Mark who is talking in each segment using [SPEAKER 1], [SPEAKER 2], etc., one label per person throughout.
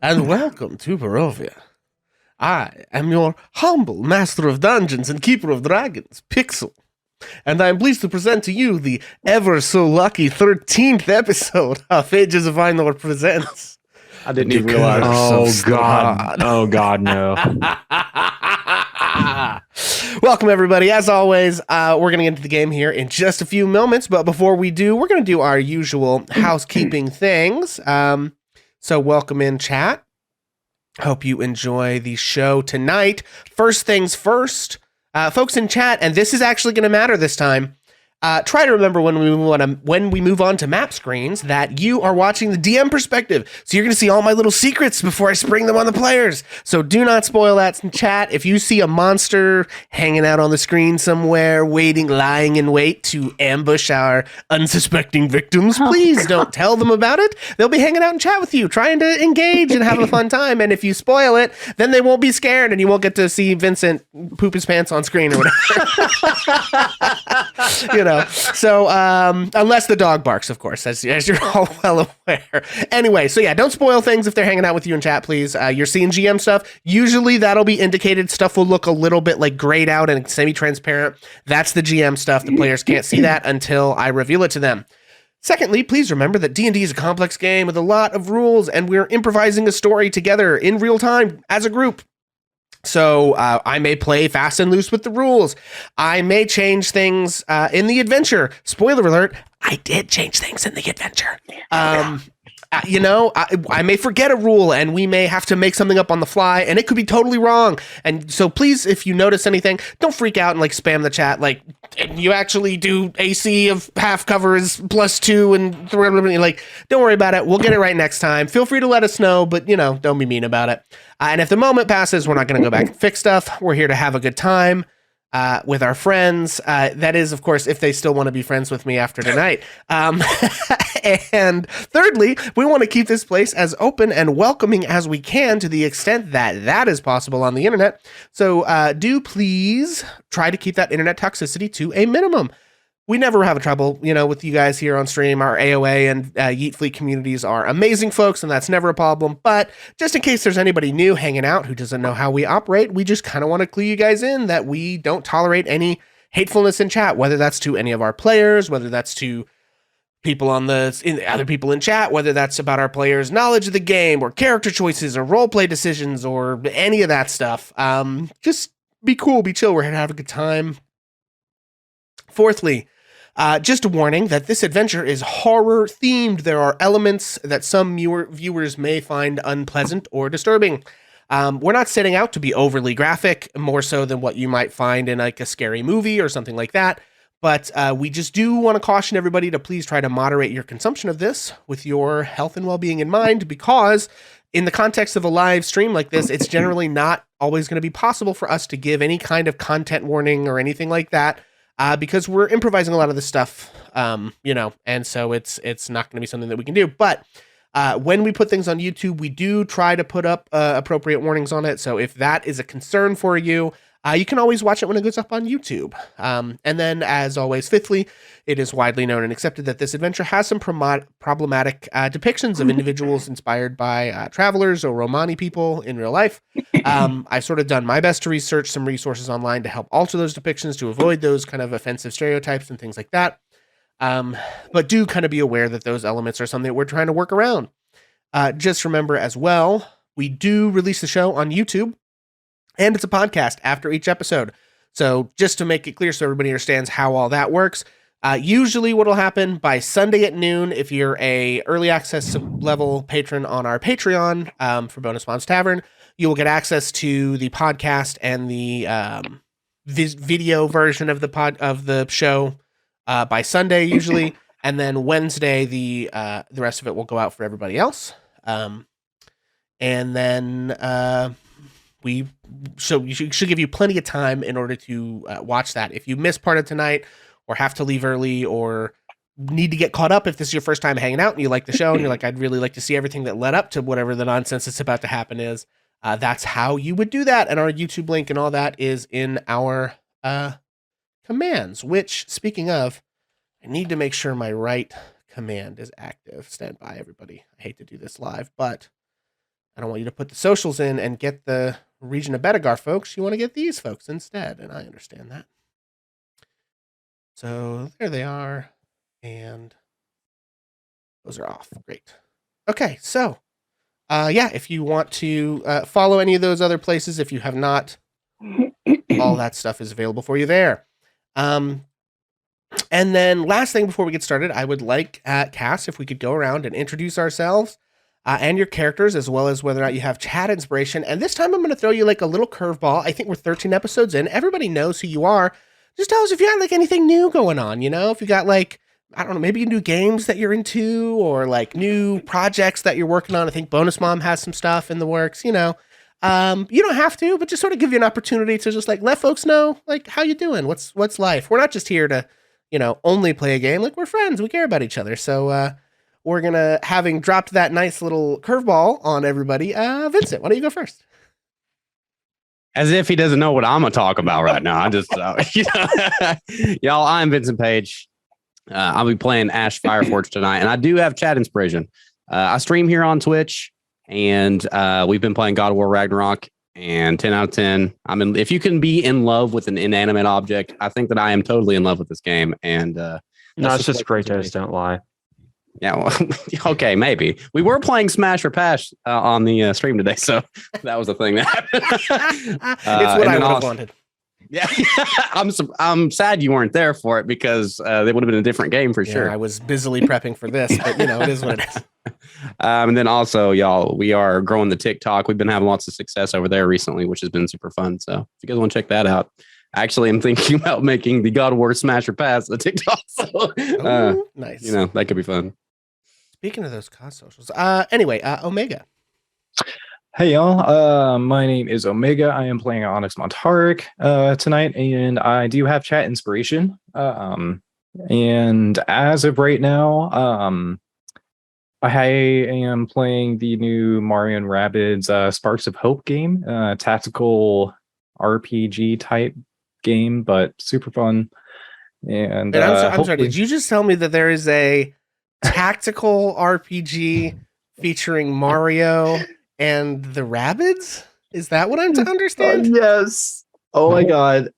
[SPEAKER 1] and welcome to Barovia. I am your humble master of dungeons and keeper of dragons, Pixel, and I am pleased to present to you the ever so lucky 13th episode of Ages of Ainor Presents.
[SPEAKER 2] I didn't even realize.
[SPEAKER 1] Curse of
[SPEAKER 2] God.
[SPEAKER 1] Strahd.
[SPEAKER 2] Oh, God, no.
[SPEAKER 1] Welcome, everybody. As always, we're going to get into the game here in just a few moments, but before we do, we're going to do our usual housekeeping things. So welcome in, chat. Hope you enjoy the show tonight. First things first, folks in chat, and this is actually going to matter this time. Try to remember when we move on to map screens that you are watching the DM perspective. So you're going to see all my little secrets before I spring them on the players. So do not spoil that in chat. If you see a monster hanging out on the screen somewhere, lying in wait to ambush our unsuspecting victims, please don't tell them about it. They'll be hanging out in chat with you, trying to engage and have a fun time. And if you spoil it, then they won't be scared and you won't get to see Vincent poop his pants on screen or whatever. So unless the dog barks, of course, as you're all well aware. Anyway, so yeah, don't spoil things if they're hanging out with you in chat, please. You're seeing GM stuff. Usually that'll be indicated. Stuff will look a little bit like grayed out and semi-transparent. That's the GM stuff. The players can't see that until I reveal it to them. Secondly, please remember that D&D is a complex game with a lot of rules, and we're improvising a story together in real time as a group. So I may play fast and loose with the rules. I may change things in the adventure. Spoiler alert, I did change things in the adventure. I may forget a rule and we may have to make something up on the fly and it could be totally wrong. And so please, if you notice anything, don't freak out and spam the chat. You actually do AC of half cover is +2 and don't worry about it. We'll get it right next time. Feel free to let us know, but don't be mean about it. And if the moment passes, we're not going to go back and fix stuff. We're here to have a good time with our friends. That is, of course, if they still want to be friends with me after tonight. And thirdly, we want to keep this place as open and welcoming as we can to the extent that that is possible on the internet. So do please try to keep that internet toxicity to a minimum. We never have trouble, with you guys here on stream. Our AOA and Yeet Fleet communities are amazing folks, and that's never a problem. But just in case there's anybody new hanging out who doesn't know how we operate, we just kind of want to clue you guys in that we don't tolerate any hatefulness in chat, whether that's to any of our players, whether that's to people other people in chat, whether that's about our players' knowledge of the game or character choices or roleplay decisions or any of that stuff. Just be cool, be chill. We're here to have a good time. Fourthly, just a warning that this adventure is horror themed. There are elements that some viewers may find unpleasant or disturbing. We're not setting out to be overly graphic, more so than what you might find in a scary movie or something like that. But we just do want to caution everybody to please try to moderate your consumption of this with your health and well-being in mind, because in the context of a live stream like this, it's generally not always going to be possible for us to give any kind of content warning or anything like that. Because we're improvising a lot of this stuff, and so it's not going to be something that we can do. But when we put things on YouTube, we do try to put up appropriate warnings on it. So if that is a concern for you, you can always watch it when it goes up on YouTube. And then, as always, fifthly, it is widely known and accepted that this adventure has some problematic depictions of individuals inspired by travelers or Romani people in real life. I've sort of done my best to research some resources online to help alter those depictions to avoid those kind of offensive stereotypes and things like that. But do kind of be aware that those elements are something that we're trying to work around. Just remember as well, we do release the show on YouTube, and it's a podcast after each episode. So just to make it clear so everybody understands how all that works, usually what will happen by Sunday at noon, if you're a early access level patron on our Patreon for Bonus Moms Tavern, you will get access to the podcast and the video version of the show by Sunday usually, and then Wednesday the rest of it will go out for everybody else. And then we should give you plenty of time in order to watch that. If you miss part of tonight or have to leave early or need to get caught up, if this is your first time hanging out and you like the show and you're like, I'd really like to see everything that led up to whatever the nonsense that's about to happen is, that's how you would do that. And our YouTube link and all that is in our commands, which, speaking of, I need to make sure my right command is active. Stand by, everybody. I hate to do this live, but I don't want you to put the socials in and get the region of Bedegar folks. You want to get these folks instead, and I understand that. So there they are, and those are off. Great. Okay, so if you want to follow any of those other places, if you have not, all that stuff is available for you there. And then last thing before we get started, I would like, Cass, if we could go around and introduce ourselves and your characters, as well as whether or not you have chat inspiration. And this time I'm going to throw you like a little curveball. I think we're 13 episodes in. Everybody knows who you are. Just tell us if you got like anything new going on, if you got like, I don't know, maybe new games that you're into or like new projects that you're working on. I think Bonus Mom has some stuff in the works, You don't have to, but just sort of give you an opportunity to just like let folks know like how you doing, what's life. We're not just here to, only play a game. Like we're friends, we care about each other. So we're gonna, having dropped that nice little curveball on everybody. Vincent, why don't you go first?
[SPEAKER 2] As if he doesn't know what I'm gonna talk about right now. I just, y'all. I'm Vincent Page. I'll be playing Ash Fireforge tonight, and I do have chat inspiration. I stream here on Twitch, and we've been playing God of War Ragnarok. And 10 out of 10. If you can be in love with an inanimate object, I think that I am totally in love with this game. And
[SPEAKER 3] no, it's just great. Just don't lie.
[SPEAKER 2] Yeah, well, okay, maybe. We were playing Smash or Pass on the stream today, so that was the thing that happened.
[SPEAKER 1] It's what I would have wanted.
[SPEAKER 2] Yeah, I'm sad you weren't there for it because it would have been a different game for sure.
[SPEAKER 1] I was busily prepping for this, but it is what it is.
[SPEAKER 2] And then also, y'all, we are growing the TikTok. We've been having lots of success over there recently, which has been super fun. So if you guys want to check that out, actually, I'm thinking about making the God of War Smash or Pass the TikTok. So,
[SPEAKER 1] nice.
[SPEAKER 2] That could be fun.
[SPEAKER 1] Speaking of those cause socials, anyway, Omega.
[SPEAKER 4] Hey y'all, my name is Omega. I am playing Onyx Montarik tonight, and I do have chat inspiration. And as of right now, I am playing the new Mario and Rabbids Sparks of Hope game, tactical RPG type game, but super fun. And
[SPEAKER 1] I'm sorry, did you just tell me that there is a tactical RPG featuring Mario and the Rabbids? Is that what I'm to understand?
[SPEAKER 4] Yes. Oh my god.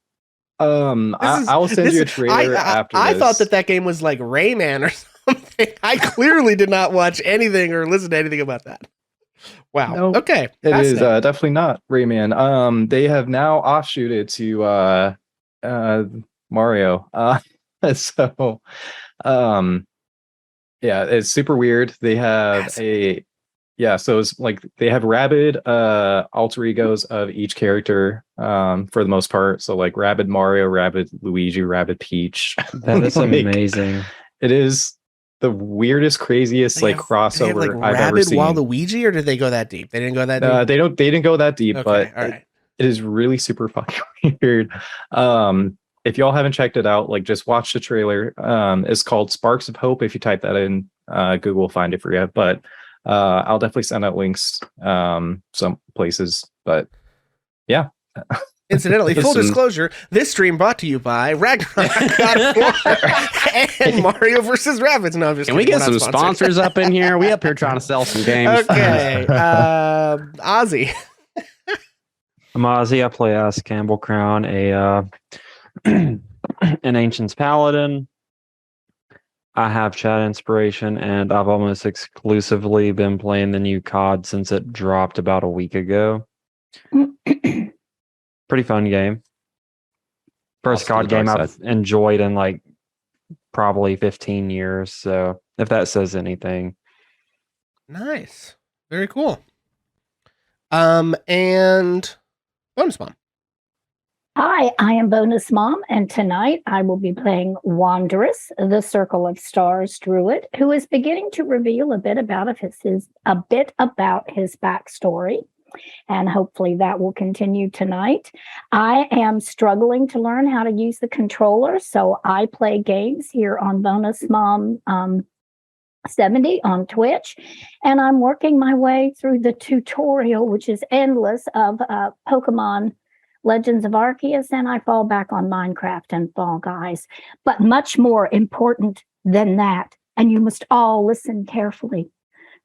[SPEAKER 4] I will send you a trailer after this.
[SPEAKER 1] I thought that game was like Rayman or something. I clearly did not watch anything or listen to anything about that. Wow.
[SPEAKER 4] No,
[SPEAKER 1] okay.
[SPEAKER 4] It is definitely not Rayman. They have now offshooted to Mario. So yeah, it's super weird. They have so it's like they have rabid alter egos of each character for the most part. So like Rabid Mario, Rabid Luigi, Rabid Peach.
[SPEAKER 3] That is amazing.
[SPEAKER 4] It is the weirdest, craziest crossover I've ever seen.
[SPEAKER 1] Rabid Waluigi, or did they go that deep? They didn't go that deep.
[SPEAKER 4] They didn't go that deep,
[SPEAKER 1] okay,
[SPEAKER 4] but
[SPEAKER 1] all right.
[SPEAKER 4] It is really super fucking weird. If y'all haven't checked it out, like just watch the trailer. It's called Sparks of Hope. If you type that in, Google will find it for you. But I'll definitely send out links some places. But yeah.
[SPEAKER 1] Incidentally, full disclosure, this stream brought to you by Ragnarok, God of War, and Mario vs. Rabbids. No, I'm just
[SPEAKER 2] Can we get some sponsors up in here? We up here trying to sell some games.
[SPEAKER 1] Okay. Ozzy.
[SPEAKER 3] I'm Ozzy. I play as Campbell Crown, an Ancient's Paladin. I have chat inspiration, and I've almost exclusively been playing the new COD since it dropped about a week ago. Pretty fun game. First COD game I've enjoyed in like probably 15 years. So if that says anything.
[SPEAKER 1] Nice. Very cool. And Bonus Mom.
[SPEAKER 5] Hi, I am Bonus Mom, and tonight I will be playing Wanderous, the Circle of Stars druid, who is beginning to reveal a bit about his backstory. And hopefully that will continue tonight. I am struggling to learn how to use the controller, so I play games here on Bonus Mom 70 on Twitch, and I'm working my way through the tutorial, which is endless, of Pokemon Legends of Arceus, and I fall back on Minecraft and Fall Guys. But much more important than that, and you must all listen carefully.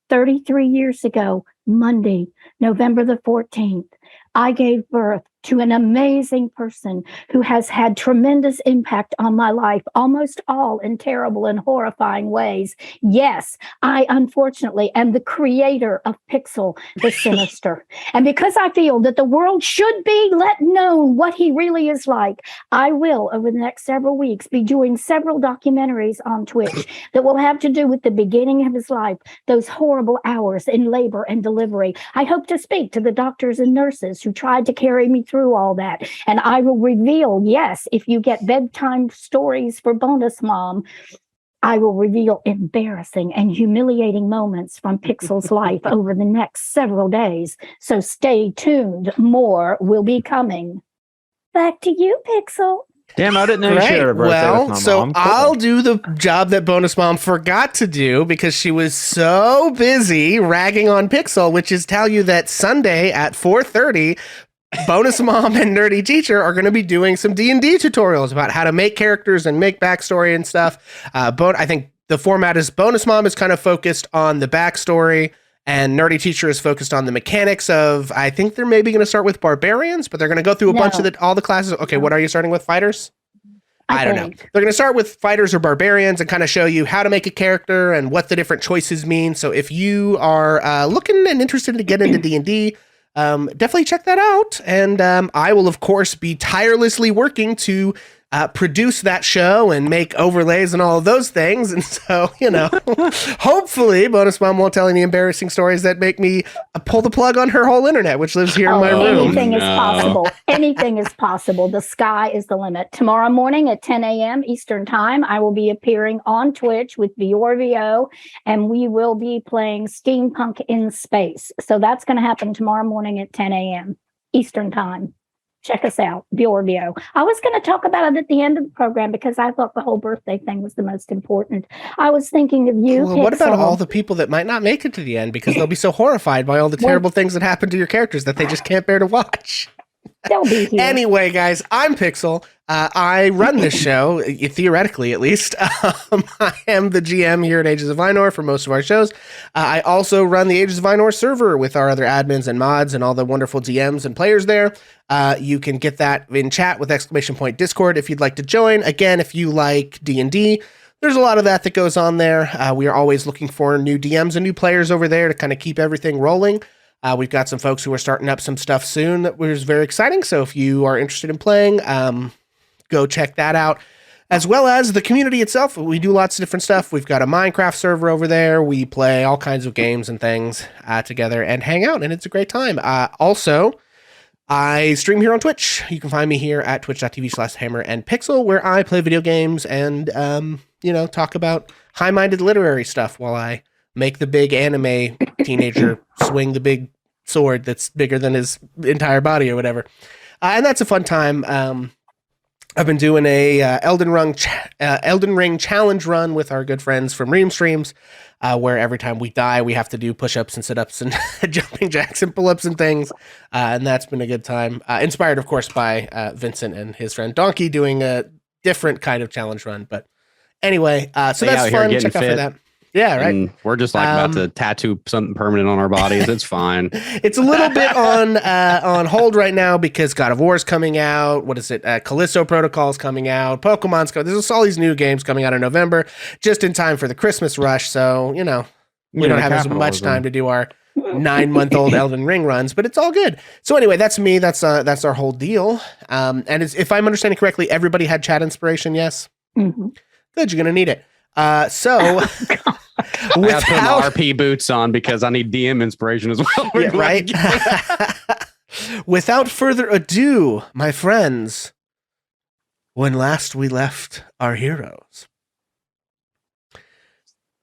[SPEAKER 5] 33 years ago, Monday, November the 14th, I gave birth to an amazing person who has had tremendous impact on my life, almost all in terrible and horrifying ways. Yes, I unfortunately am the creator of Pixel the Sinister. And because I feel that the world should be let known what he really is like, I will, over the next several weeks, be doing several documentaries on Twitch that will have to do with the beginning of his life, those horrible hours in labor and delivery. I hope to speak to the doctors and nurses who tried to carry me through all that. And I will reveal, yes, if you get bedtime stories for Bonus Mom, I will reveal embarrassing and humiliating moments from Pixel's life over the next several days. So stay tuned. More will be coming. Back to you, Pixel.
[SPEAKER 3] Damn, I didn't know you shared a birthday with my
[SPEAKER 1] so
[SPEAKER 3] mom. Cool.
[SPEAKER 1] I'll do the job that Bonus Mom forgot to do because she was so busy ragging on Pixel, which is tell you that Sunday at 4:30, Bonus Mom and Nerdy Teacher are going to be doing some D&D tutorials about how to make characters and make backstory and stuff. I think the format is Bonus Mom is kind of focused on the backstory, and Nerdy Teacher is focused on the mechanics of, I think they're maybe going to start with barbarians, but they're going to go through a bunch of all the classes. Okay, what are you starting with? Fighters? I don't know. They're going to start with fighters or barbarians and kind of show you how to make a character and what the different choices mean. So if you are looking and interested to get into D&D, definitely check that out. And I will, of course, be tirelessly working to produce that show and make overlays and all of those things. And so, hopefully Bonus Mom won't tell any embarrassing stories that make me pull the plug on her whole internet, which lives here in my room.
[SPEAKER 5] Anything is possible. Anything is possible. The sky is the limit. Tomorrow morning at 10 a.m. Eastern Time, I will be appearing on Twitch with Viorvio, and we will be playing Steampunk in Space. So that's going to happen tomorrow morning at 10 a.m. Eastern Time. Check us out, Viorvio. I was going to talk about it at the end of the program because I thought the whole birthday thing was the most important. I was thinking of you.
[SPEAKER 1] Well, what about all the people that might not make it to the end because they'll be so horrified by all the terrible things that happen to your characters that they just can't bear to watch?
[SPEAKER 5] They'll be here.
[SPEAKER 1] Anyway, guys, I'm Pixel. I run this show, theoretically at least. I am the GM here at Ages of Ainor for most of our shows. I also run the Ages of Ainor server with our other admins and mods and all the wonderful DMs and players there. You can get that in chat with !Discord if you'd like to join. Again, if you like D&D, there's a lot of that goes on there. We are always looking for new DMs and new players over there to kind of keep everything rolling. We've got some folks who are starting up some stuff soon that was very exciting. So if you are interested in playing, go check that out. As well as the community itself. We do lots of different stuff. We've got a Minecraft server over there. We play all kinds of games and things together and hang out, and it's a great time. Also, I stream here on Twitch. You can find me here at twitch.tv/hammerandpixel, where I play video games and, talk about high-minded literary stuff while I make the big anime teenager swing the big sword that's bigger than his entire body or whatever. And that's a fun time. I've been doing a Elden Ring challenge run with our good friends from Ream Streams, where every time we die, we have to do push-ups and sit-ups and jumping jacks and pull-ups and things. And that's been a good time. Inspired, of course, by Vincent and his friend Donkey doing a different kind of challenge run. But anyway, so that's fun. Check out for that. Yeah, right.
[SPEAKER 2] And we're just like about to tattoo something permanent on our bodies. It's fine.
[SPEAKER 1] It's a little bit on hold right now because God of War is coming out. What is it? Callisto Protocol is coming out. Pokemon's coming. There's all these new games coming out in November, just in time for the Christmas rush. So we don't have as much time to do our 9-month-old Elden Ring runs, but it's all good. So anyway, that's me. That's our whole deal. And if I'm understanding correctly, everybody had chat inspiration. Yes.
[SPEAKER 5] Mm-hmm.
[SPEAKER 1] Good. You're gonna need it. So
[SPEAKER 2] I got to put my RP boots on because I need DM inspiration as well.
[SPEAKER 1] Yeah, right? Without further ado, my friends, when last we left our heroes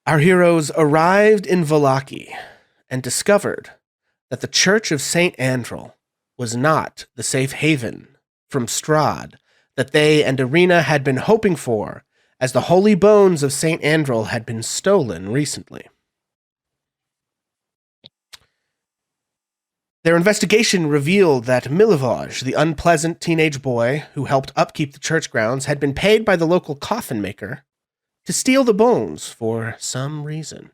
[SPEAKER 1] arrived in Vallaki and discovered that the Church of St. Andrel was not the safe haven from Strahd that they and Irina had been hoping for, as the holy bones of St. Andrel had been stolen recently. Their investigation revealed that Milivaj, the unpleasant teenage boy who helped upkeep the church grounds, had been paid by the local coffin maker to steal the bones for some reason.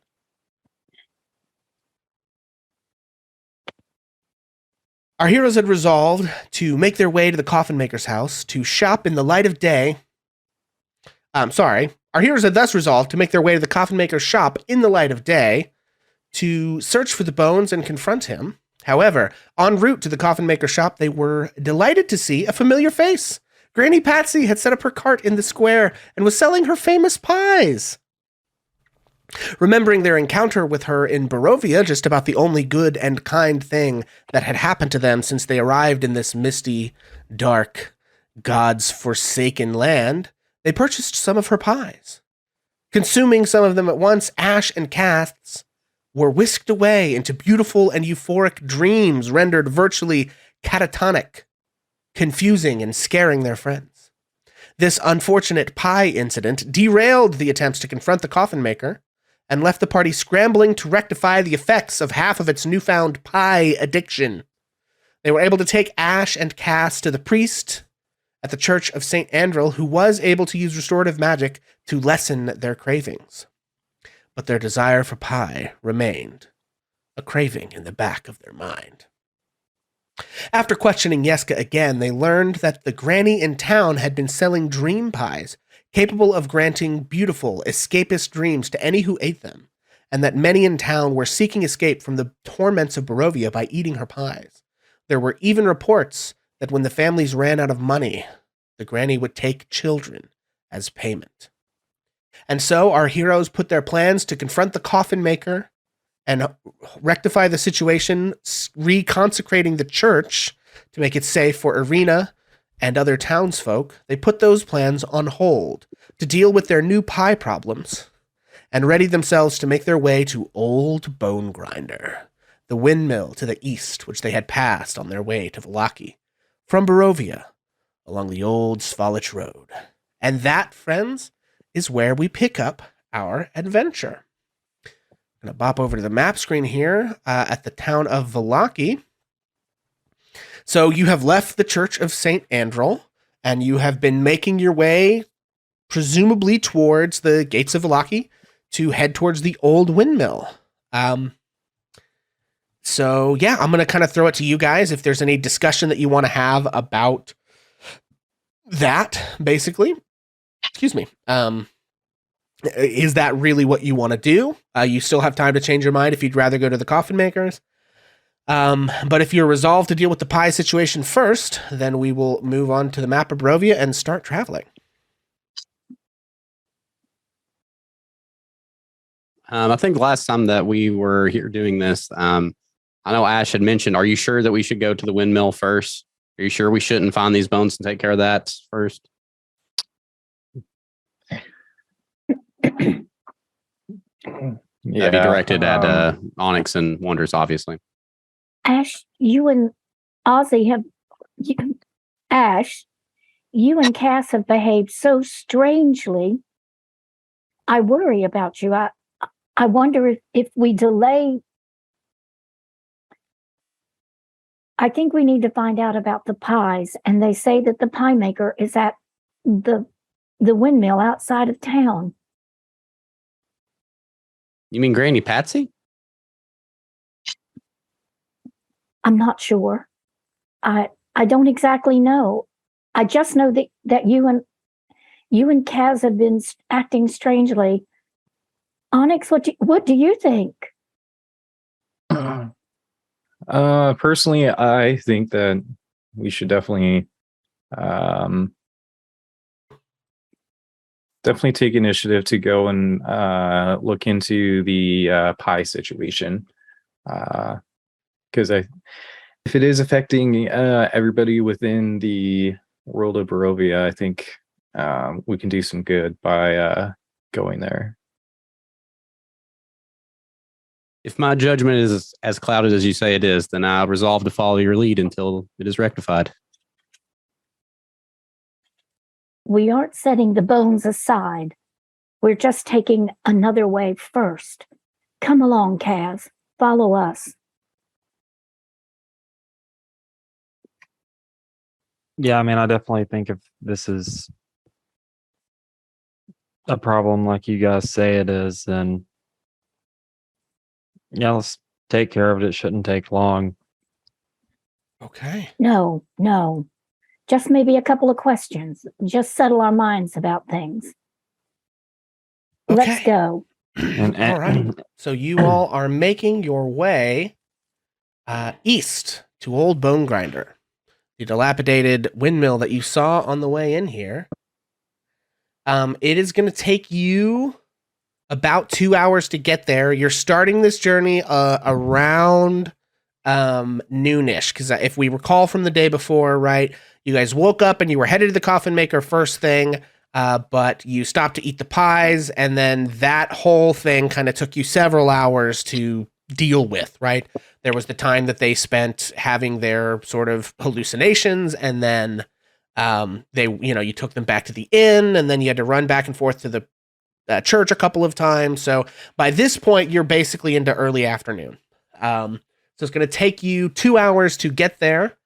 [SPEAKER 1] Our heroes had resolved to make their way to the coffin maker's house to shop in the light of day. Our heroes had thus resolved to make their way to the coffin maker's shop in the light of day to search for the bones and confront him. However, en route to the coffin maker's shop, they were delighted to see a familiar face. Granny Patsy had set up her cart in the square and was selling her famous pies. Remembering their encounter with her in Barovia, just about the only good and kind thing that had happened to them since they arrived in this misty, dark, God's forsaken land, they purchased some of her pies. Consuming some of them at once, Ash and Cass were whisked away into beautiful and euphoric dreams rendered virtually catatonic, confusing and scaring their friends. This unfortunate pie incident derailed the attempts to confront the coffin maker and left the party scrambling to rectify the effects of half of its newfound pie addiction. They were able to take Ash and Cass to the priest at the Church of St. Andrel, who was able to use restorative magic to lessen their cravings. But their desire for pie remained a craving in the back of their mind. After questioning Yeska again, they learned that the granny in town had been selling dream pies, capable of granting beautiful, escapist dreams to any who ate them, and that many in town were seeking escape from the torments of Barovia by eating her pies. There were even reports that when the families ran out of money, the granny would take children as payment. And so our heroes put their plans to confront the coffin maker and rectify the situation, reconsecrating the church to make it safe for Irina and other townsfolk. They put those plans on hold to deal with their new pie problems and readied themselves to make their way to Old Bone Grinder, the windmill to the east, which they had passed on their way to Vallaki from Barovia along the old Svalich Road. And that, friends, is where we pick up our adventure. I'm going to bop over to the map screen here at the town of Vallaki. So you have left the Church of St. Andrel, and you have been making your way, presumably towards the gates of Vallaki, to head towards the old windmill. So yeah, I'm going to kind of throw it to you guys if there's any discussion that you want to have about that, basically. Excuse me. Is that really what you want to do? You still have time to change your mind if you'd rather go to the coffin makers. But if you're resolved to deal with the pie situation first, then we will move on to the map of Barovia and start traveling.
[SPEAKER 2] I think last time that we were here doing this, I know Ash had mentioned, are you sure that we should go to the windmill first? Are you sure we shouldn't find these bones and take care of that first?
[SPEAKER 4] Yeah,
[SPEAKER 2] That'd be directed at Onyx and Wonders, obviously.
[SPEAKER 5] Ash, you and Ozzy have... Ash, you and Cass have behaved so strangely. I worry about you. I wonder if we delay... I think we need to find out about the pies, and they say that the pie maker is at the windmill outside of town.
[SPEAKER 2] You mean Granny Patsy?
[SPEAKER 5] I'm not sure. I don't exactly know. I just know that you and Kaz have been acting strangely. Onyx, what do you think?
[SPEAKER 4] Personally, I think that we should definitely take initiative to go and look into the pie situation, because if it is affecting everybody within the world of Barovia, I think we can do some good by going there.
[SPEAKER 2] If my judgment is as clouded as you say it is, then I resolve to follow your lead until it is rectified.
[SPEAKER 5] We aren't setting the bones aside. We're just taking another way first. Come along, Kaz. Follow us.
[SPEAKER 3] Yeah, I mean, I definitely think if this is a problem like you guys say it is, then yeah, let's take care of it. It shouldn't take long.
[SPEAKER 1] Okay.
[SPEAKER 5] No. Just maybe a couple of questions. Just settle our minds about things. Let's
[SPEAKER 1] Okay.
[SPEAKER 5] go.
[SPEAKER 1] All right. So you all are making your way east to Old Bone Grinder, the dilapidated windmill that you saw on the way in here. It is going to take you about 2 hours to get there. You're starting this journey around noonish, because if we recall from the day before, right, you guys woke up and you were headed to the coffin maker first thing, but you stopped to eat the pies, and then that whole thing kind of took you several hours to deal with, right? There was the time that they spent having their sort of hallucinations, and then you took them back to the inn, and then you had to run back and forth to the church a couple of times. So by this point, you're basically into early afternoon. So it's going to take you 2 hours to get there,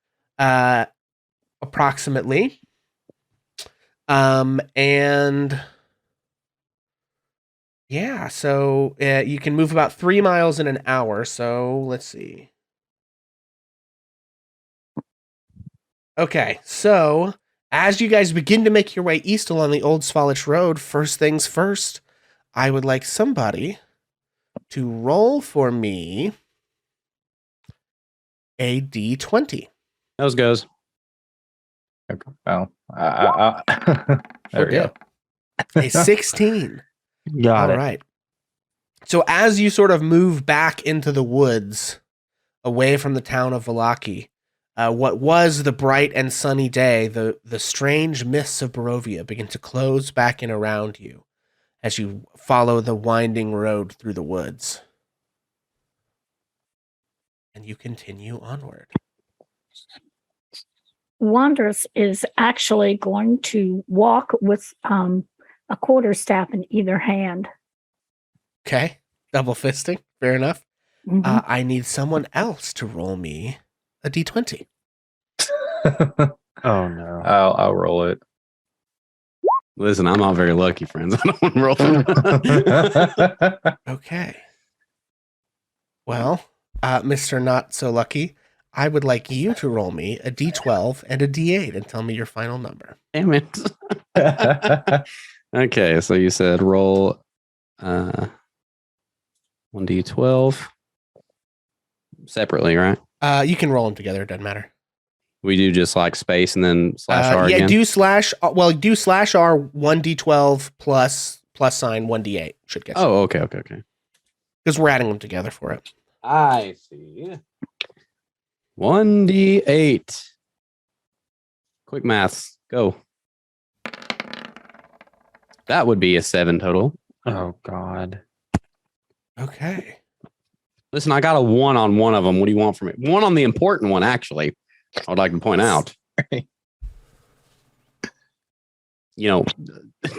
[SPEAKER 1] approximately. And yeah, so you can move about 3 miles in an hour. So let's see. Okay, so as you guys begin to make your way east along the Old Svalich Road, first things first, I would like somebody to roll for me a d20.
[SPEAKER 2] Those goes.
[SPEAKER 4] Oh, there we
[SPEAKER 1] Okay.
[SPEAKER 4] go.
[SPEAKER 1] A 16.
[SPEAKER 3] Got
[SPEAKER 1] All
[SPEAKER 3] it.
[SPEAKER 1] right. So as you sort of move back into the woods, away from the town of Valaki, what was the bright and sunny day, the strange mists of Barovia begin to close back in around you as you follow the winding road through the woods. And you continue onward.
[SPEAKER 5] Wanders is actually going to walk with a quarterstaff in either hand.
[SPEAKER 1] Okay. Double fisting. Fair enough.
[SPEAKER 5] Mhm.
[SPEAKER 1] I need someone else to roll me a d20.
[SPEAKER 3] Oh no.
[SPEAKER 4] I'll roll it.
[SPEAKER 2] Listen, I'm not very lucky, friends. I don't want to roll for
[SPEAKER 1] Okay. Well, Mr. Not So Lucky, I would like you to roll me a d12 and a d8 and tell me your final number.
[SPEAKER 2] Damn it. Okay, so you said roll 1d12 separately, right?
[SPEAKER 1] You can roll them together. It doesn't matter.
[SPEAKER 2] We do just like space and then slash R
[SPEAKER 1] yeah,
[SPEAKER 2] again.
[SPEAKER 1] do slash. Well, do slash R 1d12 plus sign 1d8 should get you.
[SPEAKER 2] Oh, okay.
[SPEAKER 1] Because we're adding them together for it.
[SPEAKER 2] I see. 1d8. Quick maths. Go. That would be a 7 total.
[SPEAKER 3] Oh God.
[SPEAKER 1] Okay.
[SPEAKER 2] Listen, I got a 1 on one of them. What do you want from me? 1 on the important one, actually. I would like to point out. You know,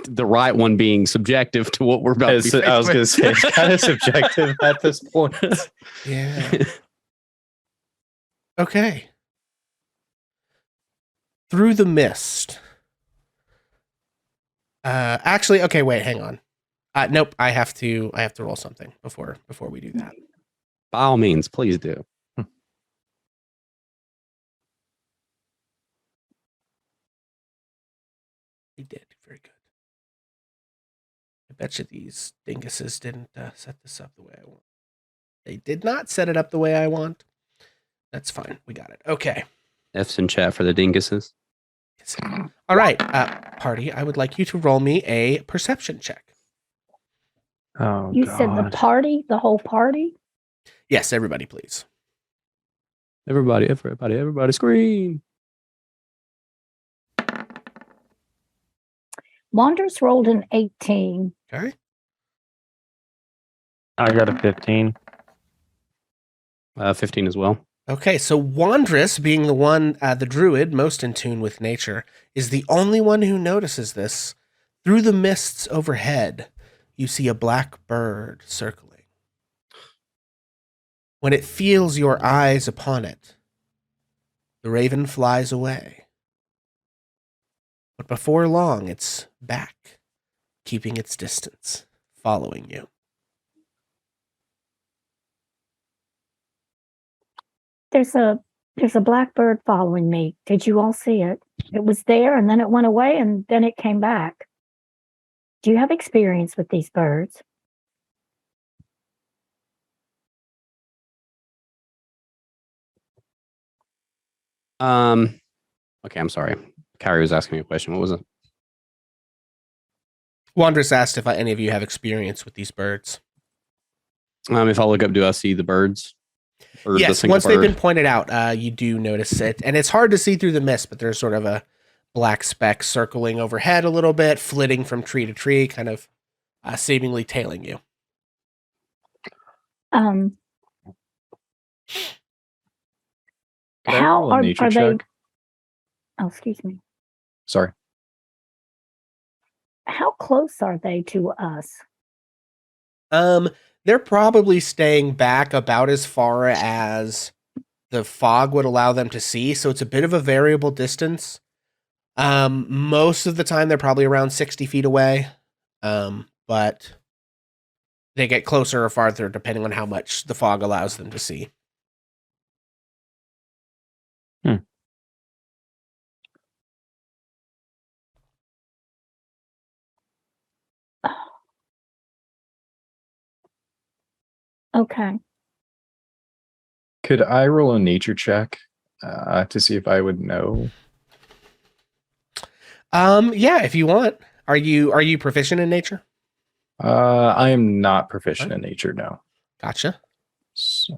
[SPEAKER 2] the right one being subjective to what we're about to be
[SPEAKER 4] I was going to
[SPEAKER 2] faced
[SPEAKER 4] say,
[SPEAKER 2] with.
[SPEAKER 4] it's kind of subjective at this point.
[SPEAKER 1] Yeah. Okay. Through the mist. Actually, okay, wait, hang on. Nope, I have to roll something before we do that.
[SPEAKER 2] By all means, please do.
[SPEAKER 1] You did very good. I bet you these dinguses didn't set this up the way I want. They did not set it up the way I want. That's fine. We got it. Okay.
[SPEAKER 2] F's in chat for the dinguses.
[SPEAKER 1] All right, party. I would like you to roll me a perception check.
[SPEAKER 3] Oh
[SPEAKER 5] You
[SPEAKER 3] God.
[SPEAKER 5] said the party, the whole party?
[SPEAKER 1] Yes, everybody, please.
[SPEAKER 2] Everybody scream.
[SPEAKER 5] Wanders rolled an 18.
[SPEAKER 1] Okay.
[SPEAKER 3] I got a 15.
[SPEAKER 2] 15 as well.
[SPEAKER 1] Okay, so Wandress, being the one, the druid most in tune with nature, is the only one who notices this. Through the mists overhead, you see a black bird circling. When it feels your eyes upon it, the raven flies away. But before long, it's back, keeping its distance, following you.
[SPEAKER 5] There's a There's a blackbird following me. Did you all see it? It was there and then it went away and then it came back. Do you have experience with these birds?
[SPEAKER 2] Okay, I'm sorry. Kyrie was asking me a question. What was it?
[SPEAKER 1] Wondrous asked if any of you have experience with these birds.
[SPEAKER 2] If I look up, do I see the birds? Or the
[SPEAKER 1] Yes,
[SPEAKER 2] single
[SPEAKER 1] once they've
[SPEAKER 2] bird?
[SPEAKER 1] been pointed out, you do notice it. And it's hard to see through the mist, but there's sort of a black speck circling overhead a little bit, flitting from tree to tree, kind of seemingly tailing you.
[SPEAKER 5] Um,
[SPEAKER 4] Could I
[SPEAKER 5] how
[SPEAKER 4] roll a
[SPEAKER 5] are
[SPEAKER 4] nature
[SPEAKER 5] they?
[SPEAKER 4] check?
[SPEAKER 5] Oh, excuse me.
[SPEAKER 4] Sorry.
[SPEAKER 5] How close are they to us?
[SPEAKER 1] They're probably staying back about as far as the fog would allow them to see, so it's a bit of a variable distance. Most of the time they're probably around 60 feet away, but they get closer or farther depending on how much the fog allows them to see.
[SPEAKER 5] Okay.
[SPEAKER 4] Could I roll a nature check to see if I would know?
[SPEAKER 1] Yeah, if you want. Are you proficient in nature?
[SPEAKER 4] I am not proficient in nature, no.
[SPEAKER 1] Gotcha.
[SPEAKER 4] So,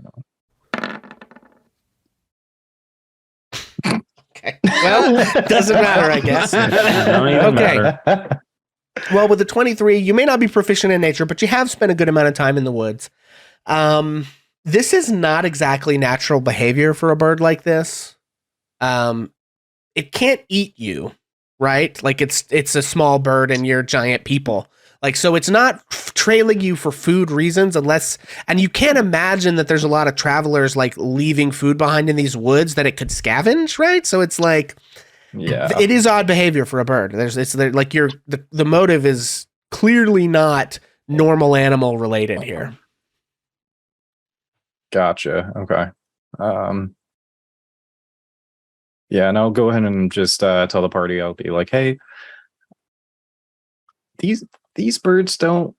[SPEAKER 1] Okay. Well, doesn't matter, I guess.
[SPEAKER 3] Don't even
[SPEAKER 1] Okay.
[SPEAKER 3] matter.
[SPEAKER 1] Well, with the 23, you may not be proficient in nature, but you have spent a good amount of time in the woods. This is not exactly natural behavior for a bird like this. It can't eat you, right? Like it's a small bird and you're giant people. Like, so it's not trailing you for food reasons and you can't imagine that there's a lot of travelers like leaving food behind in these woods that it could scavenge, right? So it's like,
[SPEAKER 4] yeah.
[SPEAKER 1] it is odd behavior for a bird. Like the motive is clearly not normal animal related here.
[SPEAKER 4] Gotcha. Okay. Yeah, and I'll go ahead and just tell the party. I'll be like, hey, these birds don't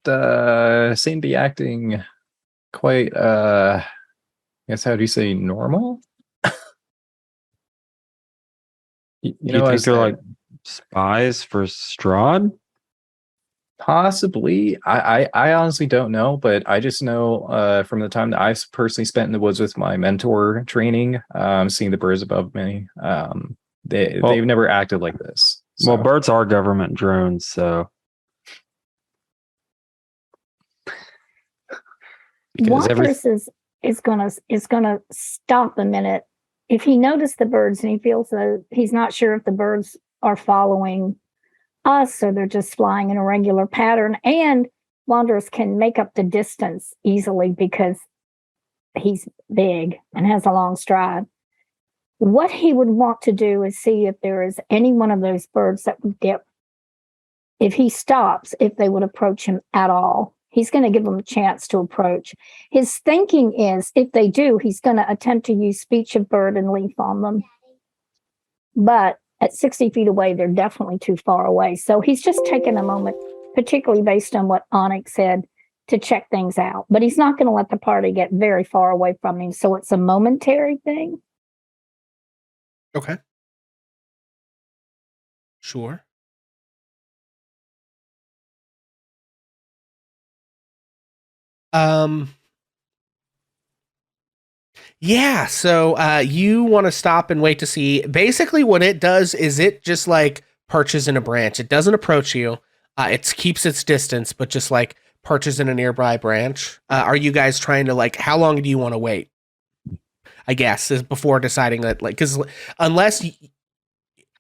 [SPEAKER 4] seem to be acting quite I guess how do you say normal? you
[SPEAKER 3] You
[SPEAKER 4] know,
[SPEAKER 3] think
[SPEAKER 4] as
[SPEAKER 3] they're like spies for Strahd?
[SPEAKER 4] possibly. I honestly don't know, but I just know from the time that I personally spent in the woods with my mentor training, seeing the birds above me, they've never acted like this. So.
[SPEAKER 3] Well, birds are government drones, so
[SPEAKER 2] Because
[SPEAKER 5] Wondrous is gonna stop a minute. If he noticed the birds and he feels that he's not sure if the birds are following us or they're just flying in a regular pattern, and Wondrous can make up the distance easily because he's big and has a long stride. What he would want to do is see if there is any one of those birds that would dip. If he stops, if they would approach him at all. He's going to give them a chance to approach. His thinking is, if they do, he's going to attempt to use speech of bird and leaf on them. But at 60 feet away, they're definitely too far away. So he's just taking a moment, particularly based on what Onyx said, to check things out. But he's not going to let the party get very far away from him. So it's a momentary thing.
[SPEAKER 1] Okay. Sure. Yeah, so you want to stop and wait to see. Basically, what it does is it just like perches in a branch. It doesn't approach you. It keeps its distance, but just like perches in a nearby branch. Are you guys trying to like? How long do you want to wait? I guess is before deciding that, like, because unless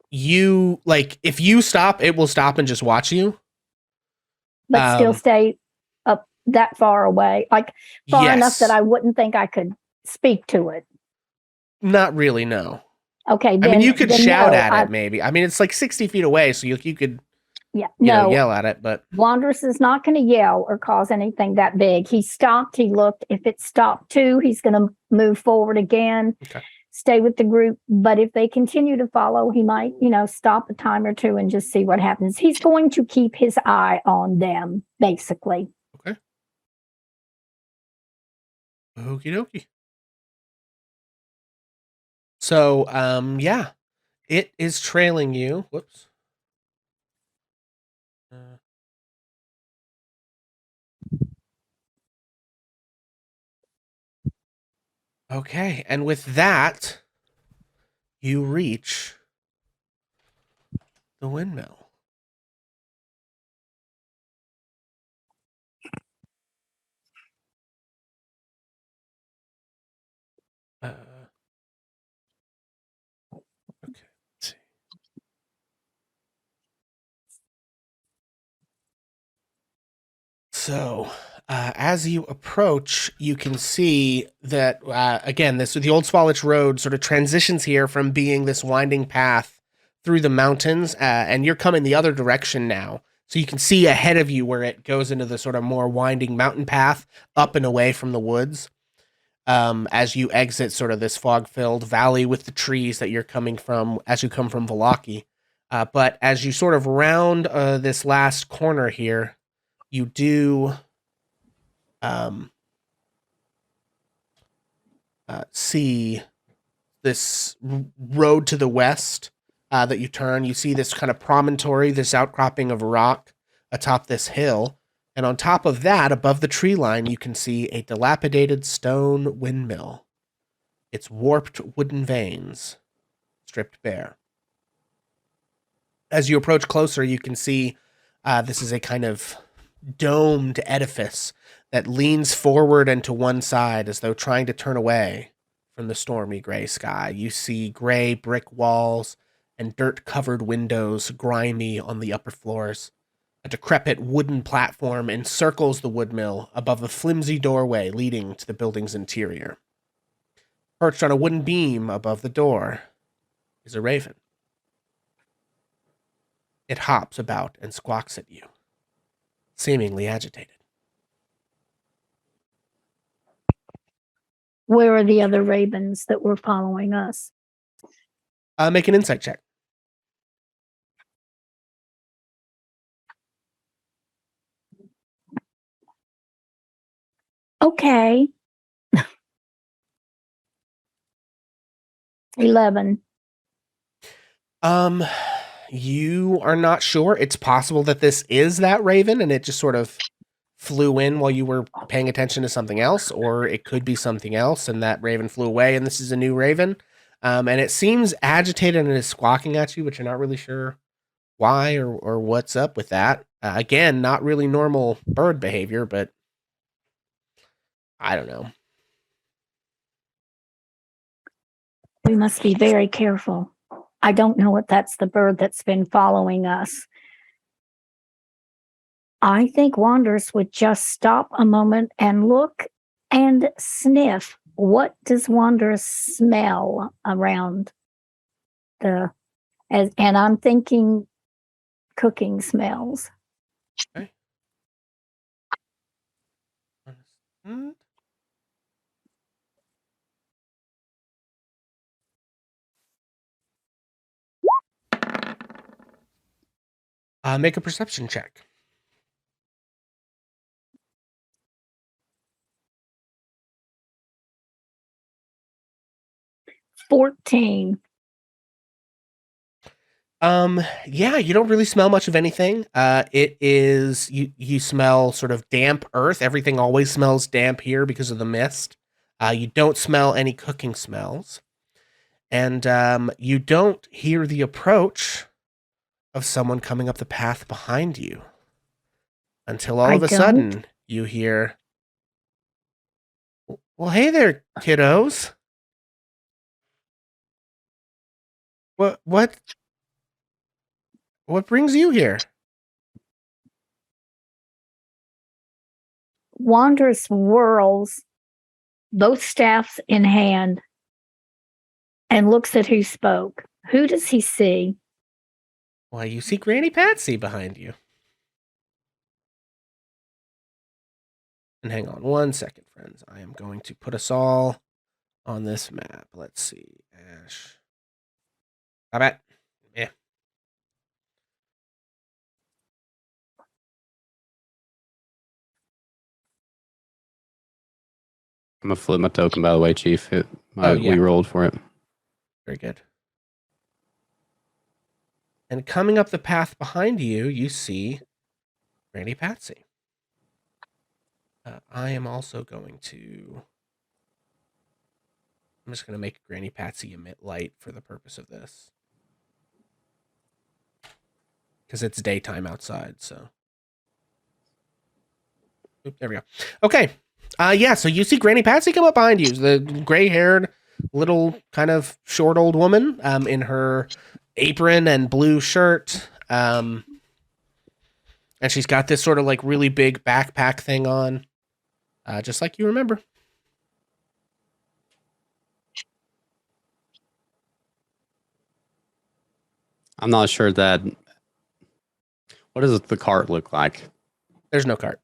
[SPEAKER 1] you like, if you stop, it will stop and just watch you.
[SPEAKER 5] But still stay up that far away, like far enough that I wouldn't think I could speak to it.
[SPEAKER 1] Not really, no.
[SPEAKER 5] Okay, then,
[SPEAKER 1] I mean, you could shout
[SPEAKER 5] no,
[SPEAKER 1] at it, maybe. I mean, it's like 60 feet away, so you could yell at it, but
[SPEAKER 5] Wondrous is not going to yell or cause anything that big. He stopped, he looked. If it stopped too, he's going to move forward again.
[SPEAKER 1] Okay.
[SPEAKER 5] stay with the group. But if they continue to follow, he might, stop a time or two and just see what happens. He's going to keep his eye on them, basically.
[SPEAKER 1] Okay. Okie dokie. So, yeah, it is trailing you. Whoops. Okay, and with that, you reach the windmill. Okay. Let's see. So, as you approach, you can see that again, the Old Swalloch Road sort of transitions here from being this winding path through the mountains, and you're coming the other direction now. So you can see ahead of you where it goes into the sort of more winding mountain path up and away from the woods. As you exit sort of this fog-filled valley with the trees that you're coming from as you come from Vallaki. But as you sort of round this last corner here, you do see this road to the west that you turn. You see this kind of promontory, this outcropping of rock atop this hill. And on top of that, above the tree line, you can see a dilapidated stone windmill. Its warped wooden vanes stripped bare. As you approach closer, you can see this is a kind of domed edifice that leans forward and to one side as though trying to turn away from the stormy gray sky. You see gray brick walls and dirt-covered windows grimy on the upper floors. A decrepit wooden platform encircles the woodmill above a flimsy doorway leading to the building's interior. Perched on a wooden beam above the door is a raven. It hops about and squawks at you, seemingly agitated.
[SPEAKER 5] Where are the other ravens that were following us?
[SPEAKER 1] Make an insight check.
[SPEAKER 5] Okay. 11.
[SPEAKER 1] You are not sure. It's possible that this is that raven and it just sort of flew in while you were paying attention to something else, or it could be something else and that raven flew away and this is a new raven. And it seems agitated and is squawking at you, but you're not really sure why or what's up with that. Again, not really normal bird behavior, but I don't know.
[SPEAKER 5] We must be very careful. I don't know if that's the bird that's been following us. I think Wanderers would just stop a moment and look and sniff. What does Wanderers smell around and I'm thinking cooking smells.
[SPEAKER 1] Okay. Make a perception check.
[SPEAKER 5] $14.
[SPEAKER 1] Yeah, you don't really smell much of anything. It is you smell sort of damp earth. Everything always smells damp here because of the mist. You don't smell any cooking smells. And you don't hear the approach of someone coming up the path behind you. Until all of a sudden you hear, "Well, hey there, kiddos. What brings you here?"
[SPEAKER 5] Wanderers whirls, both staffs in hand, and looks at who spoke. Who does he see?
[SPEAKER 1] Why, you see Granny Patsy behind you. And hang on one second, friends. I am going to put us all on this map. Let's see. Ash. How about? Yeah.
[SPEAKER 2] I'm gonna flip my token, by the way, Chief.
[SPEAKER 1] Oh, yeah.
[SPEAKER 2] We rolled for it.
[SPEAKER 1] Very good. And coming up the path behind you, you see Granny Patsy. I am also going to... I'm just going to make Granny Patsy emit light for the purpose of this. Because it's daytime outside, so... Oop, there we go. Okay. Yeah, so you see Granny Patsy come up behind you. The gray-haired, little, kind of short old woman in her apron and blue shirt. And she's got this sort of like really big backpack thing on. Just like you remember.
[SPEAKER 2] I'm not sure that. What does the cart look like?
[SPEAKER 1] There's no cart.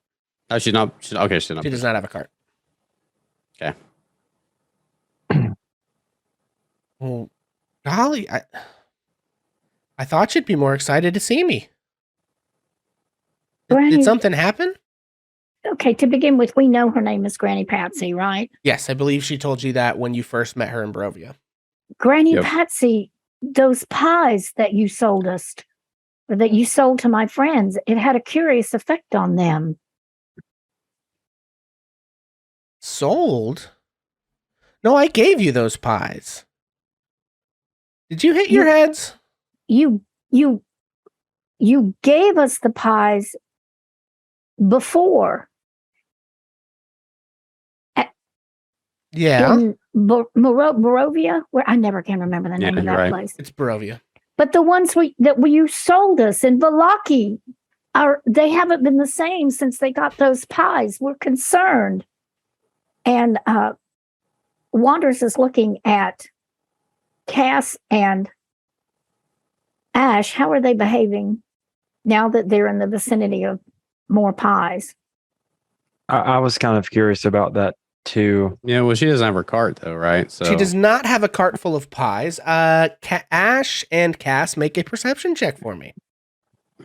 [SPEAKER 2] Oh, she's not. Okay, she's not.
[SPEAKER 1] She does not have a cart.
[SPEAKER 2] Okay.
[SPEAKER 1] Well, golly, I thought you'd be more excited to see me. Did something happen?
[SPEAKER 5] Okay, to begin with, we know her name is Granny Patsy, right?
[SPEAKER 1] Yes, I believe she told you that when you first met her in Barovia.
[SPEAKER 5] Granny
[SPEAKER 2] Yep.
[SPEAKER 5] Patsy, those pies that you sold us, or that you sold to my friends, it had a curious effect on them.
[SPEAKER 1] Sold? No, I gave you those pies. Did you hit your heads?
[SPEAKER 5] You gave us the pies before.
[SPEAKER 1] Yeah.
[SPEAKER 5] In Barovia, where I never can remember the name
[SPEAKER 2] Yeah,
[SPEAKER 5] of
[SPEAKER 2] you're
[SPEAKER 5] that
[SPEAKER 2] right.
[SPEAKER 5] place.
[SPEAKER 1] It's Barovia.
[SPEAKER 5] But the ones you sold us in Valaki they haven't been the same since they got those pies. We're concerned. And Wanders is looking at Cass and Ash. How are they behaving now that they're in the vicinity of more pies?
[SPEAKER 3] I was kind of curious about that too.
[SPEAKER 2] Yeah, well, she doesn't have her cart though, right? So
[SPEAKER 1] She does not have a cart full of pies. Ash and Cass, make a perception check for me.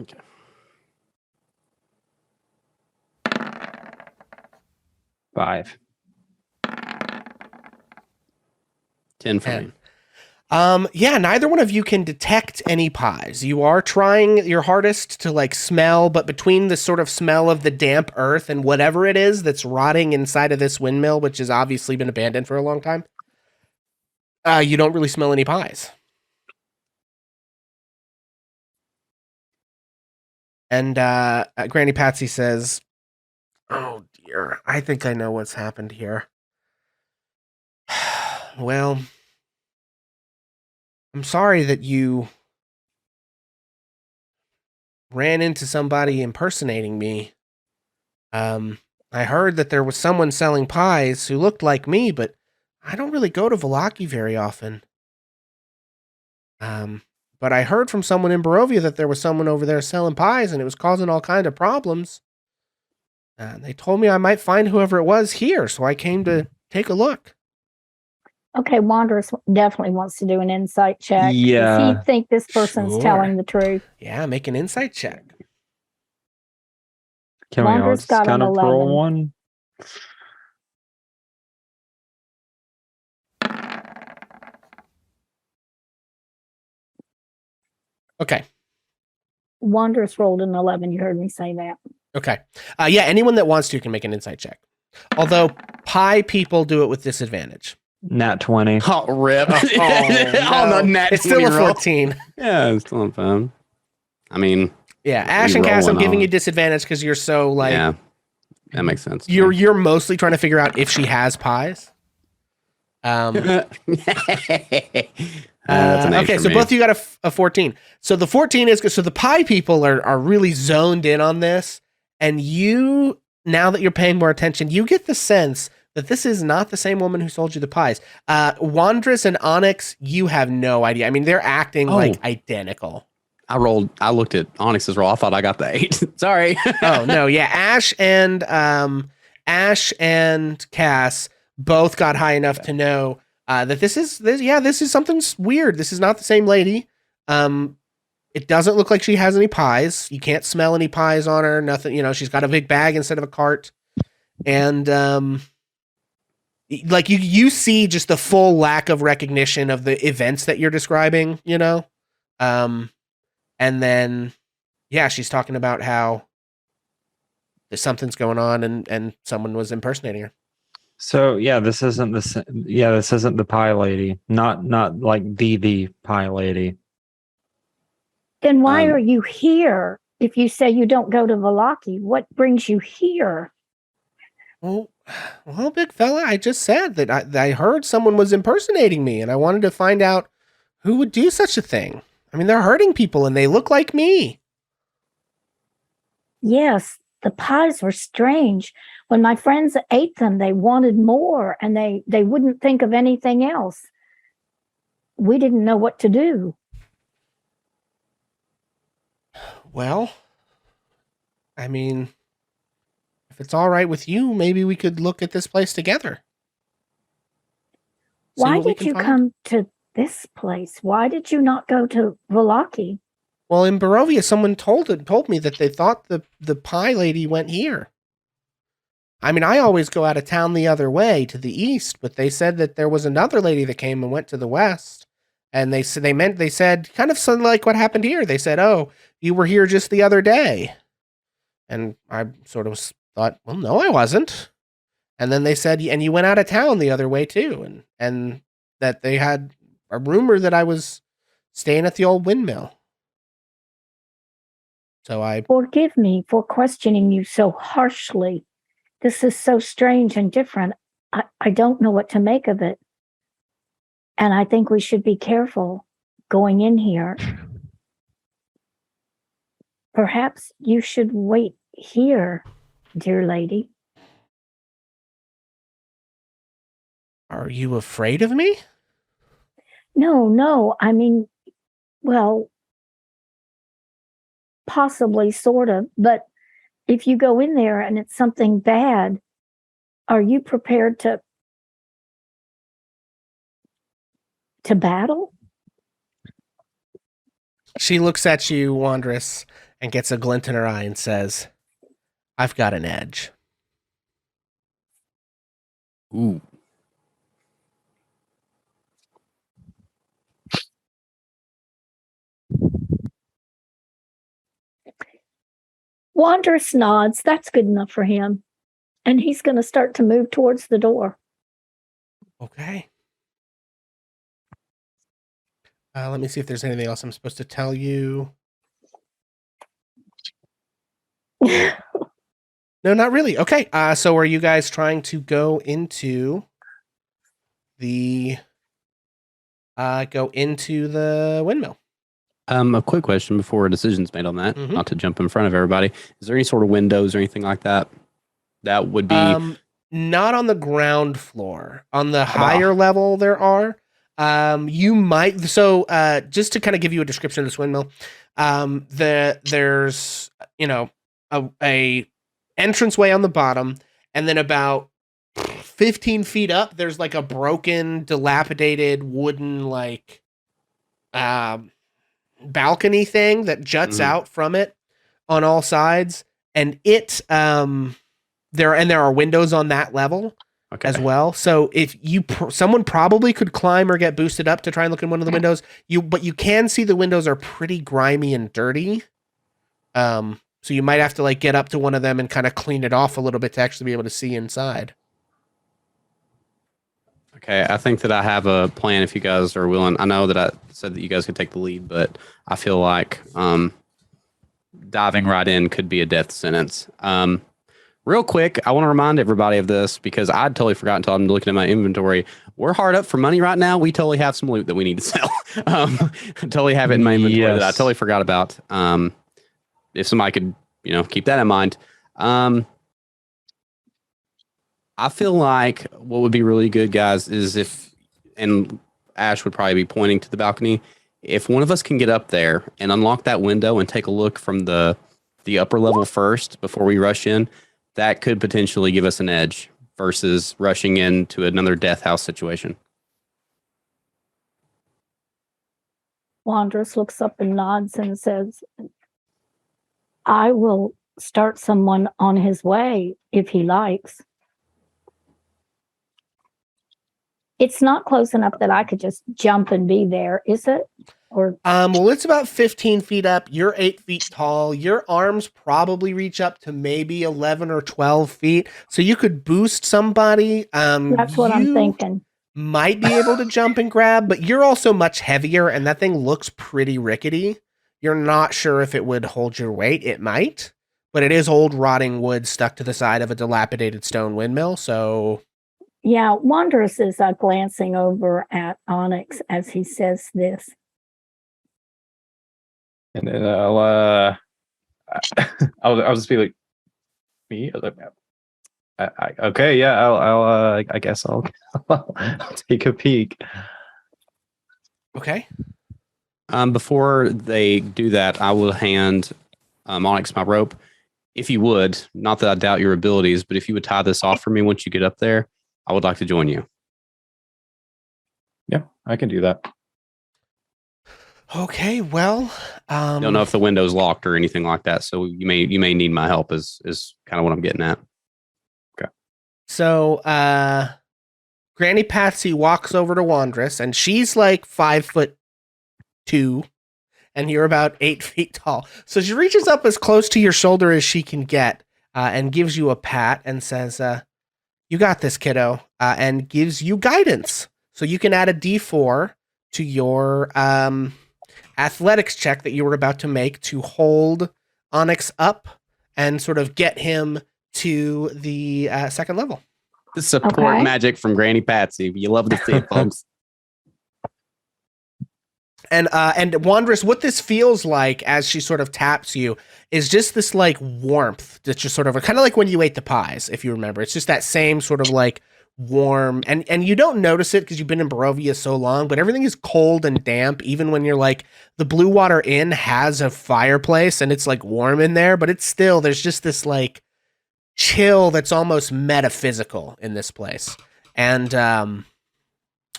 [SPEAKER 2] Okay.
[SPEAKER 3] Five.
[SPEAKER 2] 10 for
[SPEAKER 1] 10.
[SPEAKER 2] me.
[SPEAKER 1] Yeah, neither one of you can detect any pies. You are trying your hardest to like smell, but between the sort of smell of the damp earth and whatever it is that's rotting inside of this windmill, which has obviously been abandoned for a long time, you don't really smell any pies. And Granny Patsy says, "Oh dear, I think I know what's happened here. Well, I'm sorry that you ran into somebody impersonating me. I heard that there was someone selling pies who looked like me, but I don't really go to Valaki very often. But I heard from someone in Barovia that there was someone over there selling pies and it was causing all kind of problems. And they told me I might find whoever it was here, so I came to take a look."
[SPEAKER 5] Okay, Wanderers definitely wants to do an insight check.
[SPEAKER 3] Yeah.
[SPEAKER 5] Does he think this person's
[SPEAKER 1] Sure.
[SPEAKER 5] telling the truth?
[SPEAKER 1] Yeah, make an insight check.
[SPEAKER 3] Can we all
[SPEAKER 5] Wander's
[SPEAKER 3] just
[SPEAKER 5] got
[SPEAKER 3] kind
[SPEAKER 5] an
[SPEAKER 3] of
[SPEAKER 5] 11.
[SPEAKER 3] roll one?
[SPEAKER 1] Okay.
[SPEAKER 5] Wanderers rolled an 11. You heard me say that.
[SPEAKER 1] Okay. Yeah, anyone that wants to can make an insight check. Although pie people do it with disadvantage.
[SPEAKER 3] Nat 20.
[SPEAKER 2] Oh, rip.
[SPEAKER 1] No.
[SPEAKER 2] the net
[SPEAKER 1] It's still a
[SPEAKER 2] 20 roll.
[SPEAKER 1] 14.
[SPEAKER 2] Yeah, it's still not fun. I mean,
[SPEAKER 1] Yeah, Ash and Cass, I'm
[SPEAKER 2] rolling
[SPEAKER 1] giving
[SPEAKER 2] on.
[SPEAKER 1] you disadvantage because you're so like
[SPEAKER 2] yeah, that makes sense. to me.
[SPEAKER 1] you're mostly trying to figure out if she has pies.
[SPEAKER 2] That's an eight
[SPEAKER 1] Okay,
[SPEAKER 2] for
[SPEAKER 1] so
[SPEAKER 2] me.
[SPEAKER 1] both of you got a 14. So the 14 is good. So the pie people are really zoned in on this, and you, now that you're paying more attention, you get the sense that this is not the same woman who sold you the pies. Wandress and Onyx, you have no idea. I mean, they're acting like identical.
[SPEAKER 2] I looked at Onyx's roll. I thought I got the 8. Sorry.
[SPEAKER 1] Oh no, yeah. Ash and Cass both got high enough to know that this is something weird. This is not the same lady. It doesn't look like she has any pies. You can't smell any pies on her. Nothing. She's got a big bag instead of a cart, and like you see just the full lack of recognition of the events that you're describing. And then she's talking about how something's going on and someone was impersonating her.
[SPEAKER 3] So this isn't the pie lady. Not like the pie lady.
[SPEAKER 5] Then why are you here? If you say you don't go to Valaki, what brings you here?
[SPEAKER 1] Well, big fella, I just said that I heard someone was impersonating me, and I wanted to find out who would do such a thing. I mean, they're hurting people, and they look like me.
[SPEAKER 5] Yes, the pies were strange. When my friends ate them, they wanted more, and they wouldn't think of anything else. We didn't know what to do.
[SPEAKER 1] Well, I mean, if it's all right with you, maybe we could look at this place together.
[SPEAKER 5] Why did you come to this place? Why did you not go to Valaki?
[SPEAKER 1] Well, in Barovia, someone told me that they thought the pie lady went here. I mean, I always go out of town the other way to the east, but they said that there was another lady that came and went to the west. And they said kind of something like what happened here. They said, "Oh, you were here just the other day." And I sort of thought, "Well, no, I wasn't." And then they said, "And you went out of town the other way too." And that they had a rumor that I was staying at the old windmill. So
[SPEAKER 5] Forgive me for questioning you so harshly. This is so strange and different. I don't know what to make of it. And I think we should be careful going in here. Perhaps you should wait here, dear lady.
[SPEAKER 1] Are you afraid of me?
[SPEAKER 5] No. I mean, well, possibly, sort of. But if you go in there and it's something bad, are you prepared to battle?
[SPEAKER 1] She looks at you, Wondrous, and gets a glint in her eye and says, "I've got an edge."
[SPEAKER 2] Ooh.
[SPEAKER 5] Wondrous nods. That's good enough for him. And he's going to start to move towards the door.
[SPEAKER 1] Okay. Let me see if there's anything else I'm supposed to tell you. No, not really. Okay. So are you guys trying to go into the windmill?
[SPEAKER 2] A quick question before a decision's made on that,
[SPEAKER 1] Mhm.
[SPEAKER 2] not to jump in front of everybody. Is there any sort of windows or anything like that? That would be
[SPEAKER 1] Not on the ground floor. On the higher level, there are. You might. So, just to kind of give you a description of this windmill, there's a entranceway on the bottom, and then about 15 feet up, there's like a broken, dilapidated wooden balcony thing that juts out from it on all sides, and there are windows on that level as well. So if someone probably could climb or get boosted up to try and look in one of the windows. But you can see the windows are pretty grimy and dirty. So you might have to get up to one of them and kind of clean it off a little bit to actually be able to see inside.
[SPEAKER 2] Okay, I think that I have a plan if you guys are willing. I know that I said that you guys could take the lead, but I feel like diving right in could be a death sentence. Real quick, I want to remind everybody of this because I'd totally forgot until I'm looking at my inventory. We're hard up for money right now. We totally have some loot that we need to sell. Totally have it in my inventory that I totally forgot about. If somebody could, keep that in mind. I feel like what would be really good, guys, is and Ash would probably be pointing to the balcony. If one of us can get up there and unlock that window and take a look from the upper level first before we rush in, that could potentially give us an edge versus rushing into another death house situation.
[SPEAKER 5] Wanderous looks up and nods and says, I will start someone on his way if he likes. It's not close enough that I could just jump and be there, is it? Or
[SPEAKER 1] well, it's about 15 feet up. You're 8 feet tall. Your arms probably reach up to maybe 11 or 12 feet. So you could boost somebody.
[SPEAKER 5] that's what I'm thinking.
[SPEAKER 1] Might be able to jump and grab, but you're also much heavier, and that thing looks pretty rickety. You're not sure if it would hold your weight. It might, but it is old rotting wood stuck to the side of a dilapidated stone windmill. So
[SPEAKER 5] Yeah, Wanderous is glancing over at Onyx as he says this.
[SPEAKER 4] And then I'll just be like, me? Okay, yeah, I guess I'll take a peek.
[SPEAKER 1] okay.
[SPEAKER 2] Before they do that, I will hand Onyx my rope. If you would, not that I doubt your abilities, but if you would tie this off for me once you get up there, I would like to join you.
[SPEAKER 4] Yeah, I can do that.
[SPEAKER 1] Okay, well,
[SPEAKER 2] Don't know if the window's locked or anything like that, so you may need my help. Is kind of what I'm getting at.
[SPEAKER 1] So Granny Patsy walks over to Wandress, and she's like 5'2", and you're about 8 feet tall. So she reaches up as close to your shoulder as she can get, and gives you a pat and says, "You got this, kiddo," and gives you guidance. So you can add a D4 to your athletics check that you were about to make to hold Onyx up and sort of get him to the second level.
[SPEAKER 2] The support magic from Granny Patsy. You love to see it, folks.
[SPEAKER 1] And Wanderous, what this feels like as she sort of taps you is just this like warmth that's just sort of kind of like when you ate the pies, if you remember. It's just that same sort of like warm, and you don't notice it because you've been in Barovia so long, but everything is cold and damp, even when you're like, the Blue Water Inn has a fireplace and it's like warm in there, but it's still, there's just this like chill that's almost metaphysical in this place. And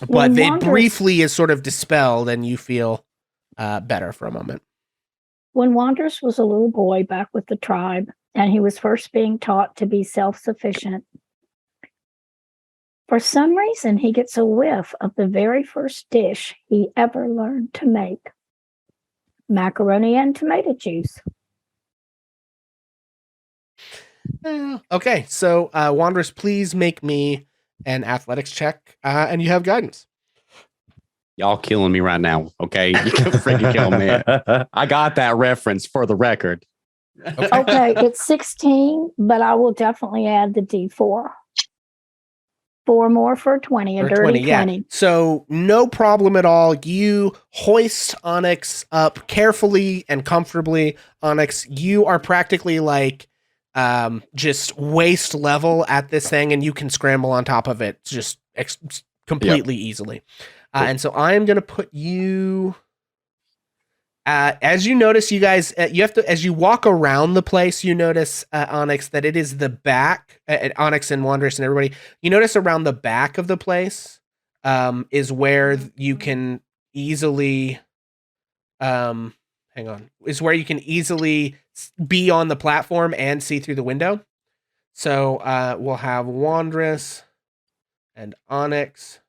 [SPEAKER 1] but it briefly is sort of dispelled and you feel better for a moment.
[SPEAKER 5] When Wanderous was a little boy back with the tribe, and he was first being taught to be self-sufficient, for some reason he gets a whiff of the very first dish he ever learned to make: macaroni and tomato juice.
[SPEAKER 1] Okay, so Wanderous, please make me an athletics check, and you have guidance.
[SPEAKER 2] Y'all killing me right now, okay? You can freaking kill me. I got that reference for the record.
[SPEAKER 5] Okay, it's 16, but I will definitely add the D4. 4 more for 20, a dirty 20.
[SPEAKER 1] Yeah. So no problem at all. You hoist Onyx up carefully and comfortably. Onyx, you are practically like just waist level at this thing, and you can scramble on top of it just completely easily. Cool. And so I am going to put you, as you notice, you guys, you have to, as you walk around the place, you notice, Onyx, that it is the back, Onyx and Wanderous and everybody, you notice around the back of the place is where you can easily, is where you can easily be on the platform and see through the window. So we'll have Wanderous and Onyx.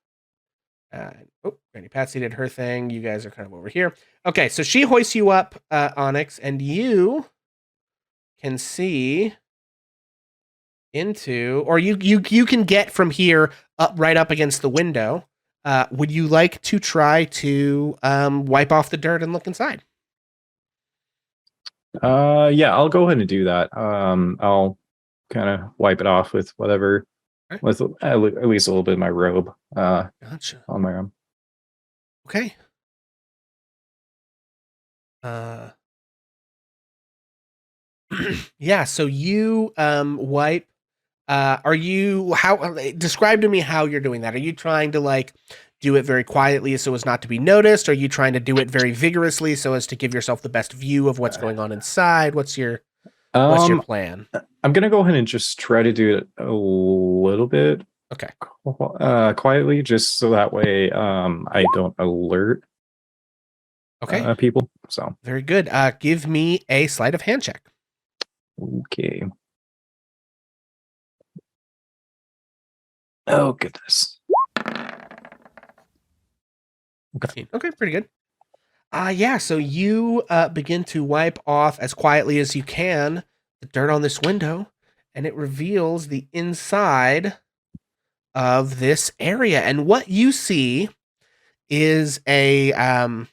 [SPEAKER 1] Granny Patsy did her thing. You guys are kind of over here. Okay, so she hoists you up, Onyx, and you can see into, or you can get from here up right up against the window. Would you like to try to wipe off the dirt and look inside?
[SPEAKER 4] Yeah, I'll go ahead and do that. I'll kind of wipe it off with whatever, with at least a little bit of my robe.
[SPEAKER 1] Gotcha.
[SPEAKER 4] On my arm.
[SPEAKER 1] Okay. Yeah, so you wipe. Describe to me how you're doing that. Are you trying to like do it very quietly so as not to be noticed? Are you trying to do it very vigorously so as to give yourself the best view of what's going on inside? What's your plan?
[SPEAKER 4] I'm gonna go ahead and just try to do it a little bit.
[SPEAKER 1] Okay.
[SPEAKER 4] Quietly, just so that way I don't alert
[SPEAKER 1] Okay.
[SPEAKER 4] people. So
[SPEAKER 1] Very good. Give me a sleight of hand check.
[SPEAKER 4] okay. Oh goodness.
[SPEAKER 1] 15. Okay, pretty good. Yeah, so you begin to wipe off as quietly as you can the dirt on this window, and it reveals the inside of this area. And what you see is an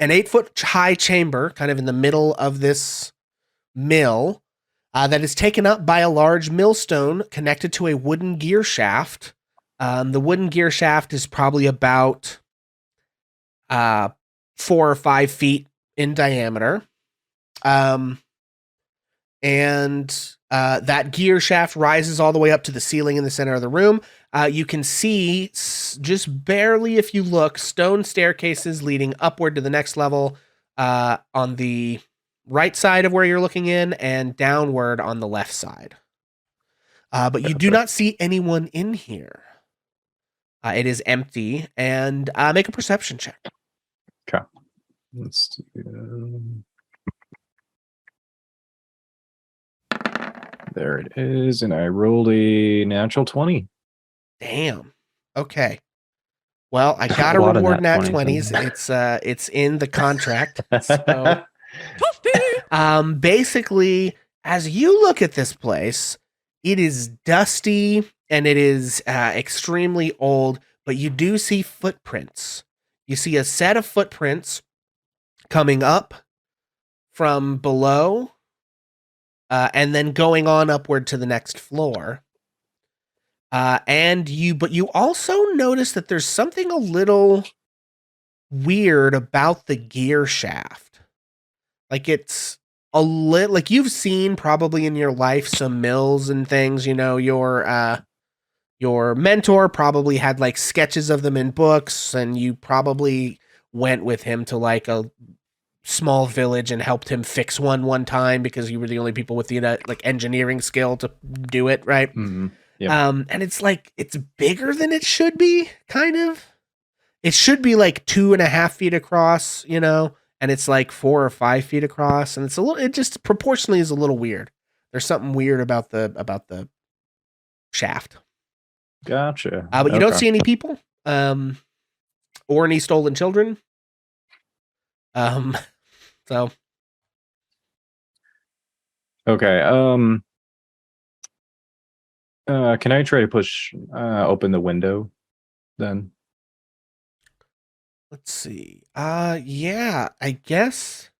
[SPEAKER 1] 8-foot high chamber, kind of in the middle of this mill, that is taken up by a large millstone connected to a wooden gear shaft. The wooden gear shaft is probably about 4 or 5 feet in diameter. And that gear shaft rises all the way up to the ceiling in the center of the room. You can see just barely, if you look, stone staircases leading upward to the next level on the right side of where you're looking in, and downward on the left side. But you do not see anyone in here. It is empty, and make a perception check.
[SPEAKER 4] Okay. Let's do. There it is, and I rolled a natural 20.
[SPEAKER 1] Damn. Okay. Well, I got to
[SPEAKER 3] A lot of
[SPEAKER 1] reward
[SPEAKER 3] nat
[SPEAKER 1] nat
[SPEAKER 3] 20s
[SPEAKER 1] 20s. It's in the contract. So, basically, as you look at this place, it is dusty and it is extremely old, but you do see footprints. You see a set of footprints coming up from below, and then going on upward to the next floor. But you also notice that there's something a little weird about the gear shaft. Like it's a little, like you've seen probably in your life some mills and things, you know, your mentor probably had like sketches of them in books, and you probably went with him to like a small village and helped him fix one time because you were the only people with the like engineering skill to do it, right?
[SPEAKER 4] Mm-hmm. Yep.
[SPEAKER 1] And it's like it's bigger than it should be, kind of. It should be like 2.5 feet across, you know, and it's like 4 or 5 feet across, and it just proportionally is a little weird. There's something weird about the shaft.
[SPEAKER 4] Gotcha.
[SPEAKER 1] But you don't see any people, or any stolen children. So
[SPEAKER 4] Okay. Can I try to push open the window then?
[SPEAKER 1] let's see. Yeah, I guess.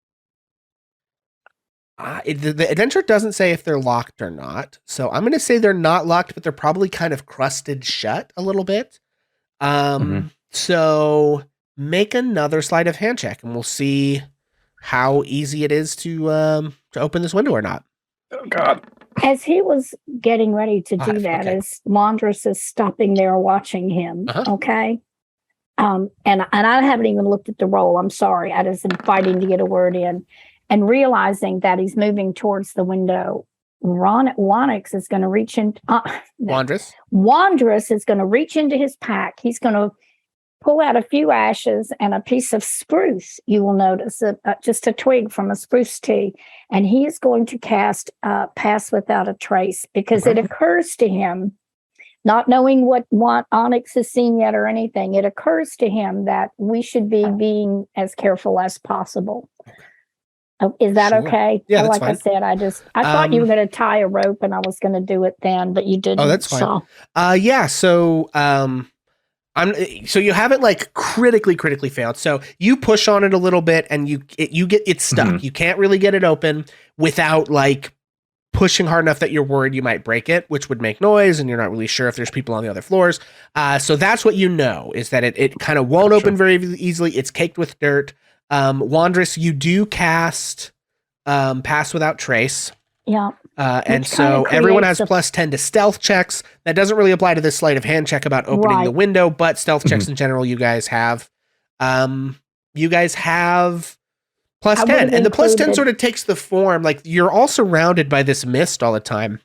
[SPEAKER 1] The adventure doesn't say if they're locked or not, so I'm going to say they're not locked, but they're probably kind of crusted shut a little bit. So make another sleight of hand check, and we'll see how easy it is to open this window or not.
[SPEAKER 4] Oh God.
[SPEAKER 5] As he was getting ready to do
[SPEAKER 1] 5,
[SPEAKER 5] that,
[SPEAKER 1] okay.
[SPEAKER 5] as Wandrous is stopping there watching him,
[SPEAKER 1] Uh-huh.
[SPEAKER 5] okay? And I haven't even looked at the roll. I'm sorry. I just am fighting to get a word in. And realizing that he's moving towards the window, Wandrous is going to reach in.
[SPEAKER 1] Wandrous.
[SPEAKER 5] Wandrous is going to reach into his pack. He's going to pull out a few ashes and a piece of spruce. You will notice just a twig from a spruce tree, and he is going to cast Pass Without a Trace, because it occurs to him, not knowing what Onyx has seen yet or anything, it occurs to him that we should be being as careful as possible. Is that
[SPEAKER 1] Sure.
[SPEAKER 5] okay?
[SPEAKER 1] Yeah, that's
[SPEAKER 5] like I said, I thought you were going to tie a rope and I was going to do it then, but you didn't.
[SPEAKER 1] Oh, that's fine.
[SPEAKER 5] So.
[SPEAKER 1] Yeah. So, so you haven't like critically failed. So you push on it a little bit and you get it stuck.
[SPEAKER 4] Mm-hmm.
[SPEAKER 1] You can't really get it open without like pushing hard enough that you're worried you might break it, which would make noise, and you're not really sure if there's people on the other floors. So that's what you know, is that it kind of won't open very easily. It's caked with dirt. Wandrous, you do cast Pass Without Trace.
[SPEAKER 5] Yeah.
[SPEAKER 1] And so everyone has plus 10 to stealth checks. That doesn't really apply to this sleight of hand check about opening the window, but stealth checks in general, you guys have. You guys have plus 10. And the plus 10 sort of takes the form, like you're all surrounded by this mist all the time.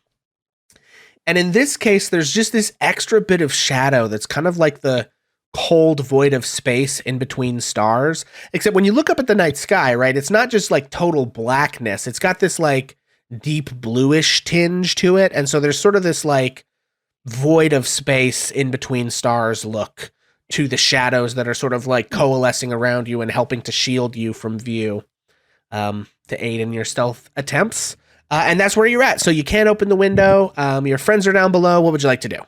[SPEAKER 1] And in this case, there's just this extra bit of shadow that's kind of like the cold void of space in between stars. Except when you look up at the night sky, right, it's not just like total blackness. It's got this like deep bluish tinge to it. And so there's sort of this like void of space in between stars look to the shadows that are sort of like coalescing around you and helping to shield you from view, to aid in your stealth attempts. And that's where you're at. So you can't open the window. Your friends are down below. What would you like to do?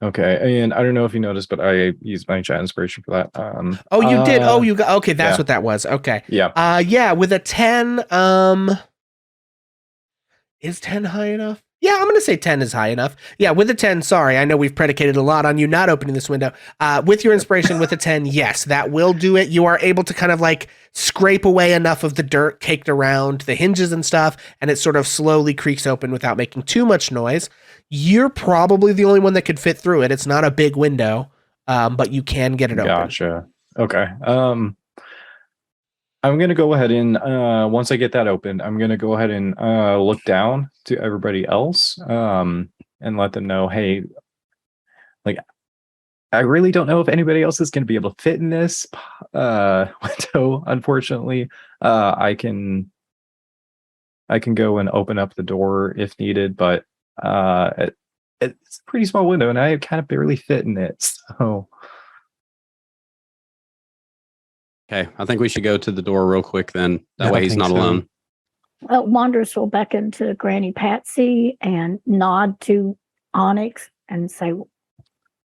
[SPEAKER 4] Okay, and I don't know if you noticed, but I used my chat inspiration for that.
[SPEAKER 1] Oh, you did. Oh, you got. Okay, that's
[SPEAKER 4] yeah.
[SPEAKER 1] what that was. Okay.
[SPEAKER 4] Yeah.
[SPEAKER 1] Yeah. With a 10, is 10 high enough? Yeah, I'm gonna say 10 is high enough. Yeah, with a 10. Sorry, I know we've predicated a lot on you not opening this window. With your inspiration, with a 10, yes, that will do it. You are able to kind of like scrape away enough of the dirt caked around the hinges and stuff, and it sort of slowly creaks open without making too much noise. You're probably the only one that could fit through it. It's not a big window, but you can get it open.
[SPEAKER 4] Gotcha. Okay. I'm gonna go ahead and once I get that open, I'm gonna go ahead and look down to everybody else and let them know, hey, like I really don't know if anybody else is gonna be able to fit in this window. Unfortunately, I can go and open up the door if needed, but it's a pretty small window, and I kind of barely fit in it. So.
[SPEAKER 2] Okay, I think we should go to the door real quick then. That
[SPEAKER 3] Yeah,
[SPEAKER 2] way
[SPEAKER 3] I
[SPEAKER 2] he's
[SPEAKER 3] think
[SPEAKER 2] not
[SPEAKER 3] so.
[SPEAKER 2] alone.
[SPEAKER 5] Well, Wanderers will beckon to Granny Patsy and nod to Onyx and say,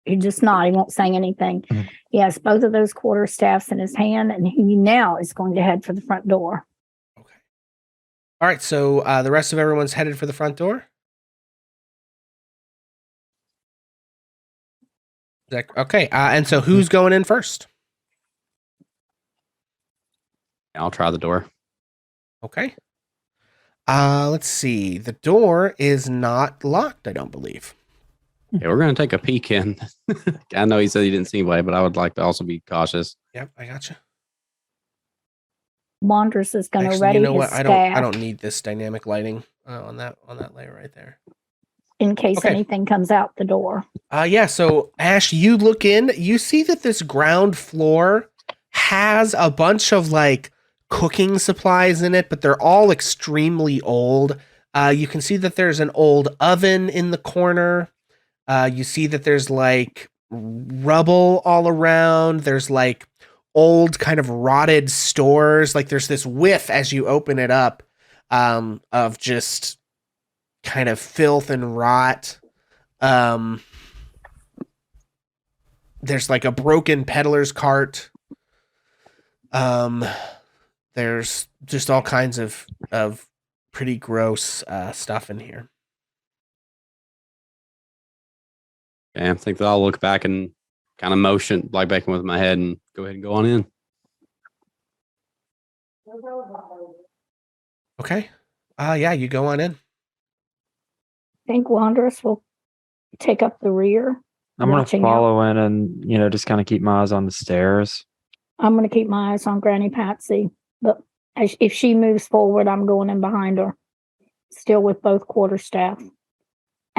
[SPEAKER 5] he just nod. He won't say anything.
[SPEAKER 3] Mhm.
[SPEAKER 5] He has both of those quarterstaffs in his hand, and he now is going to head for the front door.
[SPEAKER 1] Okay. All right. So the rest of everyone's headed for the front door. Okay. And so who's going in first?
[SPEAKER 2] I'll try the door.
[SPEAKER 1] Okay. Let's see. The door is not locked, I don't believe.
[SPEAKER 2] Yeah, we're gonna take a peek in. I know he said he didn't see anybody, but I would like to also be cautious.
[SPEAKER 1] Yep, I gotcha.
[SPEAKER 5] Wanderers is going to
[SPEAKER 1] Actually,
[SPEAKER 5] ready
[SPEAKER 1] you know
[SPEAKER 5] his
[SPEAKER 1] what?
[SPEAKER 5] staff
[SPEAKER 1] I don't need this dynamic lighting on that layer right there.
[SPEAKER 5] in case
[SPEAKER 1] Okay.
[SPEAKER 5] anything comes out the door.
[SPEAKER 1] Yeah, so Ash, you look in, you see that this ground floor has a bunch of like cooking supplies in it, but they're all extremely old. You can see that there's an old oven in the corner. You see that there's like rubble all around. There's like old kind of rotted stores. Like there's this whiff as you open it up of just kind of filth and rot. There's like a broken peddler's cart. There's just all kinds of pretty gross stuff in here.
[SPEAKER 2] Okay, I think that I'll look back and kind of motion, like back with my head, and go ahead and go on in.
[SPEAKER 1] Okay. Yeah, you go on in.
[SPEAKER 5] I think Wanderers will take up the rear.
[SPEAKER 3] I'm going to
[SPEAKER 5] watching out.
[SPEAKER 3] follow in and, just kind of keep my eyes on the stairs.
[SPEAKER 5] I'm going to keep my eyes on Granny Patsy, but if she moves forward, I'm going in behind her, still with both quarterstaff.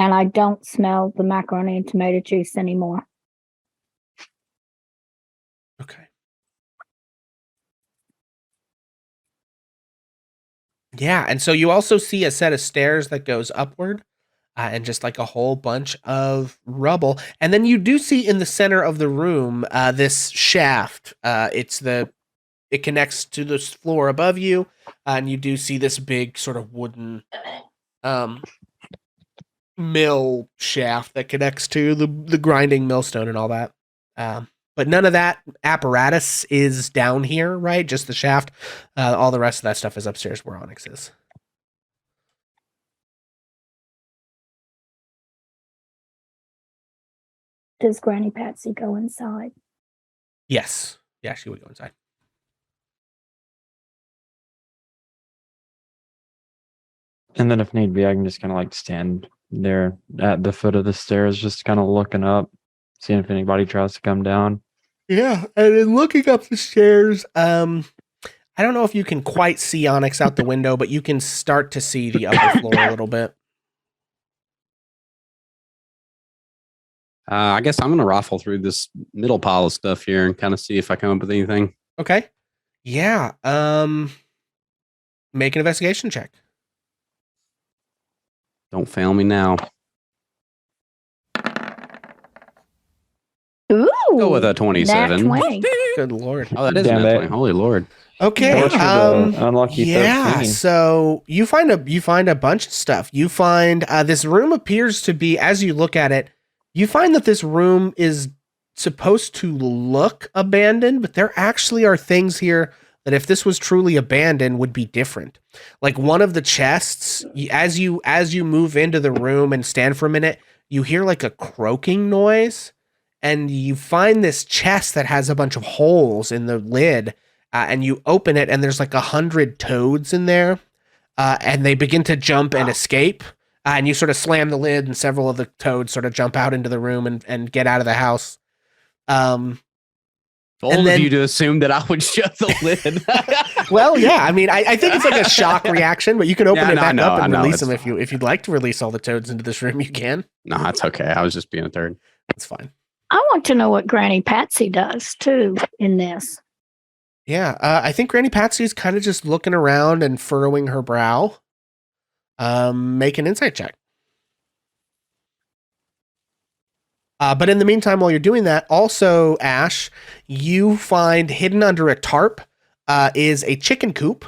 [SPEAKER 5] And I don't smell the macaroni and tomato juice anymore.
[SPEAKER 1] Okay. Yeah, and so you also see a set of stairs that goes upward, and just like a whole bunch of rubble. And then you do see in the center of the room this shaft. It connects to this floor above you, and you do see this big sort of wooden mill shaft that connects to the grinding millstone and all that. But none of that apparatus is down here, right? Just the shaft. All the rest of that stuff is upstairs where Onyx is.
[SPEAKER 5] Does Granny Patsy go inside?
[SPEAKER 1] Yes. Yeah, she would go inside.
[SPEAKER 3] And then if need be, I can just kind of like stand there at the foot of the stairs, just kind of looking up, seeing if anybody tries to come down.
[SPEAKER 1] Yeah, and in looking up the stairs, I don't know if you can quite see Onyx out the window, but you can start to see the upper floor a little bit.
[SPEAKER 2] I guess I'm gonna rifle through this middle pile of stuff here and kind of see if I come up with anything.
[SPEAKER 1] Okay. Yeah. Make an investigation check.
[SPEAKER 2] Don't fail me now.
[SPEAKER 5] Ooh.
[SPEAKER 2] Go with a
[SPEAKER 5] Nat
[SPEAKER 2] 27.
[SPEAKER 5] 20.
[SPEAKER 1] Good lord.
[SPEAKER 2] Oh, that is
[SPEAKER 3] Damn
[SPEAKER 2] nat
[SPEAKER 3] it.
[SPEAKER 2] 20. Holy Lord.
[SPEAKER 1] Okay.
[SPEAKER 3] Torture the unlucky
[SPEAKER 1] Yeah.
[SPEAKER 3] 13.
[SPEAKER 1] So you find a bunch of stuff. You find this room appears to be, as you look at it, you find that this room is supposed to look abandoned, but there actually are things here that, if this was truly abandoned, would be different. Like one of the chests, as you move into the room and stand for a minute, you hear like a croaking noise, and you find this chest that has a bunch of holes in the lid, and you open it, and there's like 100 toads in there, and they begin to jump and escape. And you sort of slam the lid, and several of the toads sort of jump out into the room and get out of the house.
[SPEAKER 2] Bold of you to assume that I would shut the lid.
[SPEAKER 1] Well, yeah. I mean, I think it's like a shock reaction, but you can open
[SPEAKER 2] Yeah,
[SPEAKER 1] it
[SPEAKER 2] no,
[SPEAKER 1] back
[SPEAKER 2] I
[SPEAKER 1] up and
[SPEAKER 2] know,
[SPEAKER 1] release
[SPEAKER 2] it's
[SPEAKER 1] them
[SPEAKER 2] fine.
[SPEAKER 1] if you'd like to release all the toads into this room. You can.
[SPEAKER 2] No, that's okay. I was just being a third.
[SPEAKER 1] That's fine.
[SPEAKER 5] I want to know what Granny Patsy does too in this.
[SPEAKER 1] Yeah, I think Granny Patsy is kind of just looking around and furrowing her brow. Make an insight check. But in the meantime, while you're doing that, also, Ash, you find hidden under a tarp is a chicken coop,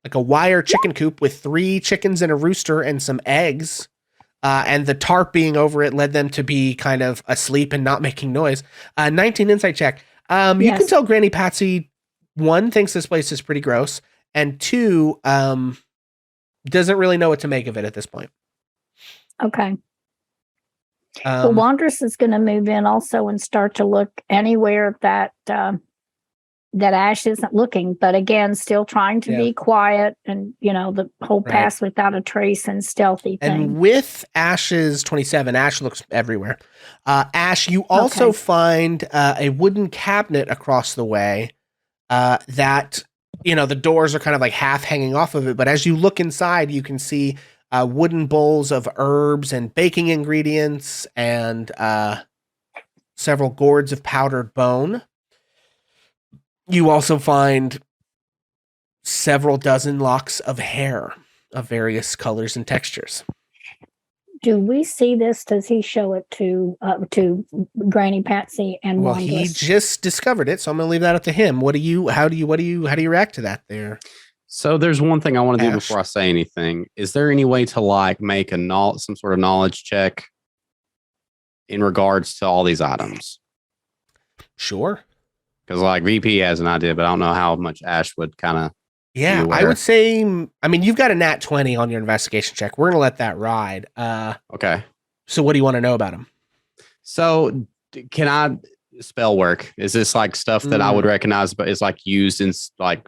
[SPEAKER 1] like a wire chicken coop with 3 chickens and a rooster and some eggs. And the tarp being over it led them to be kind of asleep and not making noise. 19 insight check. You can tell Granny Patsy, 1, thinks this place is pretty gross, and 2, doesn't really know what to make of it at this point.
[SPEAKER 5] Okay. Well, Wandrous is going to move in also and start to look anywhere that that Ash isn't looking, but again, still trying to be quiet and, the whole pass without a trace and stealthy thing.
[SPEAKER 1] And with Ash's 27, Ash looks everywhere. Ash, you also find a wooden cabinet across the way that, the doors are kind of like half hanging off of it. But as you look inside, you can see wooden bowls of herbs and baking ingredients and several gourds of powdered bone. You also find several dozen locks of hair of various colors and textures.
[SPEAKER 5] Do we see this? Does he show it to Granny Patsy and
[SPEAKER 1] Well,
[SPEAKER 5] Wandrous?
[SPEAKER 1] he just discovered it, so I'm going to leave that up to him. How do you react to that there?
[SPEAKER 2] So there's one thing I want to do before I say anything. Is there any way to make some sort of knowledge check in regards to all these items?
[SPEAKER 1] Sure.
[SPEAKER 2] Because VP has an idea, but I don't know how much Ash would kind of.
[SPEAKER 1] Yeah, I would say, you've got a nat 20 on your investigation check. We're going to let that ride.
[SPEAKER 2] Okay.
[SPEAKER 1] So what do you want to know about him?
[SPEAKER 2] So can I spell work? Is this stuff that I would recognize, but it's used in I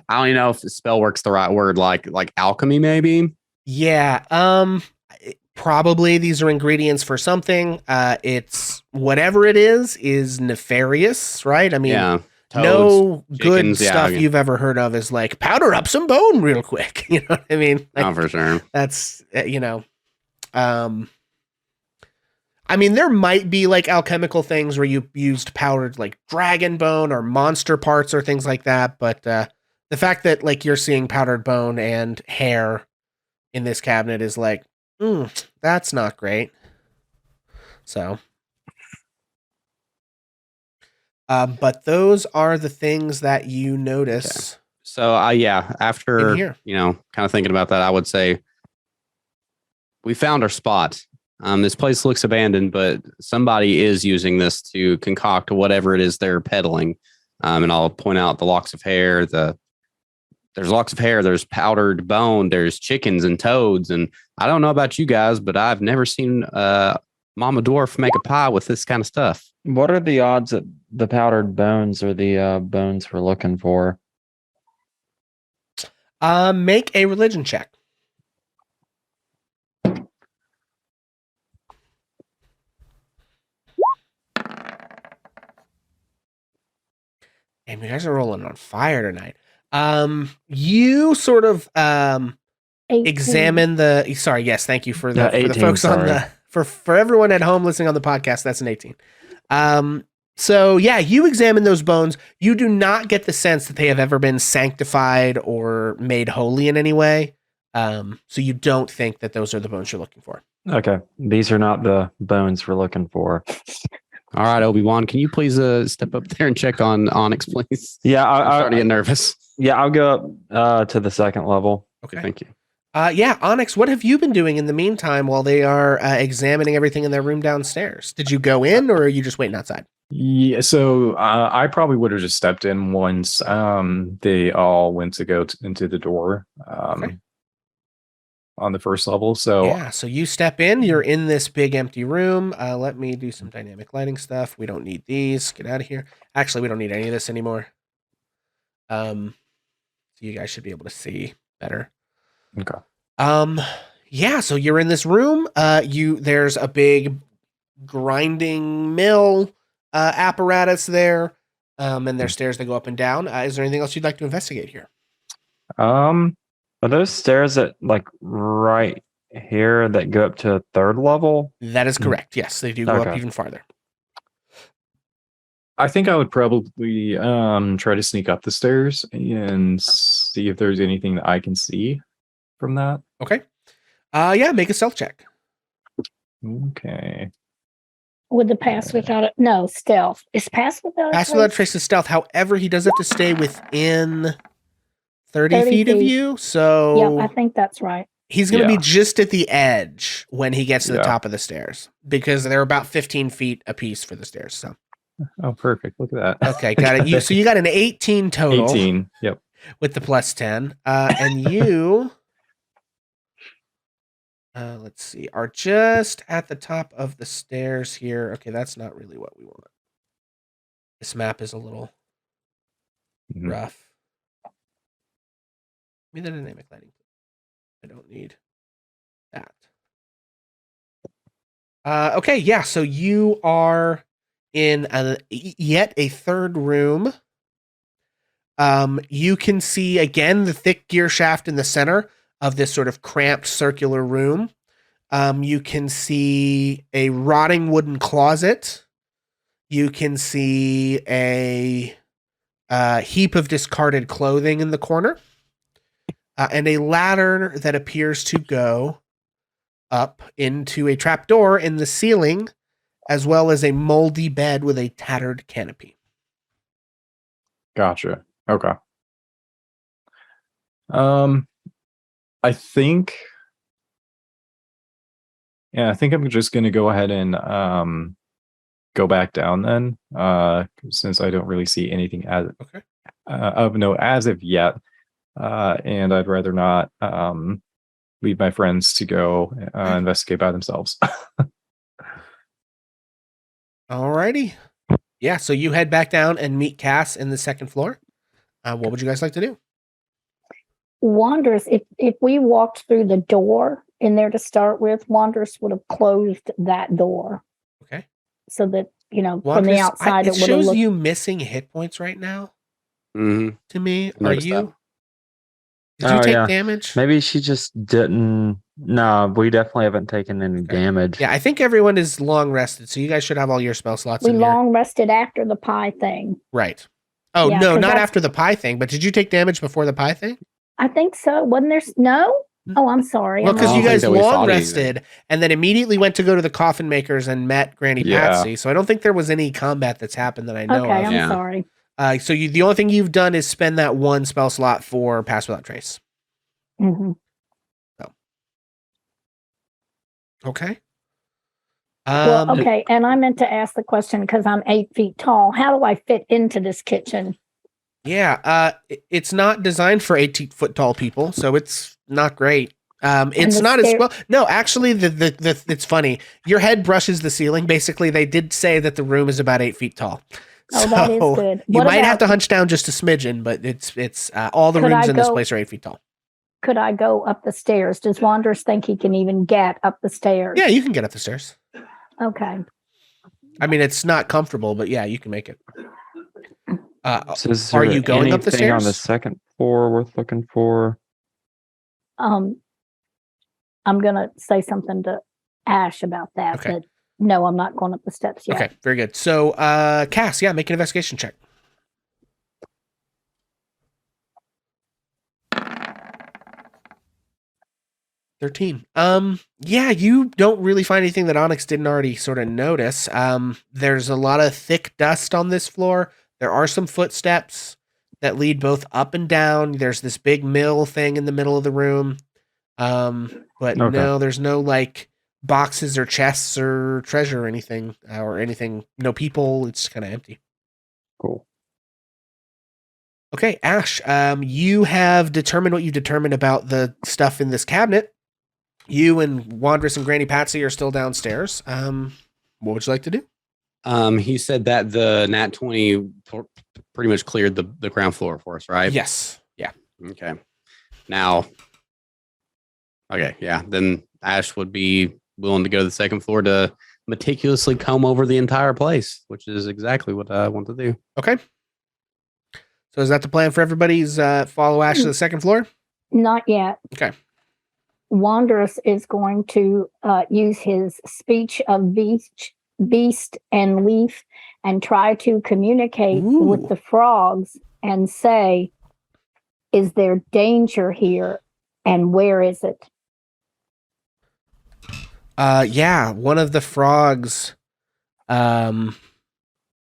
[SPEAKER 2] don't even know if spell work's the right word, like alchemy maybe?
[SPEAKER 1] Yeah. Probably these are ingredients for something. It's whatever it is nefarious, right?
[SPEAKER 2] Yeah.
[SPEAKER 1] Toads, no chickens, good stuff you've ever heard of is powder up some bone real quick. You know what I mean?
[SPEAKER 2] For sure.
[SPEAKER 1] That's, there might be alchemical things where you used powdered dragon bone or monster parts or things like that. But the fact that you're seeing powdered bone and hair in this cabinet is that's not great. So. But those are the things that you notice.
[SPEAKER 2] Okay. So, after, kind of thinking about that, I would say we found our spot. This place looks abandoned, but somebody is using this to concoct whatever it is they're peddling. And I'll point out the locks of hair, there's locks of hair, there's powdered bone, there's chickens and toads. And I don't know about you guys, but I've never seen Mama Dwarf make a pie with this kind of stuff.
[SPEAKER 3] What are the odds that the powdered bones are the bones we're looking for?
[SPEAKER 1] Make a religion check. And you guys are rolling on fire tonight. You sort of examine the. Sorry, yes, thank you for the
[SPEAKER 3] 18,
[SPEAKER 1] folks
[SPEAKER 3] sorry.
[SPEAKER 1] For everyone at home listening on the podcast, that's an 18. So yeah, you examine those bones. You do not get the sense that they have ever been sanctified or made holy in any way. So you don't think that those are the bones you're looking for.
[SPEAKER 3] Okay, these are not the bones we're looking for.
[SPEAKER 2] All right, Obi-Wan, can you please step up there and check on Onyx, please?
[SPEAKER 3] Yeah,
[SPEAKER 2] I'm starting to get nervous.
[SPEAKER 3] Yeah, I'll go up to the second level.
[SPEAKER 1] Okay.
[SPEAKER 2] Thank you.
[SPEAKER 1] Yeah, Onyx, what have you been doing in the meantime while they are examining everything in their room downstairs? Did you go in or are you just waiting outside?
[SPEAKER 4] Yeah, so I probably would have just stepped in once they all went to go into the door
[SPEAKER 1] Okay.
[SPEAKER 4] on the first level. So
[SPEAKER 1] Yeah, so you step in, you're in this big empty room. Let me do some dynamic lighting stuff. We don't need these. Get out of here. Actually, we don't need any of this anymore. So you guys should be able to see better.
[SPEAKER 4] Okay.
[SPEAKER 1] Yeah, so you're in this room. There's a big grinding mill apparatus there. And there's stairs that go up and down. Is there anything else you'd like to investigate here?
[SPEAKER 3] Are those stairs that like right here that go up to a third level?
[SPEAKER 1] That is correct. Yes, they do go up
[SPEAKER 3] Okay.
[SPEAKER 1] even farther.
[SPEAKER 4] I think I would probably try to sneak up the stairs and see if there's anything that I can see from that.
[SPEAKER 1] Okay. Yeah, make a stealth check.
[SPEAKER 4] Okay.
[SPEAKER 5] With the pass without it. No, stealth. Is pass without a
[SPEAKER 1] Pass without
[SPEAKER 5] trace?
[SPEAKER 1] trace is stealth. However, he does have to stay within 30
[SPEAKER 5] 30
[SPEAKER 1] feet of
[SPEAKER 5] feet.
[SPEAKER 1] you. So
[SPEAKER 5] Yeah, I think that's right.
[SPEAKER 1] he's going to
[SPEAKER 4] Yeah.
[SPEAKER 1] be just at the edge when he gets to the
[SPEAKER 4] Yeah.
[SPEAKER 1] top of the stairs because they're about 15 feet apiece for the stairs. So,
[SPEAKER 4] Oh, perfect. Look at that.
[SPEAKER 1] okay, got it. So you got an 18 total
[SPEAKER 4] 18. Yep.
[SPEAKER 1] with the plus 10. And you, let's see, are just at the top of the stairs here. Okay, that's not really what we want. This map is a little
[SPEAKER 4] Mhm.
[SPEAKER 1] rough. Give me the dynamic lighting. I don't need that. Okay, yeah. So you are in yet a third room. You can see again the thick gear shaft in the center of this sort of cramped circular room. You can see a rotting wooden closet. You can see a heap of discarded clothing in the corner. And a ladder that appears to go up into a trapdoor in the ceiling, as well as a moldy bed with a tattered canopy.
[SPEAKER 4] Gotcha. Okay. I think I'm just gonna go ahead and go back down then. Since I don't really see anything as
[SPEAKER 1] Okay.
[SPEAKER 4] of note as of yet. And I'd rather not leave my friends to go investigate by themselves.
[SPEAKER 1] Alrighty. Yeah, so you head back down and meet Cass in the second floor. What would you guys like to do?
[SPEAKER 5] Wanderers, if we walked through the door in there to start with, Wanderers would have closed that door.
[SPEAKER 1] Okay.
[SPEAKER 5] So that, from the
[SPEAKER 1] Wanderers,
[SPEAKER 5] outside,
[SPEAKER 1] it
[SPEAKER 5] it would have
[SPEAKER 1] shows
[SPEAKER 5] looked.
[SPEAKER 1] you missing hit points right now.
[SPEAKER 2] Mm-hmm.
[SPEAKER 1] To me, are
[SPEAKER 2] Noticed
[SPEAKER 1] you?
[SPEAKER 3] that.
[SPEAKER 1] Did you
[SPEAKER 3] Oh,
[SPEAKER 1] take
[SPEAKER 3] yeah.
[SPEAKER 1] damage?
[SPEAKER 3] Maybe she just didn't. No, we definitely haven't taken any
[SPEAKER 1] Okay.
[SPEAKER 3] damage.
[SPEAKER 1] Yeah, I think everyone is long rested, so you guys should have all your spell slots
[SPEAKER 5] We
[SPEAKER 1] in here.
[SPEAKER 5] long rested after the pie thing.
[SPEAKER 1] Right. Oh,
[SPEAKER 5] Yeah,
[SPEAKER 1] no,
[SPEAKER 5] 'cause
[SPEAKER 1] not
[SPEAKER 5] that's-
[SPEAKER 1] after the pie thing, but did you take damage before the pie thing?
[SPEAKER 5] I think so. Wasn't there? No? Oh, I'm sorry.
[SPEAKER 1] Well,
[SPEAKER 5] I'm
[SPEAKER 1] because
[SPEAKER 2] I
[SPEAKER 1] you
[SPEAKER 2] don't
[SPEAKER 5] wrong.
[SPEAKER 2] think
[SPEAKER 1] guys
[SPEAKER 2] that we
[SPEAKER 1] long
[SPEAKER 2] fought
[SPEAKER 1] rested and then immediately went to go to the coffin makers and met Granny
[SPEAKER 4] Yeah.
[SPEAKER 1] Patsy. So I don't think there was any combat that's happened that I know
[SPEAKER 5] Okay,
[SPEAKER 1] of.
[SPEAKER 5] I'm
[SPEAKER 2] Yeah.
[SPEAKER 5] sorry.
[SPEAKER 1] So the only thing you've done is spend that one spell slot for Pass Without Trace.
[SPEAKER 5] hmm
[SPEAKER 1] Okay.
[SPEAKER 5] Well, okay. And I meant to ask the question because I'm 8 feet tall. How do I fit into this kitchen?
[SPEAKER 1] Yeah. It's not designed for 18-foot tall people, so it's not great. It's
[SPEAKER 5] the
[SPEAKER 1] not as
[SPEAKER 5] stair-
[SPEAKER 1] well. No, actually, the it's funny. Your head brushes the ceiling. Basically, they did say that the room is about 8 feet tall.
[SPEAKER 5] Oh, that is good.
[SPEAKER 1] You
[SPEAKER 5] What
[SPEAKER 1] might have to
[SPEAKER 5] about-
[SPEAKER 1] hunch down just a smidgen, but it's all the
[SPEAKER 5] Could
[SPEAKER 1] rooms
[SPEAKER 5] I
[SPEAKER 1] in this
[SPEAKER 5] go-
[SPEAKER 1] place are 8 feet tall.
[SPEAKER 5] Could I go up the stairs? Does Wanderers think he can even get up the stairs?
[SPEAKER 1] Yeah, you can get up the stairs.
[SPEAKER 5] Okay.
[SPEAKER 1] I mean, it's not comfortable, but yeah, you can make it.
[SPEAKER 3] So is
[SPEAKER 1] Are
[SPEAKER 3] there
[SPEAKER 1] you going up the
[SPEAKER 3] anything on the
[SPEAKER 1] stairs?
[SPEAKER 3] second floor worth looking for?
[SPEAKER 5] I'm gonna say something to Ash about that.
[SPEAKER 1] Okay.
[SPEAKER 5] But no, I'm not going up the steps yet.
[SPEAKER 1] Okay, very good. So, Cass, yeah, make an investigation check. $13. Yeah, you don't really find anything that Onyx didn't already sort of notice. There's a lot of thick dust on this floor. There are some footsteps that lead both up and down. There's this big mill thing in the middle of the room. But
[SPEAKER 3] Okay.
[SPEAKER 1] no, there's no like boxes or chests or treasure or anything. No people. It's kind of empty.
[SPEAKER 3] Cool.
[SPEAKER 1] Okay, Ash, you have determined what you determined about the stuff in this cabinet. You and Wandress and Granny Patsy are still downstairs. What would you like to do?
[SPEAKER 2] He said that the Nat 20 pretty much cleared the ground floor for us, right?
[SPEAKER 1] Yes. Yeah.
[SPEAKER 2] Okay. Now, then Ash would be willing to go to the second floor to meticulously comb over the entire place, which is exactly what I want to do.
[SPEAKER 1] Okay. So is that the plan for everybody's follow Ash to the second floor?
[SPEAKER 5] Not yet.
[SPEAKER 1] Okay.
[SPEAKER 5] Wanderous is going to use his speech of beast and leaf and try to communicate with the frogs and say, is there danger here and where is it?
[SPEAKER 1] Yeah, one of the frogs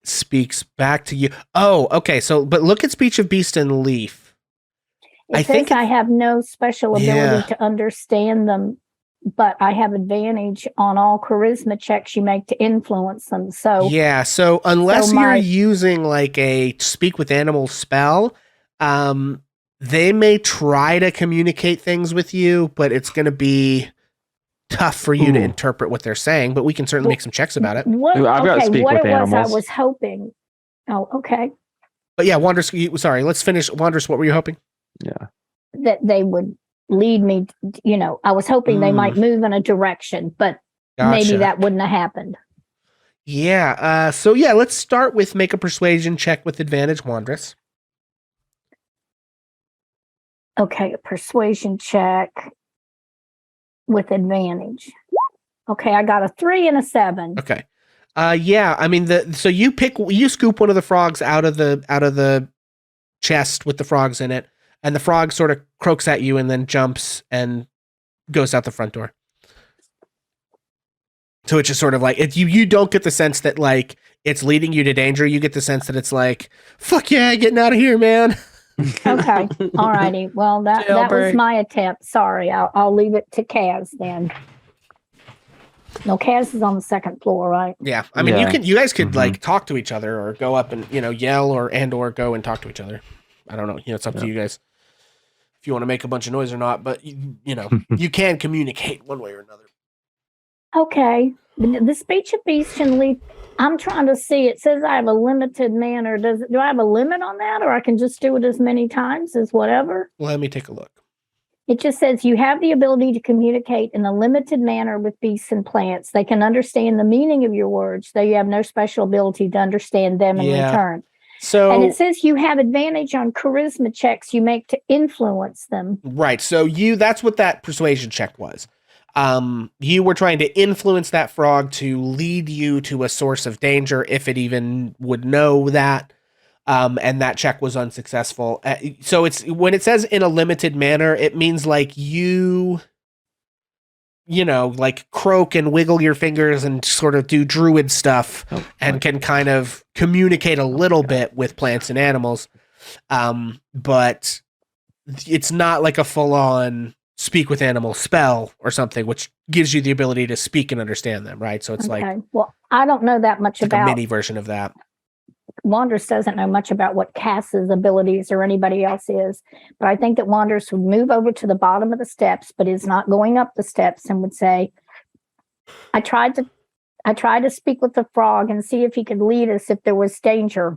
[SPEAKER 1] speaks back to you. Oh, okay. So, but look at speech of beast and leaf.
[SPEAKER 5] It says I have no special ability to understand them, but I have advantage on all charisma checks you make to influence them. So
[SPEAKER 1] yeah, so unless you're using like a speak with animals spell, they may try to communicate things with you, but it's going to be tough for you to interpret what they're saying. But we can certainly make some checks about it.
[SPEAKER 3] I've got to speak with animals.
[SPEAKER 5] I was hoping. Oh, okay.
[SPEAKER 1] But yeah, Wandress. Sorry, let's finish. Wandress, what were you hoping?
[SPEAKER 3] Yeah.
[SPEAKER 5] That they would lead me, I was hoping they might move in a direction, but maybe that wouldn't have happened.
[SPEAKER 1] Yeah. So yeah, let's start with make a persuasion check with advantage, Wandress.
[SPEAKER 5] Okay, a persuasion check with advantage. Okay, I got a 3 and a 7.
[SPEAKER 1] Okay. Yeah, I mean so you scoop one of the frogs out of the chest with the frogs in it. And the frog sort of croaks at you and then jumps and goes out the front door. So it's just sort of like you don't get the sense that like it's leading you to danger. You get the sense that it's like, fuck yeah, getting out of here, man.
[SPEAKER 5] Okay. All righty. Well, that was my attempt. Sorry. I'll leave it to Kaz then. No, Kaz is on the second floor, right?
[SPEAKER 1] Yeah. I mean, you guys could like talk to each other or go up and, yell or go and talk to each other. I don't know. It's up to you guys. If you want to make a bunch of noise or not, but you can communicate one way or another.
[SPEAKER 5] Okay. The speech of beast and leaf, I'm trying to see. It says I have a limited manner. Do I have a limit on that, or I can just do it as many times as whatever?
[SPEAKER 1] Let me take a look.
[SPEAKER 5] It just says you have the ability to communicate in a limited manner with beasts and plants. They can understand the meaning of your words, though you have no special ability to understand them in return. And it says you have advantage on charisma checks you make to influence them.
[SPEAKER 1] Right. So that's what that persuasion check was. You were trying to influence that frog to lead you to a source of danger, if it even would know that. And that check was unsuccessful. So it's when it says in a limited manner, it means like like croak and wiggle your fingers and sort of do druid stuff and can kind of communicate a little bit with plants and animals. But it's not like a full on speak with animal spell or something, which gives you the ability to speak and understand them. Right. So it's
[SPEAKER 5] well, I don't know that much about
[SPEAKER 1] a mini version of that.
[SPEAKER 5] Wanders doesn't know much about what Cass's abilities or anybody else is, but I think that Wanders would move over to the bottom of the steps, but is not going up the steps, and would say, I tried to speak with the frog and see if he could lead us if there was danger,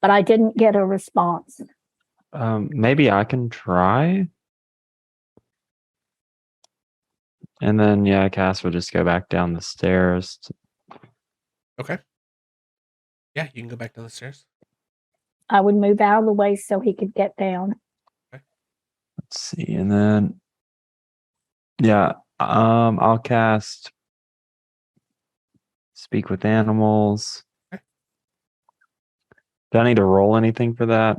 [SPEAKER 5] but I didn't get a response.
[SPEAKER 3] Maybe I can try. And then, Cass will just go back down the stairs.
[SPEAKER 1] Okay. Yeah, you can go back down the stairs.
[SPEAKER 5] I would move out of the way so he could get down.
[SPEAKER 3] Okay. Let's see. And then, I'll cast Speak with Animals. Do I need to roll anything for that?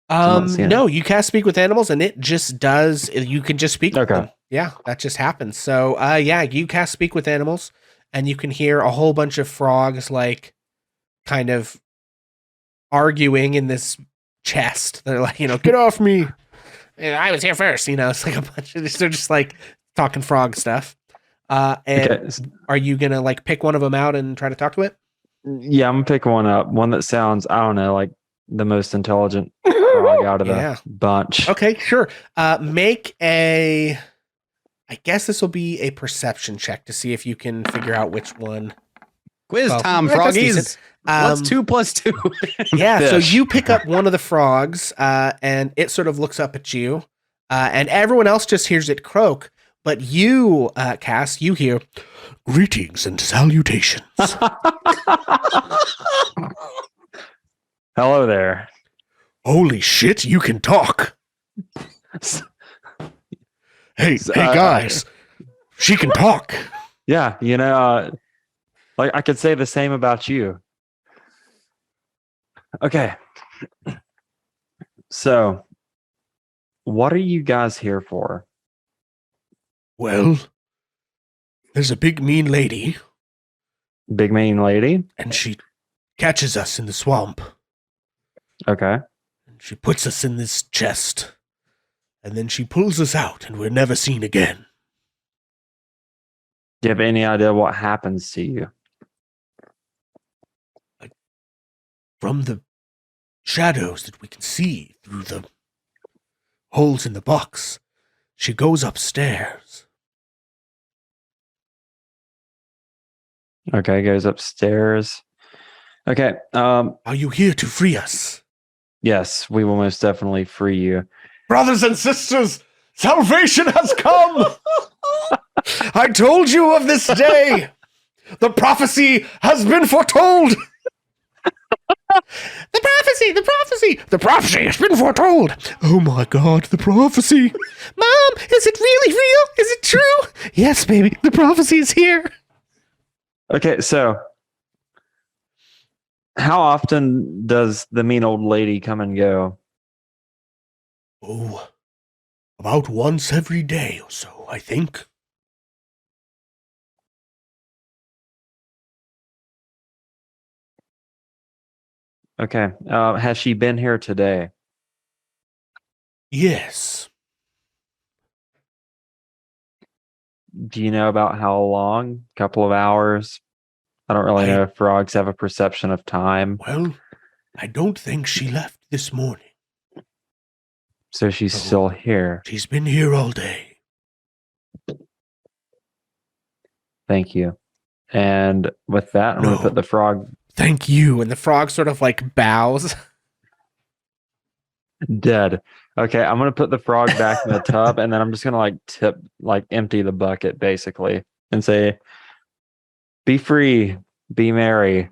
[SPEAKER 3] I'm not seeing
[SPEAKER 1] No, you cast Speak with Animals, and it just does. You can just speak with
[SPEAKER 3] Okay.
[SPEAKER 1] them. Yeah, that just happens. So, yeah, you cast Speak with Animals, and you can hear a whole bunch of frogs like kind of arguing in this chest. They're like, get off me. I was here first. It's like a bunch of. They're just like talking frog stuff. And
[SPEAKER 3] Okay.
[SPEAKER 1] are you gonna like pick one of them out and try to talk to it?
[SPEAKER 3] Yeah, I'm gonna pick one up. One that sounds, I don't know, like the most intelligent frog out of
[SPEAKER 1] Yeah.
[SPEAKER 3] the bunch.
[SPEAKER 1] Okay, sure. Make a. I guess this will be a perception check to see if you can figure out which one.
[SPEAKER 2] Quiz
[SPEAKER 1] Well,
[SPEAKER 2] time,
[SPEAKER 1] that's
[SPEAKER 2] froggies.
[SPEAKER 1] decent.
[SPEAKER 2] What's 2 + 2?
[SPEAKER 1] Yeah, so
[SPEAKER 2] Fish.
[SPEAKER 1] you pick up one of the frogs, and it sort of looks up at you, and everyone else just hears it croak. But you, Cass, you hear, "Greetings and salutations."
[SPEAKER 3] Hello there.
[SPEAKER 1] Holy shit, you can talk. Hey, guys, she can talk.
[SPEAKER 3] Yeah, like I could say the same about you. Okay. So, what are you guys here for?
[SPEAKER 1] Well, there's a big mean lady,
[SPEAKER 3] Big mean lady?
[SPEAKER 1] and she catches us in the swamp.
[SPEAKER 3] Okay.
[SPEAKER 1] She puts us in this chest, and then she pulls us out, and we're never seen again.
[SPEAKER 3] Do you have any idea what happens to you?
[SPEAKER 1] From the shadows that we can see through the holes in the box, she goes upstairs.
[SPEAKER 3] Okay, goes upstairs. Okay.
[SPEAKER 1] Are you here to free us?
[SPEAKER 3] Yes, we will most definitely free you.
[SPEAKER 1] Brothers and sisters, salvation has come! I told you of this day! The prophecy has been foretold! The prophecy has been foretold! Oh my god, the prophecy! Mom, is it really real? Is it true? Yes, baby, the prophecy is here!
[SPEAKER 3] Okay, so how often does the mean old lady come and go?
[SPEAKER 1] Oh, about once every day or so, I think.
[SPEAKER 3] Okay. Has she been here today?
[SPEAKER 1] Yes.
[SPEAKER 3] Do you know about how long? Couple of hours? I don't really know if frogs have a perception of time.
[SPEAKER 1] Well, I don't think she left this morning.
[SPEAKER 3] So she's still here.
[SPEAKER 1] She's been here all day.
[SPEAKER 3] Thank you. And with that, I'm going to put the frog
[SPEAKER 1] Thank you. And the frog sort of like bows.
[SPEAKER 3] dead. Okay, I'm going to put the frog back in the tub, and then I'm just going to empty the bucket basically and say, be free, be merry.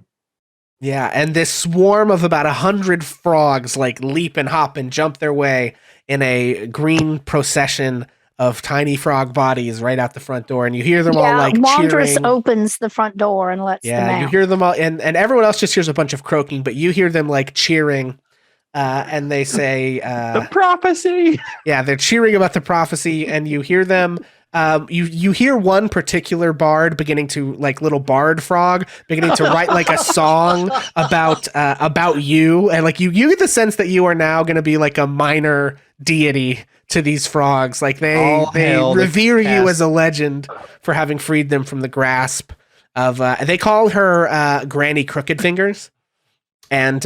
[SPEAKER 1] Yeah, and this swarm of about 100 frogs like leap and hop and jump their way in a green procession of tiny frog bodies right out the front door, and you hear them all like
[SPEAKER 5] Wandrous
[SPEAKER 1] cheering.
[SPEAKER 5] opens the front door and lets them out.
[SPEAKER 1] You hear them all, and everyone else just hears a bunch of croaking, but you hear them like cheering, and they say,
[SPEAKER 3] the prophecy.
[SPEAKER 1] Yeah, they're cheering about the prophecy, and you hear them. You hear one particular bard beginning to like little bard frog beginning to write like a song about you, and like you get the sense that you are now going to be like a minor deity to these frogs. Like they revere you as a legend for having freed them from the grasp of. They call her Granny Crooked Fingers. And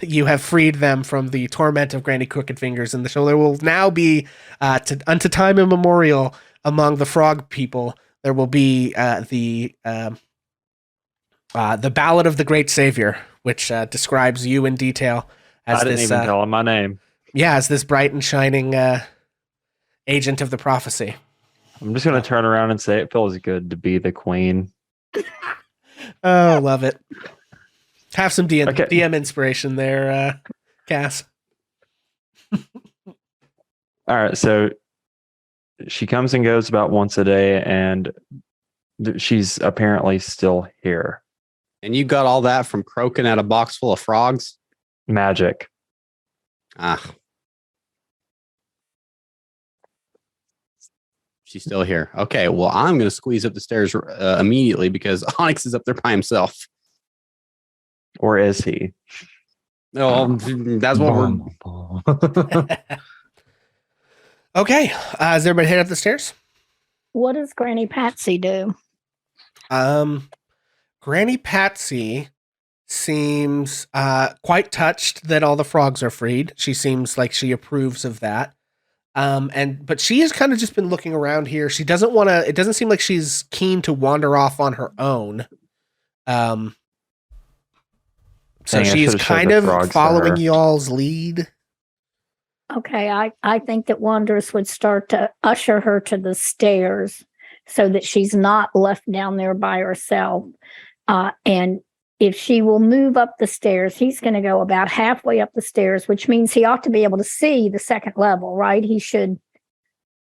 [SPEAKER 1] you have freed them from the torment of Granny Crooked Fingers, and so there will now be, unto time immemorial, among the frog people, there will be the Ballad of the Great Savior, which describes you in detail. As
[SPEAKER 3] I didn't even tell him my name.
[SPEAKER 1] Yeah, as this bright and shining agent of the prophecy.
[SPEAKER 3] I'm just going to turn around and say it feels good to be the queen.
[SPEAKER 1] Oh, love it. Have some DM inspiration there, Cass.
[SPEAKER 3] All right, so she comes and goes about once a day, and she's apparently still here.
[SPEAKER 2] And you got all that from croaking at a box full of frogs?
[SPEAKER 3] Magic.
[SPEAKER 2] Ah. She's still here. Okay, well, I'm going to squeeze up the stairs immediately because Onyx is up there by himself.
[SPEAKER 3] Or is he?
[SPEAKER 2] No, that's what we're...
[SPEAKER 1] Okay. Is everybody head up the stairs?
[SPEAKER 5] What does Granny Patsy do?
[SPEAKER 1] Granny Patsy seems quite touched that all the frogs are freed. She seems like she approves of that. But she has kind of just been looking around here. She doesn't want to, it doesn't seem like she's keen to wander off on her own. So
[SPEAKER 3] Dang, I
[SPEAKER 1] she's
[SPEAKER 3] should've showed
[SPEAKER 1] kind
[SPEAKER 3] the
[SPEAKER 1] of
[SPEAKER 3] frogs to
[SPEAKER 1] following
[SPEAKER 3] her.
[SPEAKER 1] y'all's lead.
[SPEAKER 5] Okay, I think that Wanderous would start to usher her to the stairs so that she's not left down there by herself. And if she will move up the stairs, he's going to go about halfway up the stairs, which means he ought to be able to see the second level, right? He should.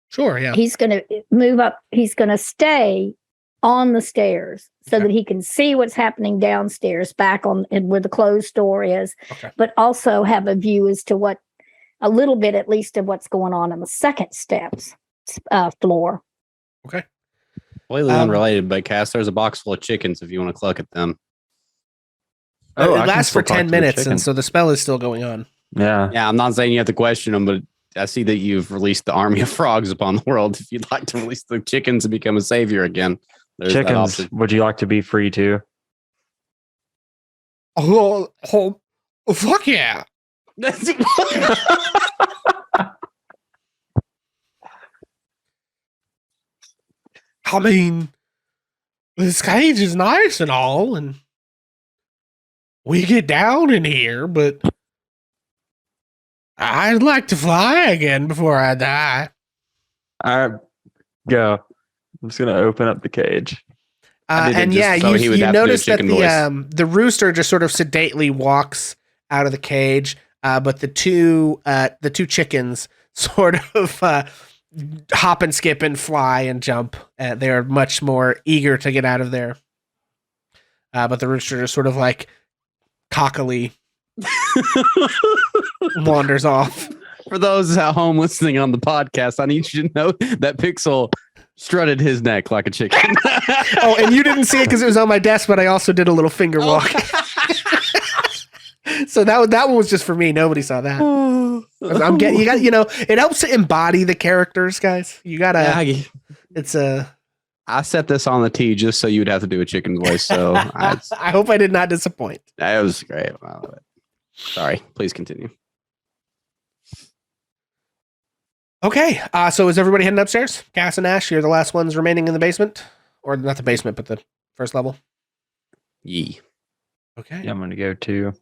[SPEAKER 1] Sure, yeah.
[SPEAKER 5] He's going to move up. He's going to stay on the stairs so that he can see what's happening downstairs, back on where the closed door is, but also have a view as to what, a little bit at least, of what's going on in the second steps floor.
[SPEAKER 1] Okay.
[SPEAKER 2] Completely unrelated, but Cass, there's a box full of chickens if you want to cluck at them.
[SPEAKER 1] It
[SPEAKER 3] I can
[SPEAKER 1] lasts for
[SPEAKER 3] still talk
[SPEAKER 1] 10
[SPEAKER 3] to the
[SPEAKER 1] minutes, and
[SPEAKER 3] chicken.
[SPEAKER 1] so the spell is still going on.
[SPEAKER 3] Yeah.
[SPEAKER 2] Yeah, I'm not saying you have to question them, but I see that you've released the army of frogs upon the world. If you'd like to release the chickens and become a savior again, there's that
[SPEAKER 3] Chickens,
[SPEAKER 2] option.
[SPEAKER 3] would you like to be free too?
[SPEAKER 1] Oh, fuck yeah. I mean, this cage is nice and all, and we get down in here, but I'd like to fly again before I die.
[SPEAKER 3] All right, go. I'm just gonna open up the cage.
[SPEAKER 1] And
[SPEAKER 2] just
[SPEAKER 1] yeah,
[SPEAKER 2] so he would
[SPEAKER 1] you
[SPEAKER 2] have to do a
[SPEAKER 1] notice that
[SPEAKER 2] chicken voice.
[SPEAKER 1] the rooster just sort of sedately walks out of the cage, but the two chickens sort of hop and skip and fly and jump. They're much more eager to get out of there. But the rooster just sort of like cockily wanders off.
[SPEAKER 2] For those at home listening on the podcast, I need you to know that Pixel strutted his neck like a chicken.
[SPEAKER 1] Oh, and you didn't see it because it was on my desk, but I also did a little finger walk. So that one was just for me. Nobody saw that. I'm getting, you got, it helps to embody the characters, guys. You gotta. It's a.
[SPEAKER 2] I set this on the tee just so you'd have to do a chicken voice. So
[SPEAKER 1] I hope I did not disappoint.
[SPEAKER 2] That was great. I love it. Sorry. Please continue.
[SPEAKER 1] Okay. So is everybody heading upstairs? Cass and Ash, you're the last ones remaining in the basement, or not the basement, but the first level.
[SPEAKER 2] Yee.
[SPEAKER 1] Okay.
[SPEAKER 3] Yeah, I'm gonna go too.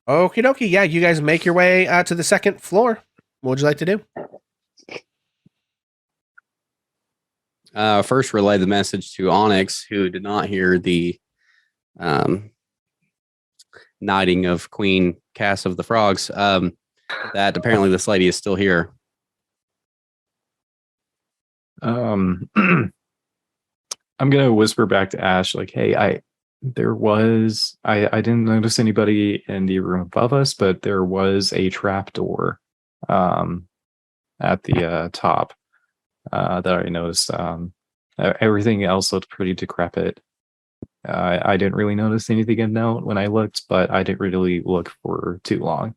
[SPEAKER 1] Okie dokie. Yeah, you guys make your way to the second floor. What would you like to do?
[SPEAKER 2] First, relay the message to Onyx, who did not hear the knighting of Queen Cass of the Frogs, that apparently this lady is still here.
[SPEAKER 4] I'm gonna whisper back to Ash, like, hey, I didn't notice anybody in the room above us, but there was a trap door at the top that I noticed. Everything else looked pretty decrepit. I didn't really notice anything of note when I looked, but I didn't really look for too long.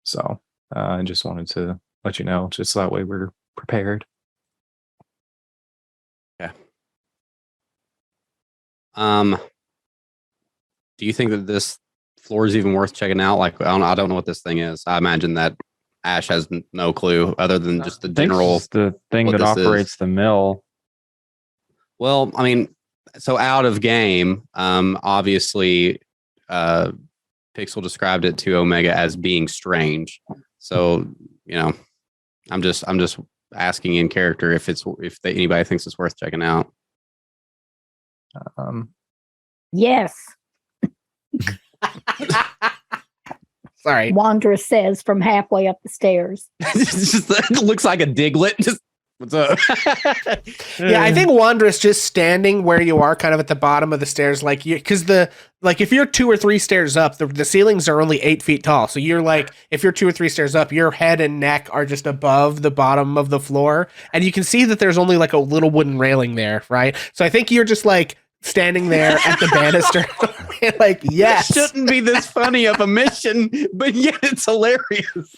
[SPEAKER 4] So I just wanted to let you know, just that way we're prepared.
[SPEAKER 2] Okay. Do you think that this floor is even worth checking out? Like, I don't know what this thing is. I imagine that Ash has no clue other than just the general.
[SPEAKER 3] It's the thing
[SPEAKER 2] what
[SPEAKER 3] that
[SPEAKER 2] this
[SPEAKER 3] operates
[SPEAKER 2] is.
[SPEAKER 3] the mill.
[SPEAKER 2] Well, I mean, so out of game, obviously, Pixel described it to Omega as being strange. So, I'm just asking in character if anybody thinks it's worth checking out.
[SPEAKER 5] Yes,
[SPEAKER 1] Sorry.
[SPEAKER 5] Wanderer says from halfway up the stairs.
[SPEAKER 2] It looks like a diglet. Just What's up?
[SPEAKER 1] Yeah, I think Wondrous just standing where you are, kind of at the bottom of the stairs, like you, because if you're 2 or 3 stairs up, the ceilings are only 8 feet tall. So you're like, if you're 2 or 3 stairs up, your head and neck are just above the bottom of the floor, and you can see that there's only like a little wooden railing there, right? So I think you're just like standing there at the banister, like, yes,
[SPEAKER 2] It shouldn't be this funny of a mission, but yet it's hilarious.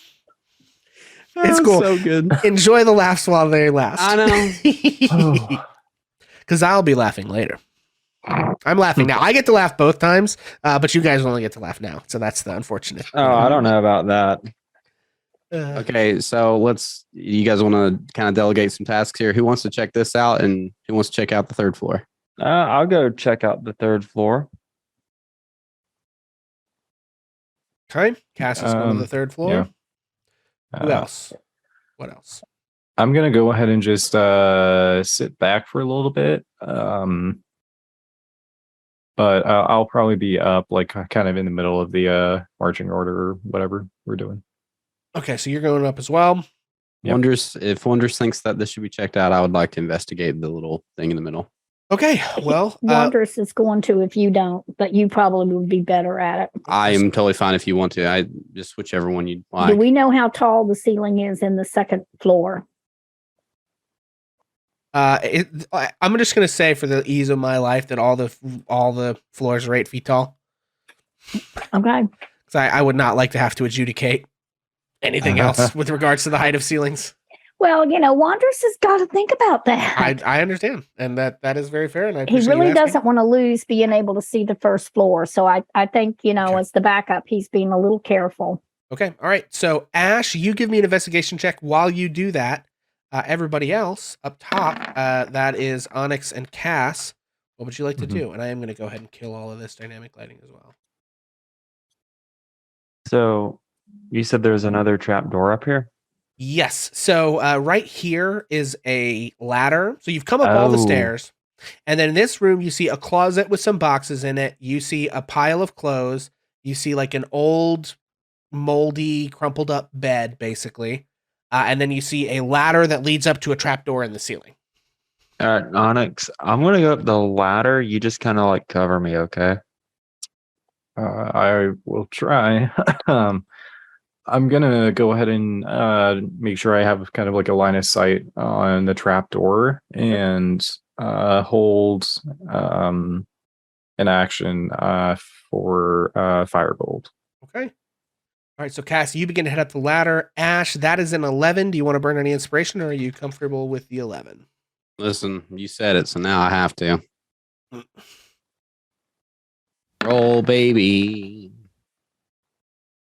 [SPEAKER 1] It's cool.
[SPEAKER 2] So good.
[SPEAKER 1] Enjoy the laughs while they last.
[SPEAKER 2] I know.
[SPEAKER 1] Because I'll be laughing later. I'm laughing now. I get to laugh both times, but you guys only get to laugh now. So that's the unfortunate.
[SPEAKER 3] Oh, I don't know about that.
[SPEAKER 2] Okay, so you guys want to kind of delegate some tasks here? Who wants to check this out and who wants to check out the 3rd floor?
[SPEAKER 3] I'll go check out the 3rd floor.
[SPEAKER 1] Okay. Cass is going to the 3rd floor.
[SPEAKER 4] Yeah.
[SPEAKER 1] Who else? What else?
[SPEAKER 4] I'm gonna go ahead and just sit back for a little bit. But I'll probably be up, like kind of in the middle of the marching order or whatever we're doing.
[SPEAKER 1] Okay, so you're going up as well.
[SPEAKER 4] Yep.
[SPEAKER 2] If Wondrous thinks that this should be checked out, I would like to investigate the little thing in the middle.
[SPEAKER 1] Okay, well,
[SPEAKER 5] Wondrous is going to if you don't, but you probably would be better at it.
[SPEAKER 2] I am totally fine if you want to. I just whichever one you'd like.
[SPEAKER 5] Do we know how tall the ceiling is in the 2nd floor?
[SPEAKER 1] I'm just gonna say for the ease of my life that all the floors are 8 feet tall.
[SPEAKER 5] Okay.
[SPEAKER 1] So I would not like to have to adjudicate anything else with regards to the height of ceilings.
[SPEAKER 5] Well, Wondrous has got to think about that.
[SPEAKER 1] I understand, and that is very fair. And I
[SPEAKER 5] He
[SPEAKER 1] appreciate
[SPEAKER 5] really
[SPEAKER 1] you asking.
[SPEAKER 5] doesn't want to lose being able to see the 1st floor. So I think,
[SPEAKER 1] Okay.
[SPEAKER 5] as the backup, he's being a little careful.
[SPEAKER 1] Okay, all right. So Ash, you give me an investigation check. While you do that, everybody else up top, that is Onyx and Cass. What would you like to do? And I am going to go ahead and kill all of this dynamic lighting as well.
[SPEAKER 3] So you said there's another trap door up here?
[SPEAKER 1] Yes. So right here is a ladder. So you've come up all the
[SPEAKER 3] Oh.
[SPEAKER 1] stairs. And then in this room, you see a closet with some boxes in it. You see a pile of clothes. You see like an old, moldy, crumpled up bed, basically. And then you see a ladder that leads up to a trapdoor in the ceiling.
[SPEAKER 3] All right, Onyx, I'm going to go up the ladder. You just kind of like cover me, okay?
[SPEAKER 4] I will try. I'm gonna go ahead and make sure I have kind of like a line of sight on the trap door and hold an action for Firebolt.
[SPEAKER 1] Okay. All right. So Cass, you begin to head up the ladder. Ash, that is an 11. Do you want to burn any inspiration, or are you comfortable with the 11?
[SPEAKER 2] Listen, you said it, so now I have to. Roll, baby.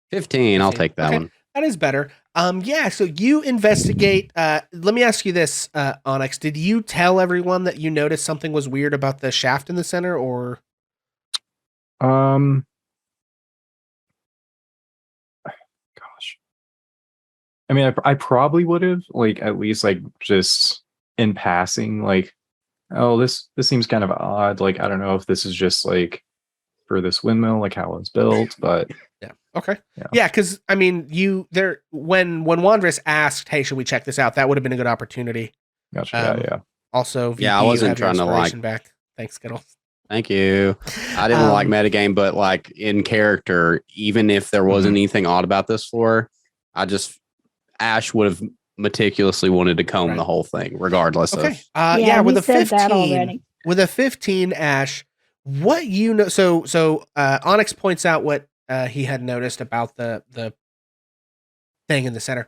[SPEAKER 2] 15. I'll take that
[SPEAKER 1] Okay.
[SPEAKER 2] one.
[SPEAKER 1] That is better. Yeah, so you investigate. Let me ask you this, Onyx. Did you tell everyone that you noticed something was weird about the shaft in the center, or?
[SPEAKER 4] Gosh. I mean, I probably would have, like, at least, like, just in passing, like, oh, this seems kind of odd. Like, I don't know if this is just, like, for this windmill, like how it's built, but
[SPEAKER 1] Yeah. Okay.
[SPEAKER 4] Yeah.
[SPEAKER 1] Yeah, because I mean, when Wondrous asked, "Hey, should we check this out?" That would have been a good opportunity.
[SPEAKER 4] gotcha. Yeah.
[SPEAKER 1] Also, VP,
[SPEAKER 2] Yeah, I
[SPEAKER 1] you
[SPEAKER 2] wasn't
[SPEAKER 1] have your
[SPEAKER 2] trying to, like-
[SPEAKER 1] inspiration back. Thanks, Skittles.
[SPEAKER 2] Thank you. I didn't like metagame, but like in character, even if there wasn't anything odd about this floor, Ash would have meticulously wanted to comb
[SPEAKER 1] Right.
[SPEAKER 2] the whole thing, regardless
[SPEAKER 1] Okay.
[SPEAKER 2] of.
[SPEAKER 1] Yeah, with
[SPEAKER 5] he
[SPEAKER 1] a
[SPEAKER 5] said that
[SPEAKER 1] 15,
[SPEAKER 5] already.
[SPEAKER 1] with a 15, Ash, what you know? So Onyx points out what he had noticed about the thing in the center.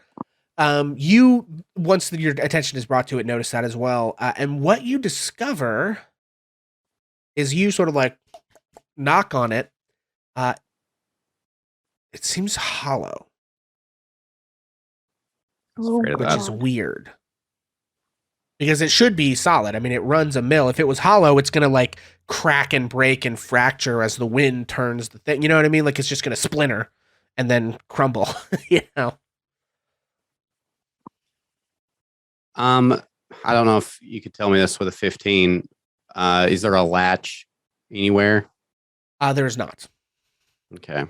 [SPEAKER 1] You, once your attention is brought to it, notice that as well. And what you discover is you sort of like knock on it. It seems hollow,
[SPEAKER 5] Oh,
[SPEAKER 2] afraid of
[SPEAKER 1] which
[SPEAKER 2] that.
[SPEAKER 1] is weird. Because it should be solid. I mean, it runs a mill. If it was hollow, it's going to like crack and break and fracture as the wind turns the thing. You know what I mean? Like it's just going to splinter and then crumble. You know?
[SPEAKER 2] I don't know if you could tell me this with a 15. Is there a latch anywhere?
[SPEAKER 1] There's not.
[SPEAKER 2] Okay.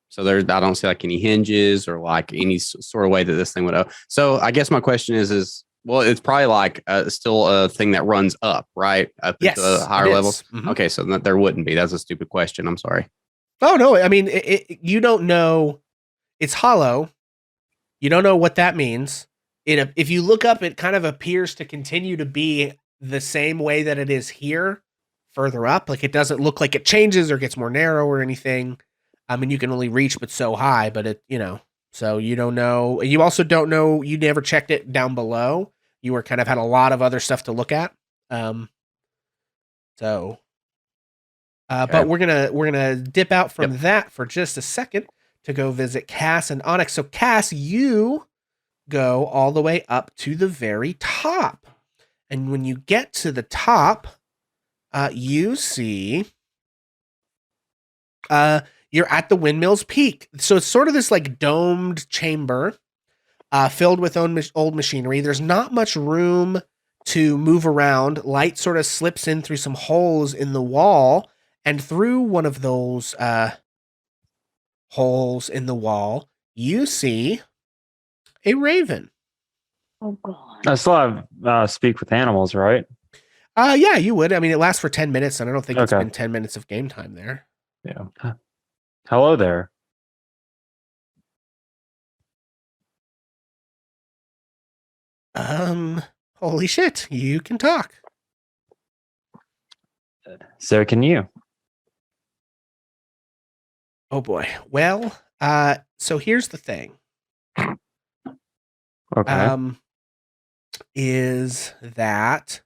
[SPEAKER 2] So I don't see like any hinges or like any sort of way that this thing would open. So I guess my question is Well, it's probably like still a thing that runs up, right? Up
[SPEAKER 1] Yes,
[SPEAKER 2] at the higher
[SPEAKER 1] it is.
[SPEAKER 2] levels.
[SPEAKER 1] Mhm.
[SPEAKER 2] Okay, so there wouldn't be. That's a stupid question. I'm sorry.
[SPEAKER 1] Oh no, I mean you don't know. It's hollow. You don't know what that means. If you look up, it kind of appears to continue to be the same way that it is here, further up. Like it doesn't look like it changes or gets more narrow or anything. I mean, you can only reach but so high, but so you don't know. You also don't know. You never checked it down below. You were kind of had a lot of other stuff to look at. So,
[SPEAKER 2] Okay.
[SPEAKER 1] but we're gonna dip out from that for just a second to go visit Cass and Onyx. So Cass, you go all the way up to the very top. And when you get to the top, you see you're at the windmill's peak. So it's sort of this like domed chamber filled with old machinery. There's not much room to move around. Light sort of slips in through some holes in the wall, and through one of those holes in the wall, you see a raven.
[SPEAKER 5] Oh God.
[SPEAKER 3] I still have speak with animals, right?
[SPEAKER 1] Yeah, you would. I mean, it lasts for 10 minutes, and I don't think it's
[SPEAKER 3] Okay.
[SPEAKER 1] been 10 minutes of game time there.
[SPEAKER 4] Yeah.
[SPEAKER 3] Hello there.
[SPEAKER 1] Holy shit, you can talk.
[SPEAKER 3] So can you?
[SPEAKER 1] Oh boy. Well, so here's the thing.
[SPEAKER 3] Okay.
[SPEAKER 1] Is that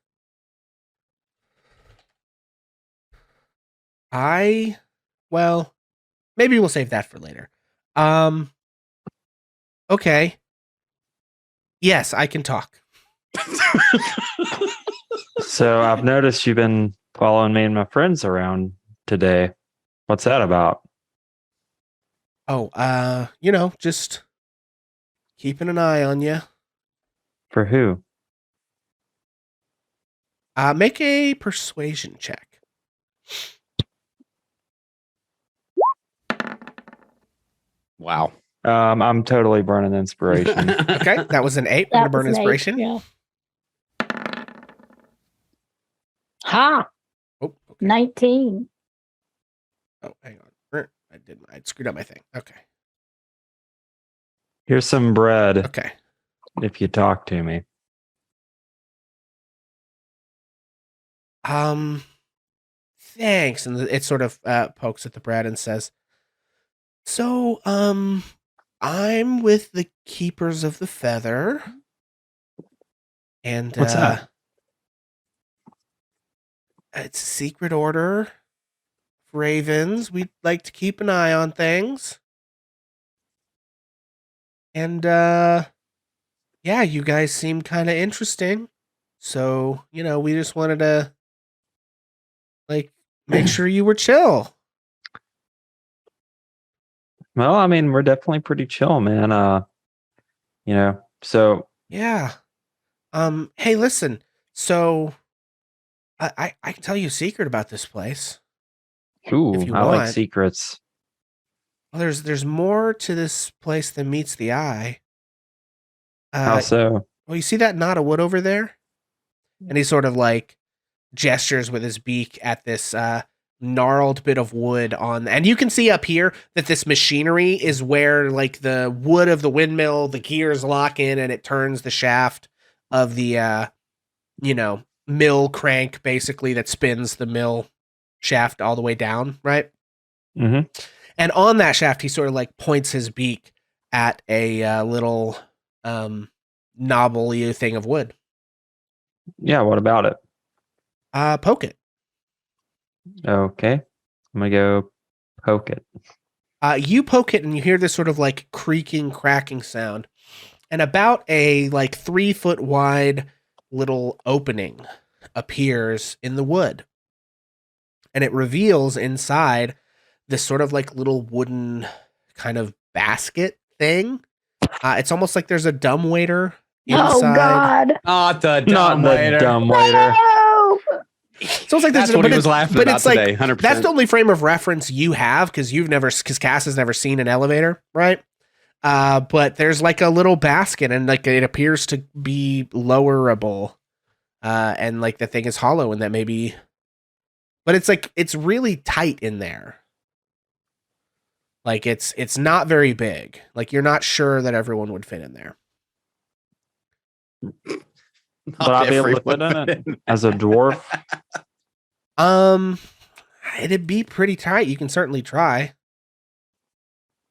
[SPEAKER 1] well, maybe we'll save that for later. Okay. Yes, I can talk.
[SPEAKER 3] So I've noticed you've been following me and my friends around today. What's that about?
[SPEAKER 1] Oh, just keeping an eye on you.
[SPEAKER 3] For who?
[SPEAKER 1] Make a persuasion check.
[SPEAKER 2] Wow.
[SPEAKER 3] I'm totally burning inspiration.
[SPEAKER 1] Okay, that was an 8. We're gonna burn
[SPEAKER 5] was an 8,
[SPEAKER 1] inspiration.
[SPEAKER 5] Yeah. Ha!
[SPEAKER 1] Oh, okay.
[SPEAKER 5] 19.
[SPEAKER 1] Oh, hang on. I screwed up my thing. Okay.
[SPEAKER 3] Here's some bread
[SPEAKER 1] Okay.
[SPEAKER 3] if you talk to me.
[SPEAKER 1] Thanks. And it sort of pokes at the bread and says, "So, I'm with the Keepers of the Feather, and
[SPEAKER 3] What's that?
[SPEAKER 1] It's a secret order of ravens. We'd like to keep an eye on things, and yeah, you guys seem kind of interesting. So, we just wanted to make sure you were chill."
[SPEAKER 3] Well, I mean, we're definitely pretty chill, man. So
[SPEAKER 1] Yeah. Hey, listen. So I can tell you a secret about this place.
[SPEAKER 3] ooh,
[SPEAKER 1] If you
[SPEAKER 3] I like
[SPEAKER 1] want.
[SPEAKER 3] secrets.
[SPEAKER 1] Well, there's more to this place than meets the eye.
[SPEAKER 3] How so?
[SPEAKER 1] Well, you see that knot of wood over there? And he sort of like gestures with his beak at this gnarled bit of wood and you can see up here that this machinery is where like the wood of the windmill, the gears lock in and it turns the shaft of the mill crank basically that spins the mill shaft all the way down, right?
[SPEAKER 3] Mm-hmm.
[SPEAKER 1] And on that shaft, he sort of like points his beak at a little knobbly thing of wood.
[SPEAKER 3] Yeah, what about it?
[SPEAKER 1] Poke it.
[SPEAKER 3] Okay. I'm gonna go poke it.
[SPEAKER 1] You poke it and you hear this sort of like creaking, cracking sound. And about a like 3-foot wide little opening appears in the wood. And it reveals inside this sort of like little wooden kind of basket thing. It's almost like there's a dumbwaiter inside.
[SPEAKER 5] Oh God.
[SPEAKER 2] Not the
[SPEAKER 3] Not the dumb waiter.
[SPEAKER 5] No!
[SPEAKER 1] So it's like
[SPEAKER 2] That's
[SPEAKER 1] there's
[SPEAKER 2] what he was laughing about today. 100%.
[SPEAKER 1] That's the only frame of reference you have because Cass has never seen an elevator, right? But there's like a little basket, and like it appears to be lowerable. And like the thing is hollow, and that maybe, but it's like it's really tight in there. Like it's not very big. Like you're not sure that everyone would fit in there.
[SPEAKER 3] But I'll be able to fit in it as a dwarf.
[SPEAKER 1] It'd be pretty tight. You can certainly try.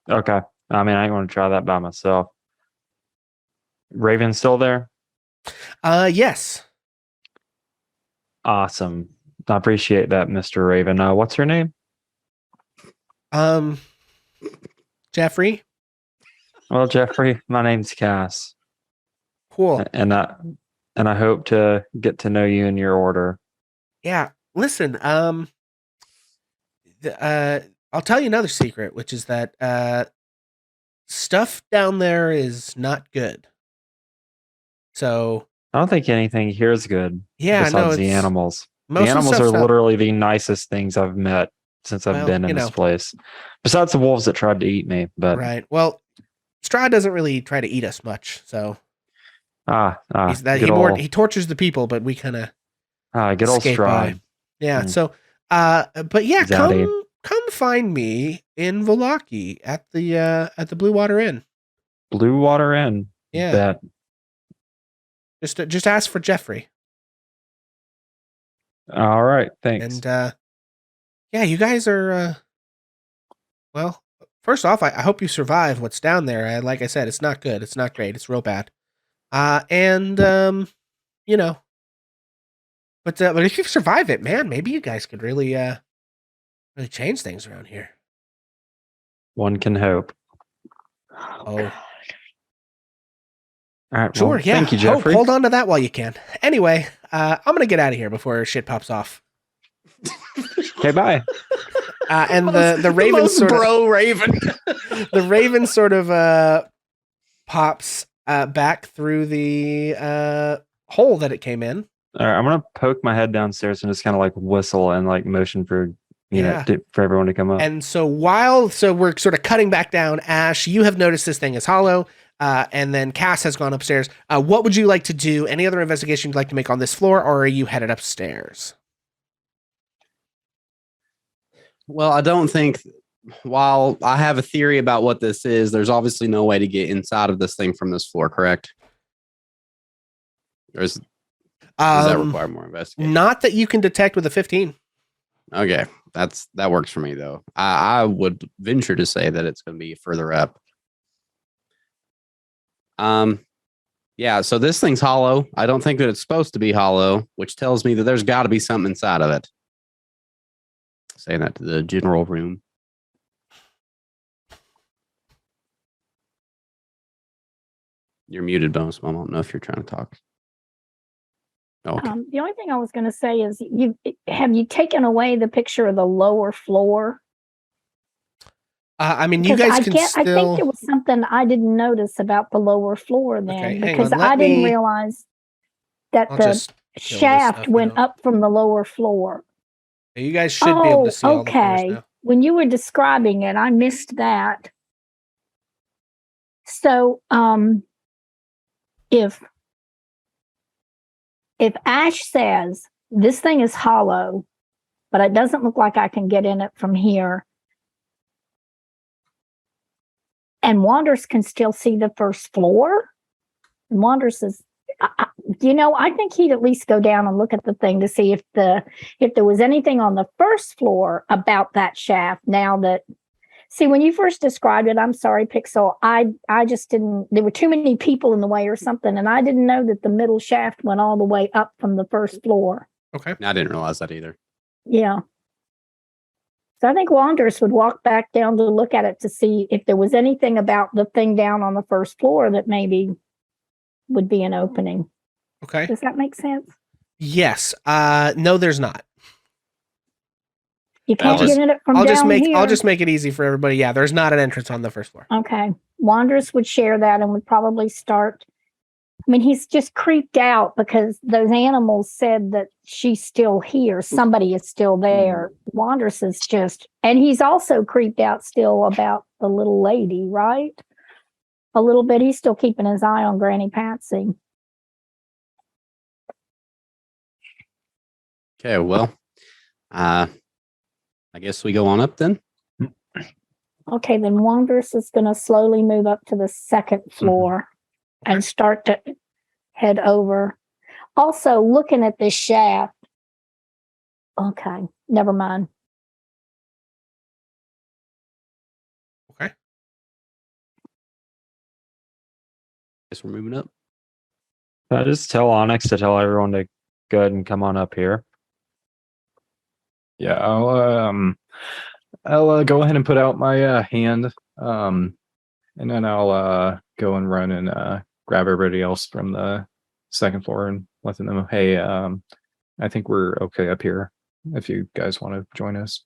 [SPEAKER 3] Okay. I mean, I ain't going to try that by myself. Raven's still there?
[SPEAKER 1] Yes.
[SPEAKER 3] Awesome. I appreciate that, Mr. Raven. What's her name?
[SPEAKER 1] Jeffrey.
[SPEAKER 3] Well, Jeffrey, my name's Cass.
[SPEAKER 1] Cool.
[SPEAKER 3] And I hope to get to know you in your order.
[SPEAKER 1] Yeah. Listen, I'll tell you another secret, which is that stuff down there is not good. So
[SPEAKER 3] I don't think anything here is good.
[SPEAKER 1] Yeah,
[SPEAKER 3] besides the animals. The
[SPEAKER 1] most of
[SPEAKER 3] animals are
[SPEAKER 1] stuff's not-
[SPEAKER 3] literally the nicest things I've met since I've
[SPEAKER 1] Well,
[SPEAKER 3] been in this place. Besides the wolves that tried to eat me, but
[SPEAKER 1] right. Well, Strahd doesn't really try to eat us much, so he tortures the people, but we kind of
[SPEAKER 3] good old
[SPEAKER 1] escape
[SPEAKER 3] Strahd.
[SPEAKER 1] by. Yeah.
[SPEAKER 3] Mm.
[SPEAKER 1] So, but yeah,
[SPEAKER 3] Zaddy.
[SPEAKER 1] come find me in Vallaki at the Blue Water Inn.
[SPEAKER 3] Blue Water Inn.
[SPEAKER 1] Yeah.
[SPEAKER 3] Bet.
[SPEAKER 1] Just ask for Jeffrey.
[SPEAKER 3] All right. Thanks.
[SPEAKER 1] And yeah, you guys are well, first off, I hope you survive what's down there. Like I said, it's not good. It's not great. It's real bad. And you know, but if you survive it, man, maybe you guys could really change things around here.
[SPEAKER 3] One can hope.
[SPEAKER 1] Oh.
[SPEAKER 3] All right.
[SPEAKER 1] Sure,
[SPEAKER 3] well,
[SPEAKER 1] yeah.
[SPEAKER 3] Thank you, Jeffrey.
[SPEAKER 1] Hold on to that while you can. Anyway, I'm gonna get out of here before shit pops off.
[SPEAKER 3] Okay, bye.
[SPEAKER 1] And the raven
[SPEAKER 2] most
[SPEAKER 1] sort of
[SPEAKER 2] bro raven.
[SPEAKER 1] the raven sort of pops back through the hole that it came in.
[SPEAKER 3] All right, I'm gonna poke my head downstairs and just kind of like whistle and like motion for for everyone to come up.
[SPEAKER 1] And so we're sort of cutting back down, Ash, you have noticed this thing is hollow. And then Cass has gone upstairs. What would you like to do? Any other investigation you'd like to make on this floor, or are you headed upstairs?
[SPEAKER 2] Well, I don't think, while I have a theory about what this is, there's obviously no way to get inside of this thing from this floor, correct? Or does that require more investigation?
[SPEAKER 1] Not that you can detect with a 15.
[SPEAKER 2] Okay, that works for me, though. I would venture to say that it's going to be further up. Yeah, so this thing's hollow. I don't think that it's supposed to be hollow, which tells me that there's got to be something inside of it. Saying that to the general room. You're muted, Bonus Mom. I don't know if you're trying to talk. Oh, okay.
[SPEAKER 5] The only thing I was going to say is, have you taken away the picture of the lower floor?
[SPEAKER 1] I mean, you guys can still...
[SPEAKER 5] I think there was something I didn't notice about the lower floor then,
[SPEAKER 1] Okay,
[SPEAKER 5] because I didn't realize that the shaft went up from the lower floor.
[SPEAKER 1] You guys should be able to see all the floors now.
[SPEAKER 5] When you were describing it, I missed that. So, if Ash says this thing is hollow, but it doesn't look like I can get in it from here, and Wanders can still see the first floor, and Wanders says, I think he'd at least go down and look at the thing to see if there was anything on the first floor about that shaft. Now that, see, when you first described it, I'm sorry, Pixel, I just didn't, there were too many people in the way or something, and I didn't know that the middle shaft went all the way up from the first floor.
[SPEAKER 1] Okay.
[SPEAKER 2] I didn't realize that either.
[SPEAKER 5] Yeah. So I think Wanderers would walk back down to look at it to see if there was anything about the thing down on the first floor that maybe would be an opening.
[SPEAKER 1] Okay.
[SPEAKER 5] Does that make sense?
[SPEAKER 1] Yes. No, there's not.
[SPEAKER 5] You can't get in it from down here.
[SPEAKER 1] I'll just make it easy for everybody. Yeah, there's not an entrance on the first floor.
[SPEAKER 5] Okay. Wanderers would share that and would probably start. I mean, he's just creeped out because those animals said that she's still here. Somebody is still there. Wanderers is just, and he's also creeped out still about the little lady, right? A little bit. He's still keeping his eye on Granny Patsy.
[SPEAKER 2] Okay, well, I guess we go on up then.
[SPEAKER 5] Okay, then Wondrous is going to slowly move up to the second floor and start to head over. Also, looking at this shaft. Okay, never mind.
[SPEAKER 1] Okay.
[SPEAKER 2] Guess we're moving up.
[SPEAKER 3] I just tell Onyx to tell everyone to go ahead and come on up here.
[SPEAKER 4] Yeah, I'll go ahead and put out my hand, and then I'll go and run and grab everybody else from the second floor and let them know, hey, I think we're okay up here if you guys want to join us.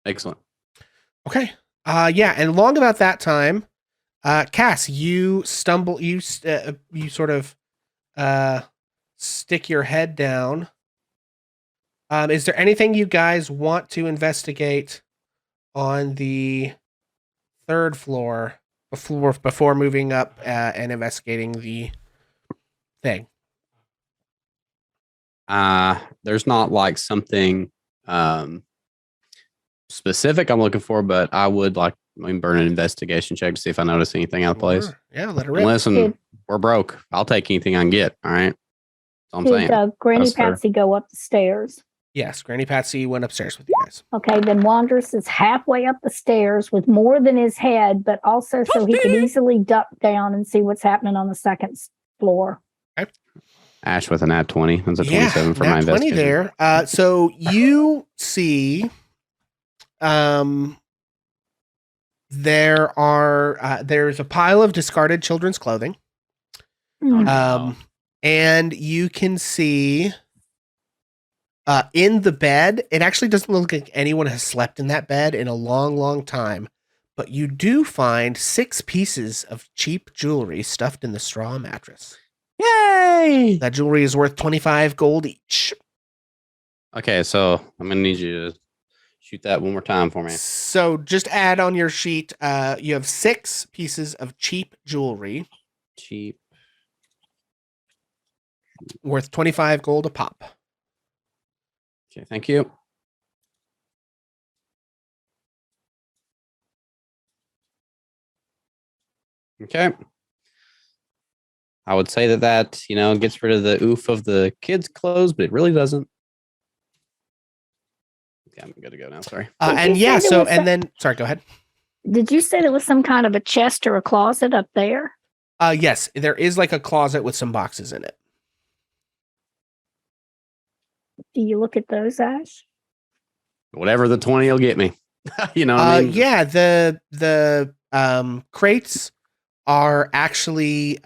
[SPEAKER 2] Excellent.
[SPEAKER 1] Okay. Yeah, and long about that time, Cass, you stumble. You sort of stick your head down. Is there anything you guys want to investigate on the third floor before moving up and investigating the thing?
[SPEAKER 2] There's not like something specific I'm looking for, but I would like burn an investigation check to see if I notice anything out of place.
[SPEAKER 1] Sure. Yeah, let her
[SPEAKER 2] And
[SPEAKER 1] rip.
[SPEAKER 2] listen, we're broke. I'll take anything I can get. All right. That's all I'm saying.
[SPEAKER 5] Did Granny
[SPEAKER 3] That's fair.
[SPEAKER 5] Patsy go up the stairs?
[SPEAKER 1] Yes, Granny Patsy went upstairs with you guys.
[SPEAKER 5] Okay, then Wondrous is halfway up the stairs with more than his head, but also so he can easily duck down and see what's happening on the second floor.
[SPEAKER 2] Ash with an at 20. That's a 27 for my
[SPEAKER 1] nat 20
[SPEAKER 2] investigation.
[SPEAKER 1] there. So you see, there's a pile of discarded children's clothing.
[SPEAKER 5] Hmm.
[SPEAKER 1] And you can see in the bed, it actually doesn't look like anyone has slept in that bed in a long, long time. But you do find 6 pieces of cheap jewelry stuffed in the straw mattress.
[SPEAKER 2] Yay!
[SPEAKER 1] That jewelry is worth 25 gold each.
[SPEAKER 2] Okay, so I'm going to need you to shoot that one more time for me.
[SPEAKER 1] So just add on your sheet, you have 6 pieces of cheap jewelry
[SPEAKER 2] Cheap.
[SPEAKER 1] worth 25 gold a pop.
[SPEAKER 2] Okay, thank you. Okay. I would say that gets rid of the oof of the kids' clothes, but it really doesn't. Okay, I'm good to go now. Sorry.
[SPEAKER 1] And
[SPEAKER 5] you
[SPEAKER 1] yeah,
[SPEAKER 5] say there
[SPEAKER 1] so,
[SPEAKER 5] was
[SPEAKER 1] and then, sorry, go ahead.
[SPEAKER 5] Did you say there was some kind of a chest or a closet up there?
[SPEAKER 1] Yes, there is like a closet with some boxes in it.
[SPEAKER 5] Do you look at those, Ash?
[SPEAKER 2] Whatever the 20 will get me. You know what I mean?
[SPEAKER 1] Yeah, the crates are actually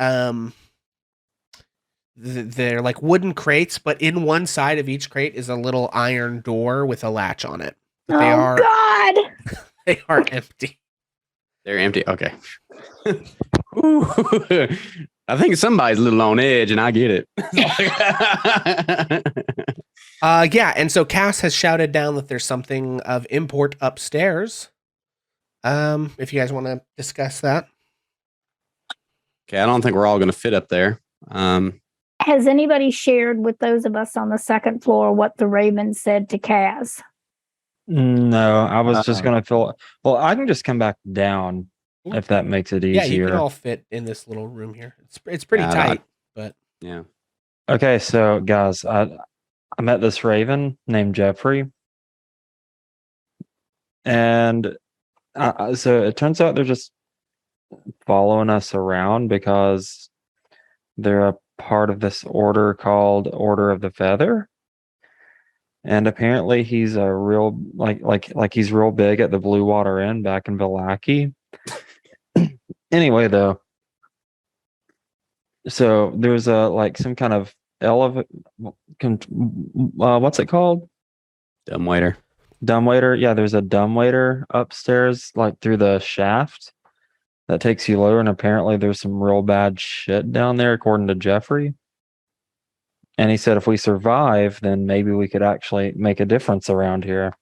[SPEAKER 1] they're like wooden crates, but in one side of each crate is a little iron door with a latch on it. But
[SPEAKER 5] God!
[SPEAKER 1] they are empty.
[SPEAKER 2] They're empty. Okay. Ooh, I think somebody's a little on edge, and I get it.
[SPEAKER 1] Yeah, and so Cass has shouted down that there's something of import upstairs. If you guys want to discuss that.
[SPEAKER 2] Okay, I don't think we're all going to fit up there.
[SPEAKER 5] Has anybody shared with those of us on the second floor what the Raven said to Cass?
[SPEAKER 3] No, I was just going to fill. Well, I can just come back down if that makes it easier.
[SPEAKER 1] Yeah, you can all fit in this little room here. It's pretty tight, but
[SPEAKER 2] yeah.
[SPEAKER 3] Okay, so guys, I met this Raven named Jeffrey, and so it turns out they're just following us around because they're a part of this order called Order of the Feather. And apparently he's a real like he's real big at the Blue Water Inn back in Vallaki. Anyway, though, so there's a like some kind of what's it called?
[SPEAKER 2] Dumbwaiter.
[SPEAKER 3] Dumbwaiter. Yeah, there's a dumbwaiter upstairs, like through the shaft that takes you lower, and apparently there's some real bad shit down there, according to Jeffrey. And he said if we survive, then maybe we could actually make a difference around here.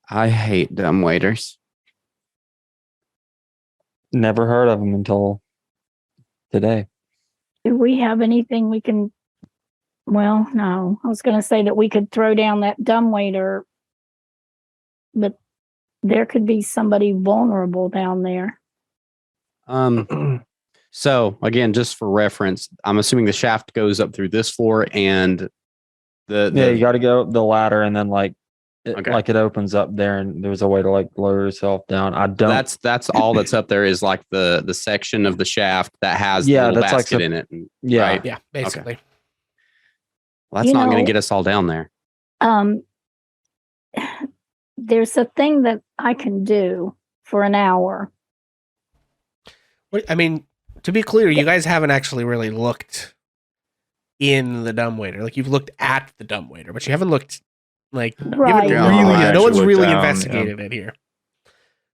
[SPEAKER 2] I hate dumbwaiters.
[SPEAKER 3] Never heard of them until today.
[SPEAKER 5] Do we have anything we can? Well, no. I was going to say that we could throw down that dumbwaiter, but there could be somebody vulnerable down there.
[SPEAKER 2] So again, just for reference, I'm assuming the shaft goes up through this floor and
[SPEAKER 3] Yeah, you got to go up the ladder and then like
[SPEAKER 2] Okay.
[SPEAKER 3] like it opens up there and there's a way to like lower yourself down. I don't.
[SPEAKER 2] that's all that's up there is like the section of the shaft that has
[SPEAKER 3] Yeah,
[SPEAKER 2] the little
[SPEAKER 3] that's like
[SPEAKER 2] basket
[SPEAKER 3] the-
[SPEAKER 2] in it. And-
[SPEAKER 3] Yeah.
[SPEAKER 2] right?
[SPEAKER 1] Yeah, basically.
[SPEAKER 2] Well, that's
[SPEAKER 5] You
[SPEAKER 2] not going
[SPEAKER 5] know-
[SPEAKER 2] to get us all down there.
[SPEAKER 5] There's a thing that I can do for an hour.
[SPEAKER 1] I mean, to be clear, you guys haven't actually really looked in the dumbwaiter. Like you've looked at the dumbwaiter, but you haven't looked like you haven't
[SPEAKER 5] Right.
[SPEAKER 4] Yeah,
[SPEAKER 1] really.
[SPEAKER 4] I
[SPEAKER 1] No one's
[SPEAKER 4] actually
[SPEAKER 1] really
[SPEAKER 4] looked down,
[SPEAKER 1] investigated it here.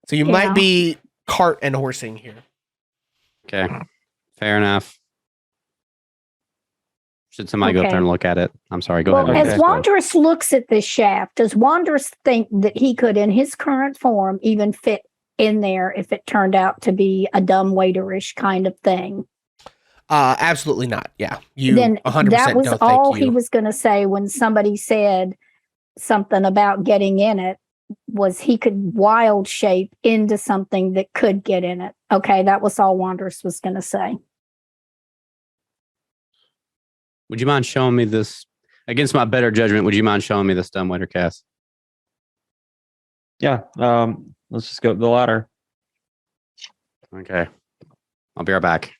[SPEAKER 1] So you
[SPEAKER 5] Yeah.
[SPEAKER 1] might be cart and horsing here.
[SPEAKER 2] Okay. Fair enough. Should somebody go up
[SPEAKER 5] Okay.
[SPEAKER 2] there and look at it? I'm sorry. Go
[SPEAKER 5] Well,
[SPEAKER 2] ahead.
[SPEAKER 5] as
[SPEAKER 3] Okay.
[SPEAKER 5] Wanderous looks at this shaft, does Wanderous think that he could, in his current form, even fit in there if it turned out to be a dumbwaiter-ish kind of thing?
[SPEAKER 1] Absolutely not. Yeah, you
[SPEAKER 5] Then
[SPEAKER 1] 100%
[SPEAKER 5] that was
[SPEAKER 1] don't
[SPEAKER 5] all
[SPEAKER 1] think
[SPEAKER 5] he
[SPEAKER 1] you.
[SPEAKER 5] was going to say when somebody said something about getting in it, was he could wild shape into something that could get in it. Okay, that was all Wanderous was going to say.
[SPEAKER 2] Would you mind showing me this? Against my better judgment, would you mind showing me this dumbwaiter cast?
[SPEAKER 3] Yeah. Let's just go up the ladder.
[SPEAKER 2] Okay. I'll be right back.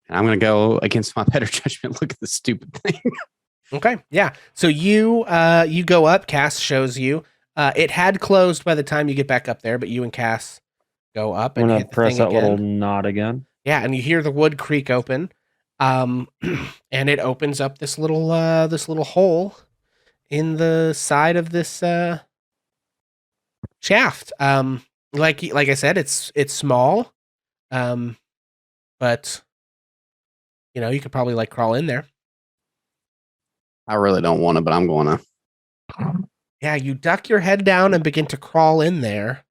[SPEAKER 2] And I'm going to go against my better judgment. Look at this stupid thing.
[SPEAKER 1] Okay, yeah. So you go up. Cass shows you. It had closed by the time you get back up there, but you and Cass go up
[SPEAKER 3] I'm
[SPEAKER 1] and
[SPEAKER 3] gonna
[SPEAKER 1] hit the
[SPEAKER 3] press
[SPEAKER 1] thing
[SPEAKER 3] that little
[SPEAKER 1] again.
[SPEAKER 3] knot again.
[SPEAKER 1] Yeah, and you hear the wood creak open, and it opens up this little hole in the side of this shaft. Like I said, it's small, but you could probably like crawl in there.
[SPEAKER 2] I really don't want to, but I'm going to.
[SPEAKER 1] Yeah, you duck your head down and begin to crawl in there,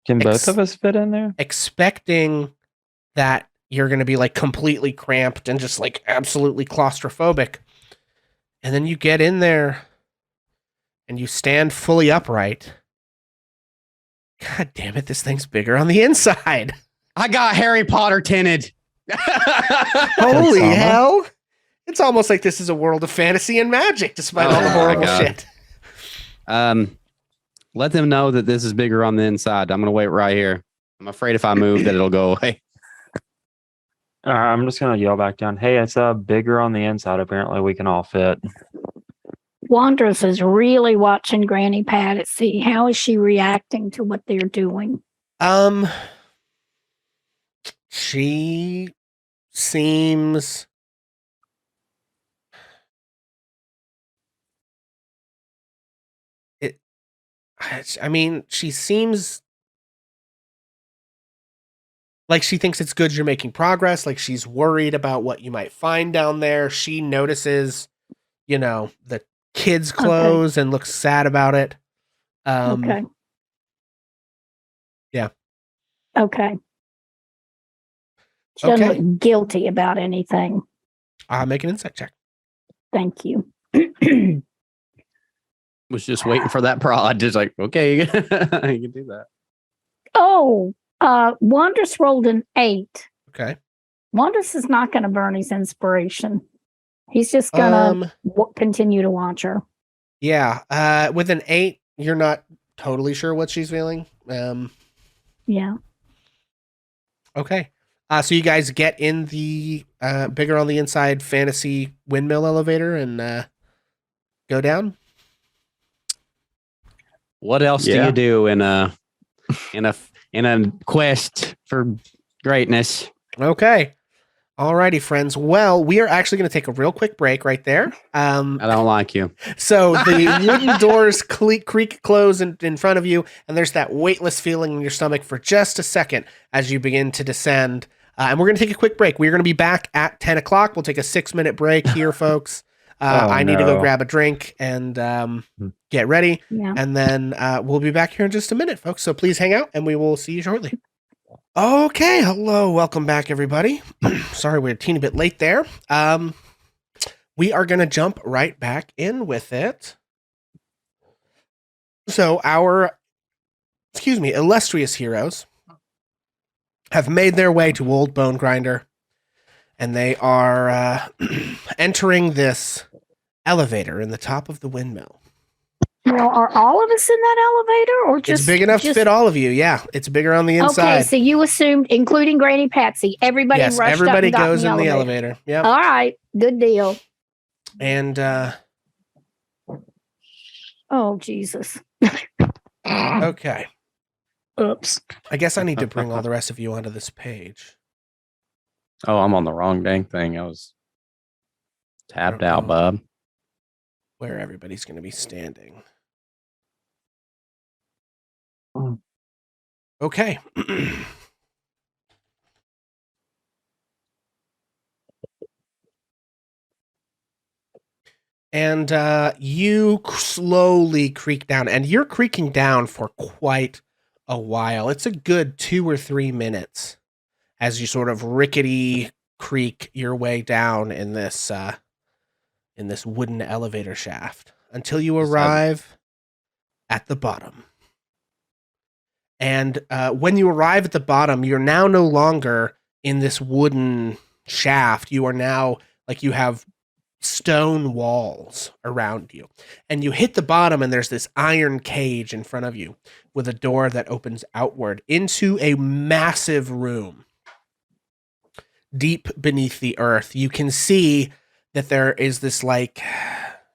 [SPEAKER 3] Can both of us fit in there?
[SPEAKER 1] expecting that you're going to be like completely cramped and just like absolutely claustrophobic. And then you get in there and you stand fully upright. God damn it, this thing's bigger on the inside.
[SPEAKER 2] I got Harry Potter tinted.
[SPEAKER 1] Holy
[SPEAKER 3] Sama?
[SPEAKER 1] hell. It's almost like this is a world of fantasy and magic, despite all the
[SPEAKER 2] Oh my
[SPEAKER 1] horrible
[SPEAKER 2] God.
[SPEAKER 1] shit.
[SPEAKER 2] Let them know that this is bigger on the inside. I'm going to wait right here. I'm afraid if I move that it'll go away.
[SPEAKER 3] I'm just gonna yell back down. Hey, it's bigger on the inside. Apparently, we can all fit.
[SPEAKER 5] Wanderous is really watching Granny Pat to see how is she reacting to what they're doing.
[SPEAKER 1] She seems I mean, she seems like she thinks it's good you're making progress, like she's worried about what you might find down there. She notices, the kids' clothes and looks sad about it.
[SPEAKER 5] Okay.
[SPEAKER 1] Yeah.
[SPEAKER 5] Okay. She doesn't
[SPEAKER 1] Okay.
[SPEAKER 5] look guilty about anything.
[SPEAKER 1] Make an insight check.
[SPEAKER 5] Thank you.
[SPEAKER 2] Was just waiting for that prod. Just like, okay, you can do that.
[SPEAKER 5] Oh, Wanderous rolled an 8.
[SPEAKER 1] Okay.
[SPEAKER 5] Wanderous is not going to burn his inspiration. He's just going to continue to watch her.
[SPEAKER 1] Yeah. With an 8, you're not totally sure what she's feeling.
[SPEAKER 5] Yeah.
[SPEAKER 1] Okay. So you guys get in the bigger on the inside fantasy windmill elevator and go down.
[SPEAKER 2] What else do
[SPEAKER 4] Yeah.
[SPEAKER 2] you do in a quest for greatness?
[SPEAKER 1] Okay. Alrighty, friends. Well, we are actually going to take a real quick break right there.
[SPEAKER 2] I don't like you.
[SPEAKER 1] So the wooden doors creak close in front of you, and there's that weightless feeling in your stomach for just a second as you begin to descend. And we're going to take a quick break. We're going to be back at 10 o'clock. We'll take a 6-minute break here, folks. I need to go
[SPEAKER 4] no.
[SPEAKER 1] grab a drink and get ready.
[SPEAKER 5] Yeah.
[SPEAKER 1] And then we'll be back here in just a minute, folks. So please hang out, and we will see you shortly. Okay, hello, welcome back, everybody. Sorry, we're a teeny bit late there. We are going to jump right back in with it. So our, illustrious heroes have made their way to Old Bone Grinder, and they are entering this elevator in the top of the windmill.
[SPEAKER 5] Now, are all of us in that elevator, or just
[SPEAKER 1] It's big enough to fit all of you. Yeah, it's bigger on the inside.
[SPEAKER 5] Okay, so you assumed, including Granny Patsy, everybody
[SPEAKER 1] Yes,
[SPEAKER 5] rushed
[SPEAKER 1] everybody
[SPEAKER 5] up and got
[SPEAKER 1] goes in the
[SPEAKER 5] elevator.
[SPEAKER 1] elevator. Yep.
[SPEAKER 5] All right, good deal.
[SPEAKER 1] And
[SPEAKER 5] Oh, Jesus.
[SPEAKER 1] okay,
[SPEAKER 5] Oops.
[SPEAKER 1] I guess I need to bring all the rest of you onto this page.
[SPEAKER 2] Oh, I'm on the wrong dang thing. I was tapped out, bub.
[SPEAKER 1] Where everybody's going to be standing. Okay. And you slowly creak down, and you're creaking down for quite a while. It's a good 2 or 3 minutes as you sort of rickety creak your way down in this wooden elevator shaft until you arrive at the bottom. And when you arrive at the bottom, you're now no longer in this wooden shaft. You are now, like, you have stone walls around you. And you hit the bottom, and there's this iron cage in front of you with a door that opens outward into a massive room deep beneath the earth. You can see that there is this, like,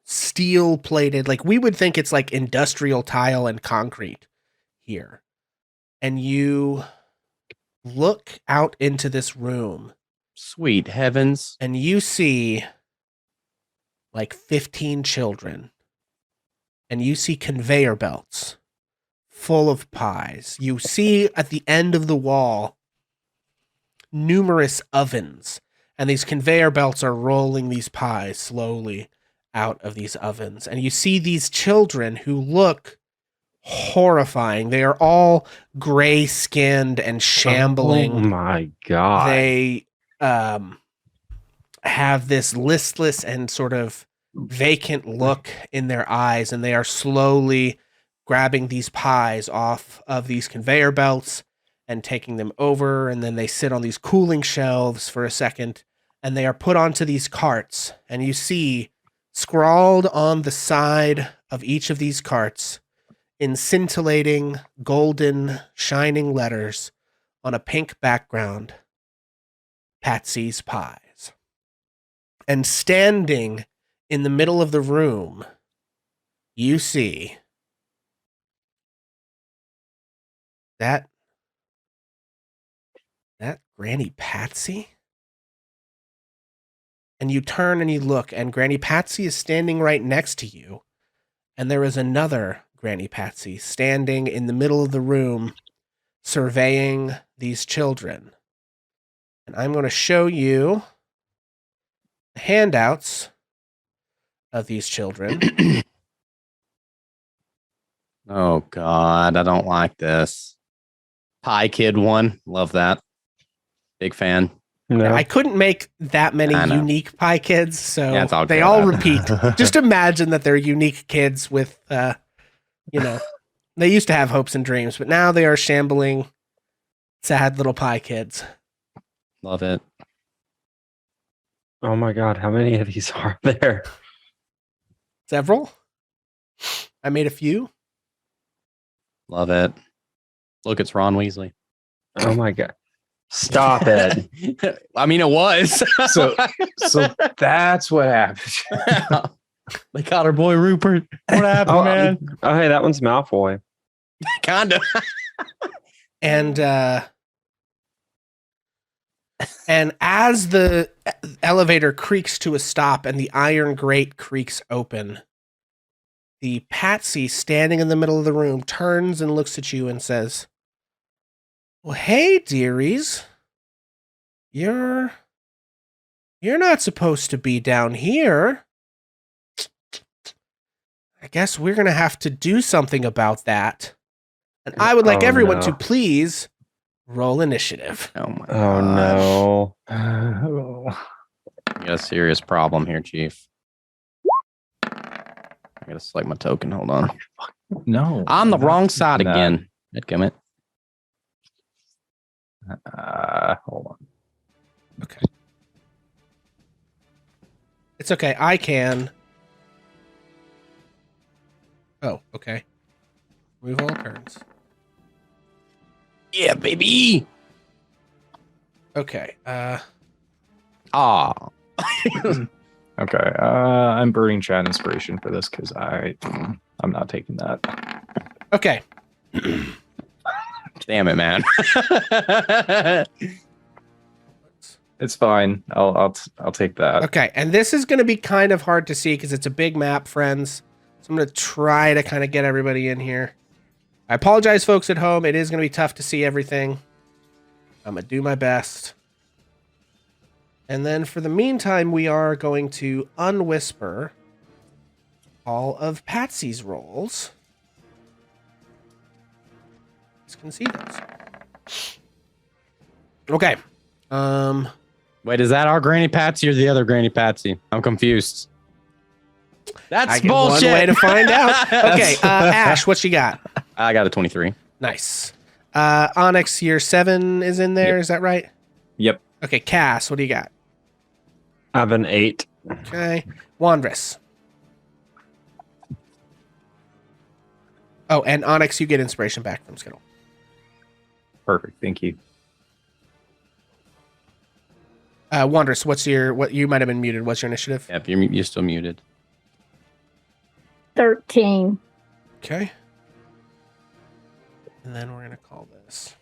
[SPEAKER 1] steel plated, like, we would think it's like industrial tile and concrete here. And you look out into this room.
[SPEAKER 2] Sweet heavens.
[SPEAKER 1] And you see like 15 children. And you see conveyor belts full of pies. You see at the end of the wall numerous ovens. And these conveyor belts are rolling these pies slowly out of these ovens. And you see these children who look horrifying. They are all gray-skinned and shambling.
[SPEAKER 3] Oh my God.
[SPEAKER 1] They have this listless and sort of vacant look in their eyes, and they are slowly grabbing these pies off of these conveyor belts and taking them over, and then they sit on these cooling shelves for a second, and they are put onto these carts, and you see scrawled on the side of each of these carts in scintillating, golden, shining letters on a pink background, Patsy's Pies. And standing in the middle of the room, you see that Granny Patsy? And you turn and you look, and Granny Patsy is standing right next to you, and there is another Granny Patsy standing in the middle of the room, surveying these children. And I'm going to show you the handouts of these children.
[SPEAKER 2] Oh God, I don't like this. Pie Kid one, love that. Big fan.
[SPEAKER 3] No.
[SPEAKER 1] I couldn't make that many unique pie kids, so
[SPEAKER 2] Yeah, it's all
[SPEAKER 1] they
[SPEAKER 2] good.
[SPEAKER 1] all repeat. Just imagine that they're unique kids with, they used to have hopes and dreams, but now they are shambling, sad little pie kids.
[SPEAKER 2] Love it.
[SPEAKER 3] Oh my God, how many of these are there?
[SPEAKER 1] Several. I made a few.
[SPEAKER 2] Love it. Look, it's Ron Weasley.
[SPEAKER 3] Oh my God. Stop it.
[SPEAKER 2] I mean, it was.
[SPEAKER 4] So that's what happened.
[SPEAKER 2] They caught our boy Rupert. What happened, man?
[SPEAKER 3] Oh, hey, that one's Malfoy.
[SPEAKER 2] Kinda.
[SPEAKER 1] And as the elevator creaks to a stop and the iron grate creaks open, the Patsy standing in the middle of the room turns and looks at you and says, "Well, hey, dearies, you're not supposed to be down here. I guess we're going to have to do something about that. And I would like everyone to please Roll initiative.
[SPEAKER 2] Oh my
[SPEAKER 3] Oh
[SPEAKER 2] god.
[SPEAKER 3] no.
[SPEAKER 2] I got a serious problem here, Chief. I gotta select my token. Hold on.
[SPEAKER 4] No.
[SPEAKER 2] On the
[SPEAKER 4] I'm not
[SPEAKER 2] wrong side
[SPEAKER 4] taking that.
[SPEAKER 2] again. Dadgummit.
[SPEAKER 4] Hold on.
[SPEAKER 1] Okay. It's okay. I can. Oh, okay. Move all turns.
[SPEAKER 2] Yeah, baby.
[SPEAKER 1] Okay.
[SPEAKER 2] Ah.
[SPEAKER 4] Okay. I'm burning chat inspiration for this because I'm not taking that.
[SPEAKER 1] Okay.
[SPEAKER 2] Damn it, man.
[SPEAKER 4] It's fine. I'll take that.
[SPEAKER 1] Okay. And this is going to be kind of hard to see because it's a big map, friends. So I'm going to try to kind of get everybody in here. I apologize, folks at home. It is going to be tough to see everything. I'm going to do my best. And then for the meantime, we are going to unwhisper all of Patsy's rolls. You can see those. Okay.
[SPEAKER 2] Wait, is that our Granny Patsy or the other Granny Patsy? I'm confused. That's
[SPEAKER 1] I get
[SPEAKER 2] bullshit.
[SPEAKER 1] one way to find out. Okay, Ash, what you got?
[SPEAKER 2] I got a 23.
[SPEAKER 1] Nice. Onyx, year 7 is in there.
[SPEAKER 4] Yep.
[SPEAKER 1] Is that right?
[SPEAKER 4] Yep.
[SPEAKER 1] Okay, Cass, what do you got?
[SPEAKER 3] I have an 8.
[SPEAKER 1] Okay. Wandress. Oh, and Onyx, you get inspiration back from Skittle.
[SPEAKER 4] Perfect. Thank you.
[SPEAKER 1] Wandress, what you might have been muted. What's your initiative?
[SPEAKER 2] Yep, you're still muted.
[SPEAKER 5] 13.
[SPEAKER 1] Okay. And then we're going to call this.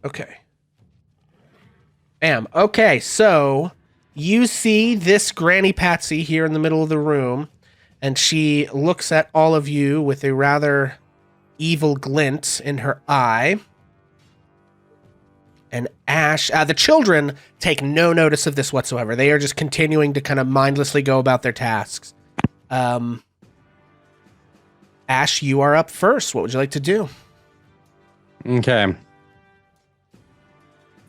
[SPEAKER 1] Okay. Bam. Okay, so you see this Granny Patsy here in the middle of the room, and she looks at all of you with a rather evil glint in her eye. And Ash, the children take no notice of this whatsoever. They are just continuing to kind of mindlessly go about their tasks. Ash, you are up first. What would you like to do?
[SPEAKER 2] Okay.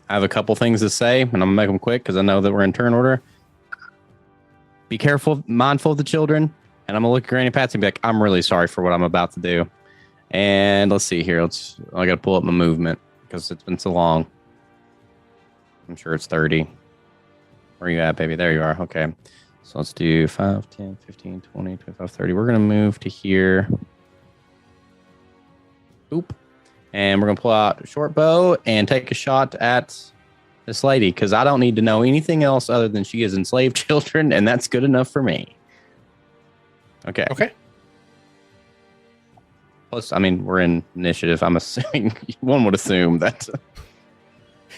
[SPEAKER 2] I have a couple things to say, and I'm going to make them quick because I know that we're in turn order. Be careful, mindful of the children. And I'm going to look at Granny Patsy and be like, I'm really sorry for what I'm about to do. And let's see here. I got to pull up my movement because it's been so long. I'm sure it's 30. Where are you at, baby? There you are. Okay. So let's do 5, 10, 15, 20, 25, 30. We're going to move to here. Oop. And we're going to pull out a short bow and take a shot at this lady because I don't need to know anything else other than she has enslaved children, and that's good enough for me. Okay.
[SPEAKER 1] Okay.
[SPEAKER 2] Plus, I mean, we're in initiative. I'm assuming one would assume that.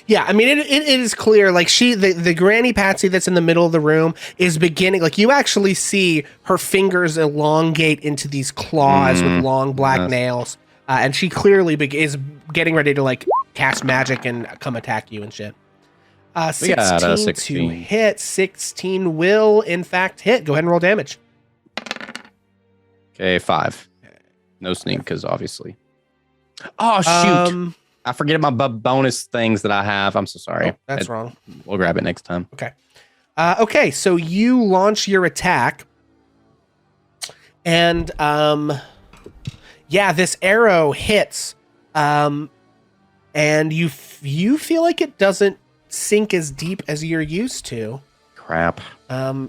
[SPEAKER 1] Yeah, I mean, it is clear, like, the Granny Patsy that's in the middle of the room is beginning, like, you actually see her fingers elongate into these claws with long black nails, and she clearly is getting ready to, like, cast magic and come attack you and shit. 16 to hit. 16 will, in fact, hit. Go ahead and roll damage.
[SPEAKER 2] Okay, 5. No sneak, because obviously. Oh, shoot. I forget my bonus things that I have. I'm so sorry.
[SPEAKER 1] Oh, that's wrong.
[SPEAKER 2] We'll grab it next time.
[SPEAKER 1] Okay. Okay, so you launch your attack. And, yeah, this arrow hits. And you feel like it doesn't sink as deep as you're used to.
[SPEAKER 2] Crap.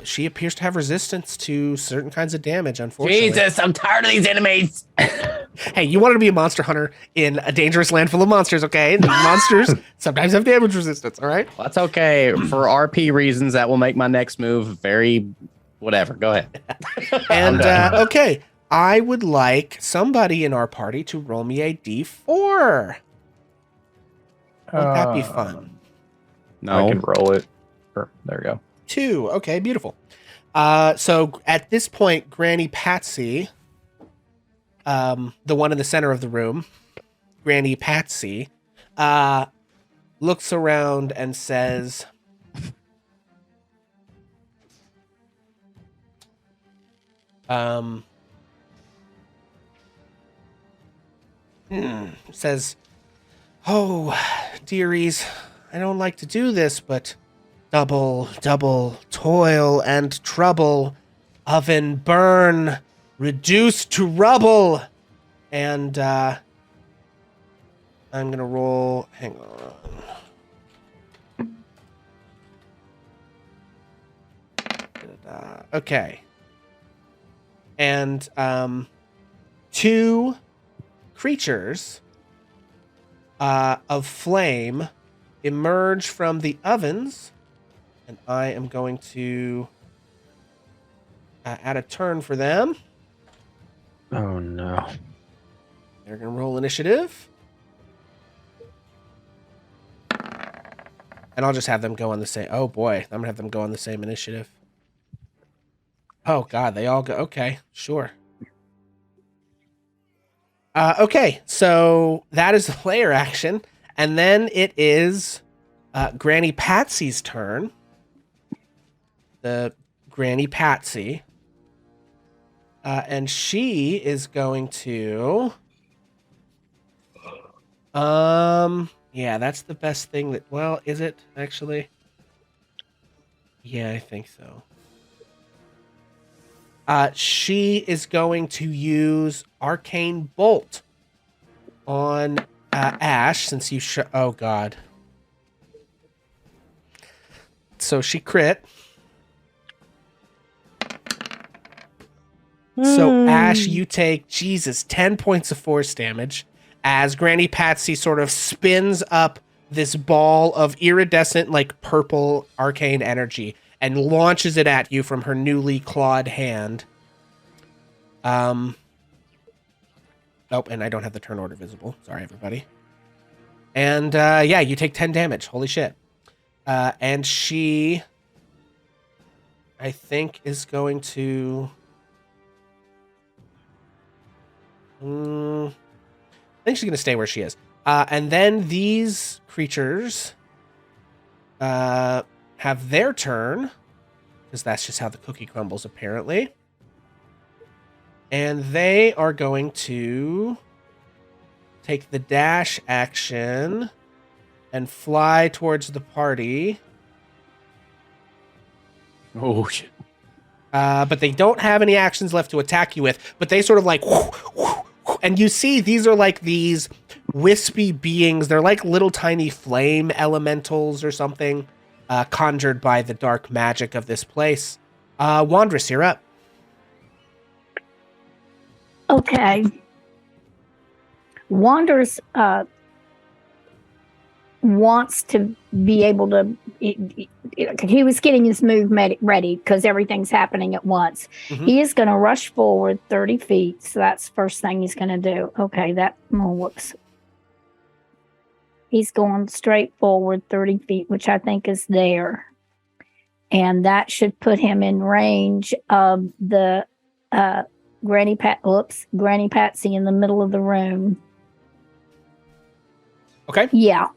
[SPEAKER 1] She appears to have resistance to certain kinds of damage, unfortunately.
[SPEAKER 2] Jesus, I'm tired of these enemies.
[SPEAKER 1] Hey, you wanted to be a monster hunter in a dangerous land full of monsters, okay? And monsters sometimes have damage resistance, all right?
[SPEAKER 2] Well, that's okay. For RP reasons, that will make my next move very whatever. Go ahead.
[SPEAKER 1] And, okay, I would like somebody in our party to roll me a d4. Won't that be fun?
[SPEAKER 2] No.
[SPEAKER 4] I can roll it. There we go.
[SPEAKER 1] 2. Okay, beautiful. So at this point, Granny Patsy, the one in the center of the room, Granny Patsy, looks around and says, Says, "Oh, dearies, I don't like to do this, but double toil and trouble, oven burn, reduced to rubble." And I'm gonna roll. Hang on. Okay. And 2 creatures of flame emerge from the ovens, and I am going to add a turn for them.
[SPEAKER 3] Oh no.
[SPEAKER 1] They're going to roll initiative. And I'll just have them go on the same. Oh boy, I'm going to have them go on the same initiative. Oh god, they all go. Okay, sure. Okay, so that is the player action. And then it is Granny Patsy's turn. The Granny Patsy. And she is going to... yeah, that's the best thing that... Well, is it, actually? Yeah, I think so. She is going to use Arcane Bolt on Ash, since you... Oh, God. So she crit. So, Ash, you take, 10 points of force damage as Granny Patsy sort of spins up this ball of iridescent, like, purple arcane energy and launches it at you from her newly clawed hand. Oh, and I don't have the turn order visible. Sorry, everybody. And, yeah, you take 10 damage. Holy shit. And she, I think, is going to... I think she's going to stay where she is. And then these creatures have their turn, because that's just how the cookie crumbles, apparently. And they are going to take the dash action and fly towards the party.
[SPEAKER 2] Oh, shit.
[SPEAKER 1] But they don't have any actions left to attack you with, but they sort of like... And you see, these are like these wispy beings. They're like little tiny flame elementals or something, conjured by the dark magic of this place. Wandress, you're up.
[SPEAKER 5] Okay. Wanders wants to be able to... He was getting his move ready because everything's happening at once.
[SPEAKER 1] Mhm.
[SPEAKER 5] He is going to rush forward 30 feet. So that's the first thing he's going to do. Okay, whoops. He's going straight forward 30 feet, which I think is there. And that should put him in range of the Granny Patsy in the middle of the room.
[SPEAKER 1] Okay.
[SPEAKER 5] Yeah.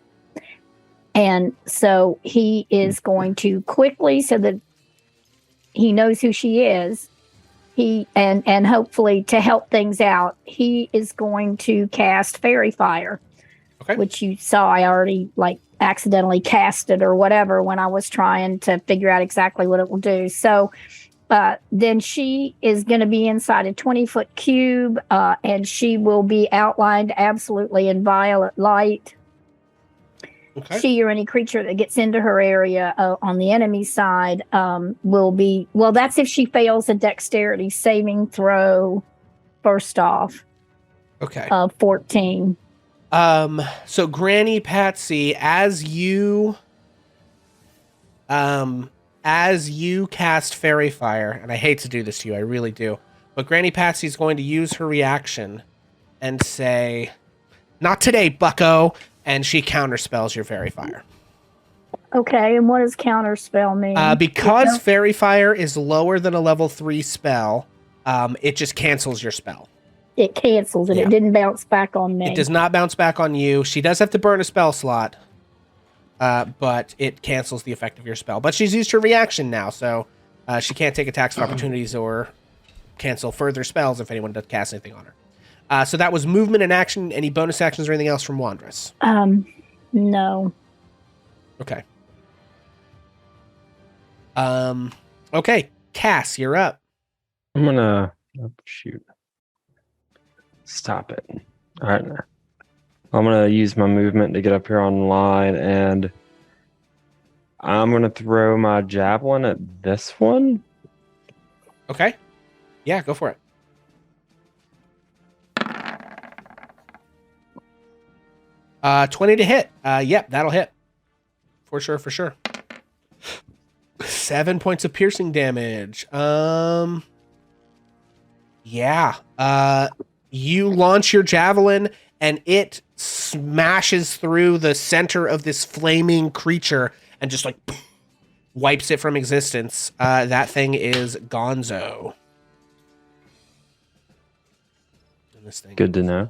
[SPEAKER 5] And so he is going to quickly, so that he knows who she is, and hopefully to help things out, he is going to cast Fairy Fire.
[SPEAKER 1] Okay.
[SPEAKER 5] Which you saw I already accidentally cast it or whatever when I was trying to figure out exactly what it will do. So then she is going to be inside a 20-foot cube, and she will be outlined absolutely in violet light.
[SPEAKER 1] Okay.
[SPEAKER 5] She or any creature that gets into her area on the enemy side will be... Well, that's if she fails a dexterity saving throw first off.
[SPEAKER 1] Okay.
[SPEAKER 5] 14.
[SPEAKER 1] So Granny Patsy, as you cast Fairy Fire, and I hate to do this to you, I really do, but Granny Patsy is going to use her reaction and say, "Not today, bucko," and she counterspells your Fairy Fire.
[SPEAKER 5] Okay, and what does counterspell mean?
[SPEAKER 1] Because Fairy Fire is lower than a level 3 spell, it just cancels your spell.
[SPEAKER 5] It cancels it.
[SPEAKER 1] Yeah.
[SPEAKER 5] It didn't bounce back on me.
[SPEAKER 1] It does not bounce back on you. She does have to burn a spell slot, but it cancels the effect of your spell. But she's used her reaction now, so she can't take attacks of opportunities or cancel further spells if anyone does cast anything on her. So that was movement and action. Any bonus actions or anything else from Wandress?
[SPEAKER 5] No.
[SPEAKER 1] Okay. Okay, Cass, you're up.
[SPEAKER 3] I'm gonna shoot. Stop it. All right. I'm gonna use my movement to get up here online, and I'm gonna throw my javelin at this one.
[SPEAKER 1] Okay. Yeah, go for it. Uh, 20 to hit. Yep, that'll hit. For sure. 7 points of piercing damage. Yeah. You launch your javelin and it smashes through the center of this flaming creature and just like wipes it from existence. That thing is gonzo. And this thing
[SPEAKER 3] Good to know.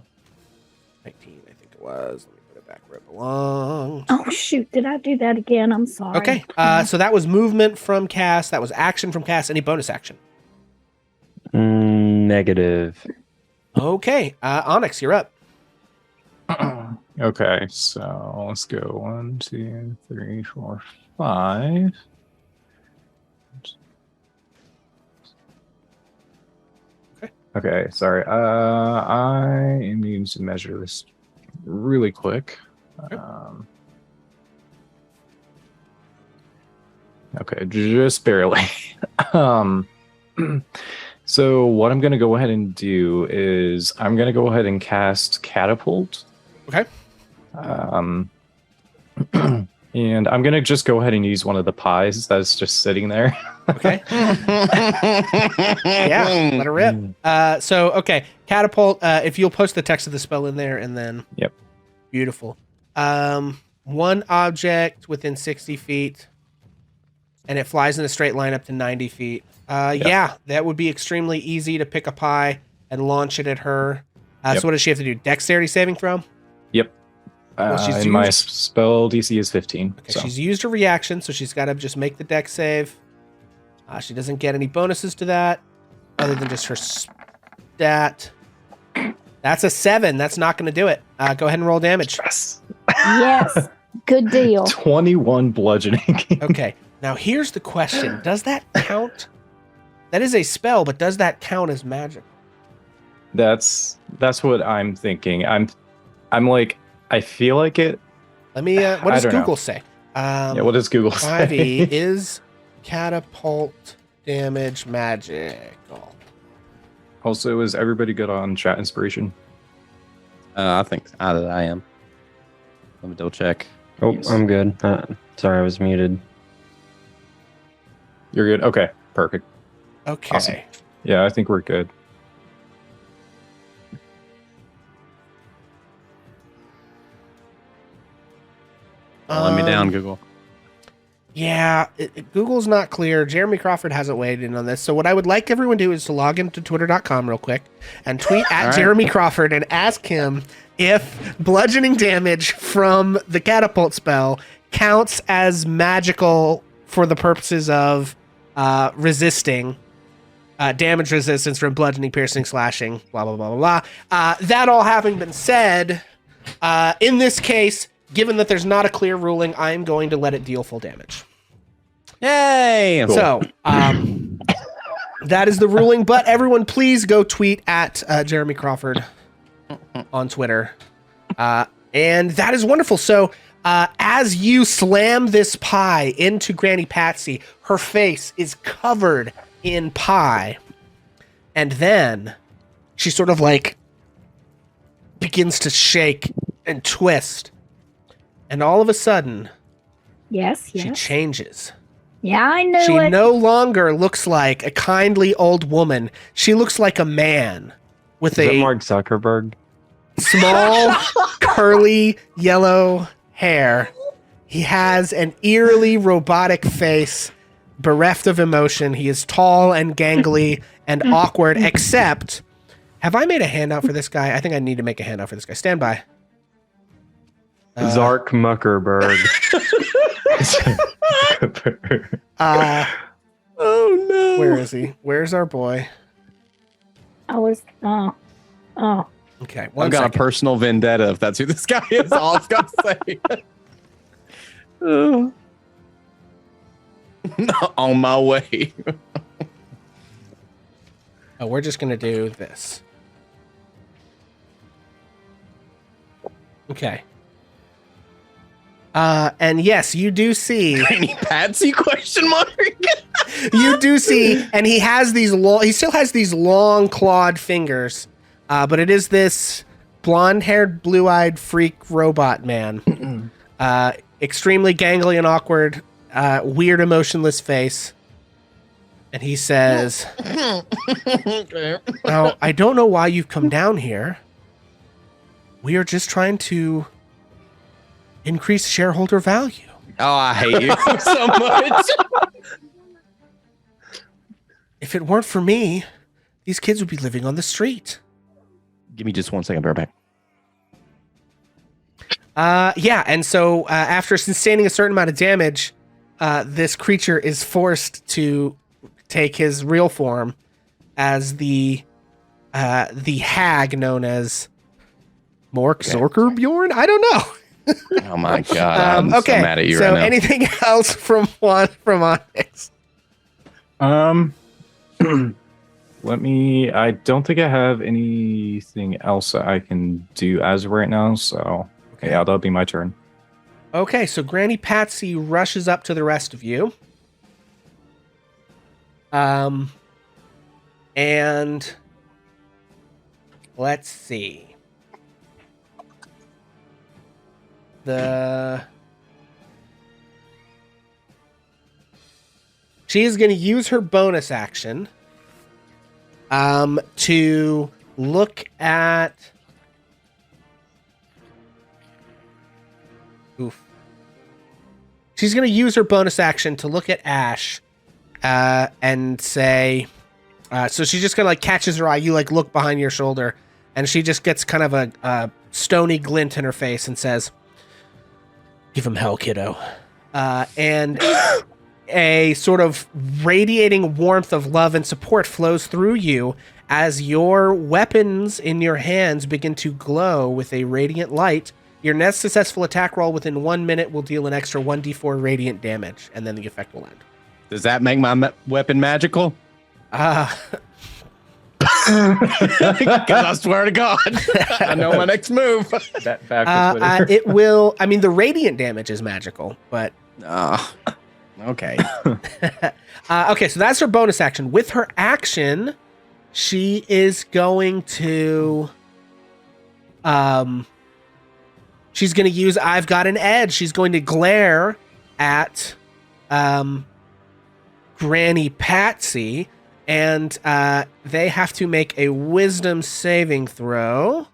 [SPEAKER 1] 19, I think it was. Let me put it back where it belongs.
[SPEAKER 5] Oh shoot! Did I do that again? I'm sorry.
[SPEAKER 1] Okay. So that was movement from Cass. That was action from Cass. Any bonus action?
[SPEAKER 3] Negative.
[SPEAKER 1] Okay. Onyx, you're up.
[SPEAKER 4] Okay, so let's go 1, 2, 3, 4, 5. Okay, sorry. I am needing to measure this really quick. Okay, just barely. So what I'm going to go ahead and do is I'm going to go ahead and cast Catapult.
[SPEAKER 1] Okay.
[SPEAKER 4] And I'm going to just go ahead and use one of the pies that's just sitting there.
[SPEAKER 1] Okay. Yeah, let her rip. Okay, Catapult, if you'll post the text of the spell in there and then...
[SPEAKER 4] Yep.
[SPEAKER 1] Beautiful. One object within 60 feet and it flies in a straight line up to 90 feet.
[SPEAKER 4] Yep.
[SPEAKER 1] Yeah, that would be extremely easy to pick a pie and launch it at her.
[SPEAKER 4] Yep.
[SPEAKER 1] So what does she have to do? Dexterity saving throw?
[SPEAKER 4] Yep.
[SPEAKER 1] Well, she's
[SPEAKER 4] and my
[SPEAKER 1] used-
[SPEAKER 4] spell DC is 15.
[SPEAKER 1] Okay,
[SPEAKER 4] so.
[SPEAKER 1] she's used her reaction, so she's got to just make the dex save. She doesn't get any bonuses to that, other than just her stat. That's a 7. That's not going to do it. Go ahead and roll damage.
[SPEAKER 5] Yes. Good deal.
[SPEAKER 4] 21 bludgeoning.
[SPEAKER 1] Okay. Now here's the question: does that count? That is a spell, but does that count as magic?
[SPEAKER 4] That's what I'm thinking. I'm like, I feel like it.
[SPEAKER 1] Let me. What does
[SPEAKER 4] don't know.
[SPEAKER 1] Google say?
[SPEAKER 4] Yeah, what does Google say?
[SPEAKER 1] 5e is catapult damage magical.
[SPEAKER 4] Also, is everybody good on chat inspiration?
[SPEAKER 2] I think I am. Let me double check.
[SPEAKER 3] Oh,
[SPEAKER 4] Yes.
[SPEAKER 3] I'm good. Sorry, I was muted.
[SPEAKER 4] You're good? Okay, perfect.
[SPEAKER 1] Okay.
[SPEAKER 4] Awesome. Yeah, I think we're good.
[SPEAKER 2] Let me down, Google.
[SPEAKER 1] Yeah, Google's not clear. Jeremy Crawford hasn't weighed in on this. So what I would like everyone to do is to log into twitter.com real quick and tweet at
[SPEAKER 2] right.
[SPEAKER 1] Jeremy Crawford and ask him if bludgeoning damage from the catapult spell counts as magical for the purposes of resisting damage resistance from bludgeoning, piercing, slashing, blah, blah, blah, blah, blah. That all having been said, in this case, given that there's not a clear ruling, I'm going to let it deal full damage.
[SPEAKER 2] Yay!
[SPEAKER 4] Cool.
[SPEAKER 1] So, that is the ruling, but everyone please go tweet at Jeremy Crawford on Twitter. And that is wonderful. So, as you slam this pie into Granny Patsy, her face is covered in pie. And then she sort of like begins to shake and twist. And all of a sudden,
[SPEAKER 5] Yes.
[SPEAKER 1] she changes.
[SPEAKER 5] Yeah, I knew
[SPEAKER 1] She
[SPEAKER 5] it.
[SPEAKER 1] no longer looks like a kindly old woman. She looks like a man with
[SPEAKER 3] Is that
[SPEAKER 1] a
[SPEAKER 3] Mark Zuckerberg?
[SPEAKER 1] small, curly, yellow hair. He has an eerily robotic face, bereft of emotion. He is tall and gangly and awkward, except... Have I made a handout for this guy? I think I need to make a handout for this guy. Stand by.
[SPEAKER 3] Zark Muckerberg.
[SPEAKER 1] Oh,
[SPEAKER 2] no!
[SPEAKER 1] where is he? Where's our boy?
[SPEAKER 5] I was. Oh.
[SPEAKER 1] Okay.
[SPEAKER 2] I've
[SPEAKER 1] One
[SPEAKER 2] got
[SPEAKER 1] second.
[SPEAKER 2] a personal vendetta if that's who this guy is. All I've got to say. On my way.
[SPEAKER 1] Oh, we're just gonna do this. Okay. And yes, you do see.
[SPEAKER 2] Any Patsy question mark?
[SPEAKER 1] You do see, and he has these long. He still has these long clawed fingers, but it is this blonde-haired, blue-eyed freak robot man. Extremely gangly and awkward, weird, emotionless face, and he says, "Now, I don't know why you've come down here. We are just trying to increase shareholder value."
[SPEAKER 2] Oh, I hate you so much.
[SPEAKER 1] If it weren't for me, these kids would be living on the street.
[SPEAKER 2] Give me just 1 second, bear back.
[SPEAKER 1] Yeah, and so after sustaining a certain amount of damage, this creature is forced to take his real form as the hag known as Mork Zorkerbjorn? I don't know.
[SPEAKER 2] Oh my god! I'm
[SPEAKER 1] okay,
[SPEAKER 2] so mad at you
[SPEAKER 1] so
[SPEAKER 2] right now.
[SPEAKER 1] anything else from Onyx?
[SPEAKER 4] I don't think I have anything else that I can do as of right now, so yeah, that'll be my turn.
[SPEAKER 1] Okay, so Granny Patsy rushes up to the rest of you. And let's see. She is going to use her bonus action to look at She's going to use her bonus action to look at Ash and say so she just kind of like catches her eye. You like look behind your shoulder and she just gets kind of a stony glint in her face and says, "Give him hell, kiddo." And a sort of radiating warmth of love and support flows through you as your weapons in your hands begin to glow with a radiant light. Your next successful attack roll within 1 minute will deal an extra 1d4 radiant damage, and then the effect will end.
[SPEAKER 2] Does that make my weapon magical? Because I swear to God, I know my next move.
[SPEAKER 4] Back to Twitter.
[SPEAKER 1] It will. I mean, the radiant damage is magical, but
[SPEAKER 2] Okay.
[SPEAKER 1] okay. So that's her bonus action. With her action, she is going to. She's going to use I've Got an Edge. She's going to glare at Granny Patsy, and they have to make a wisdom saving throw.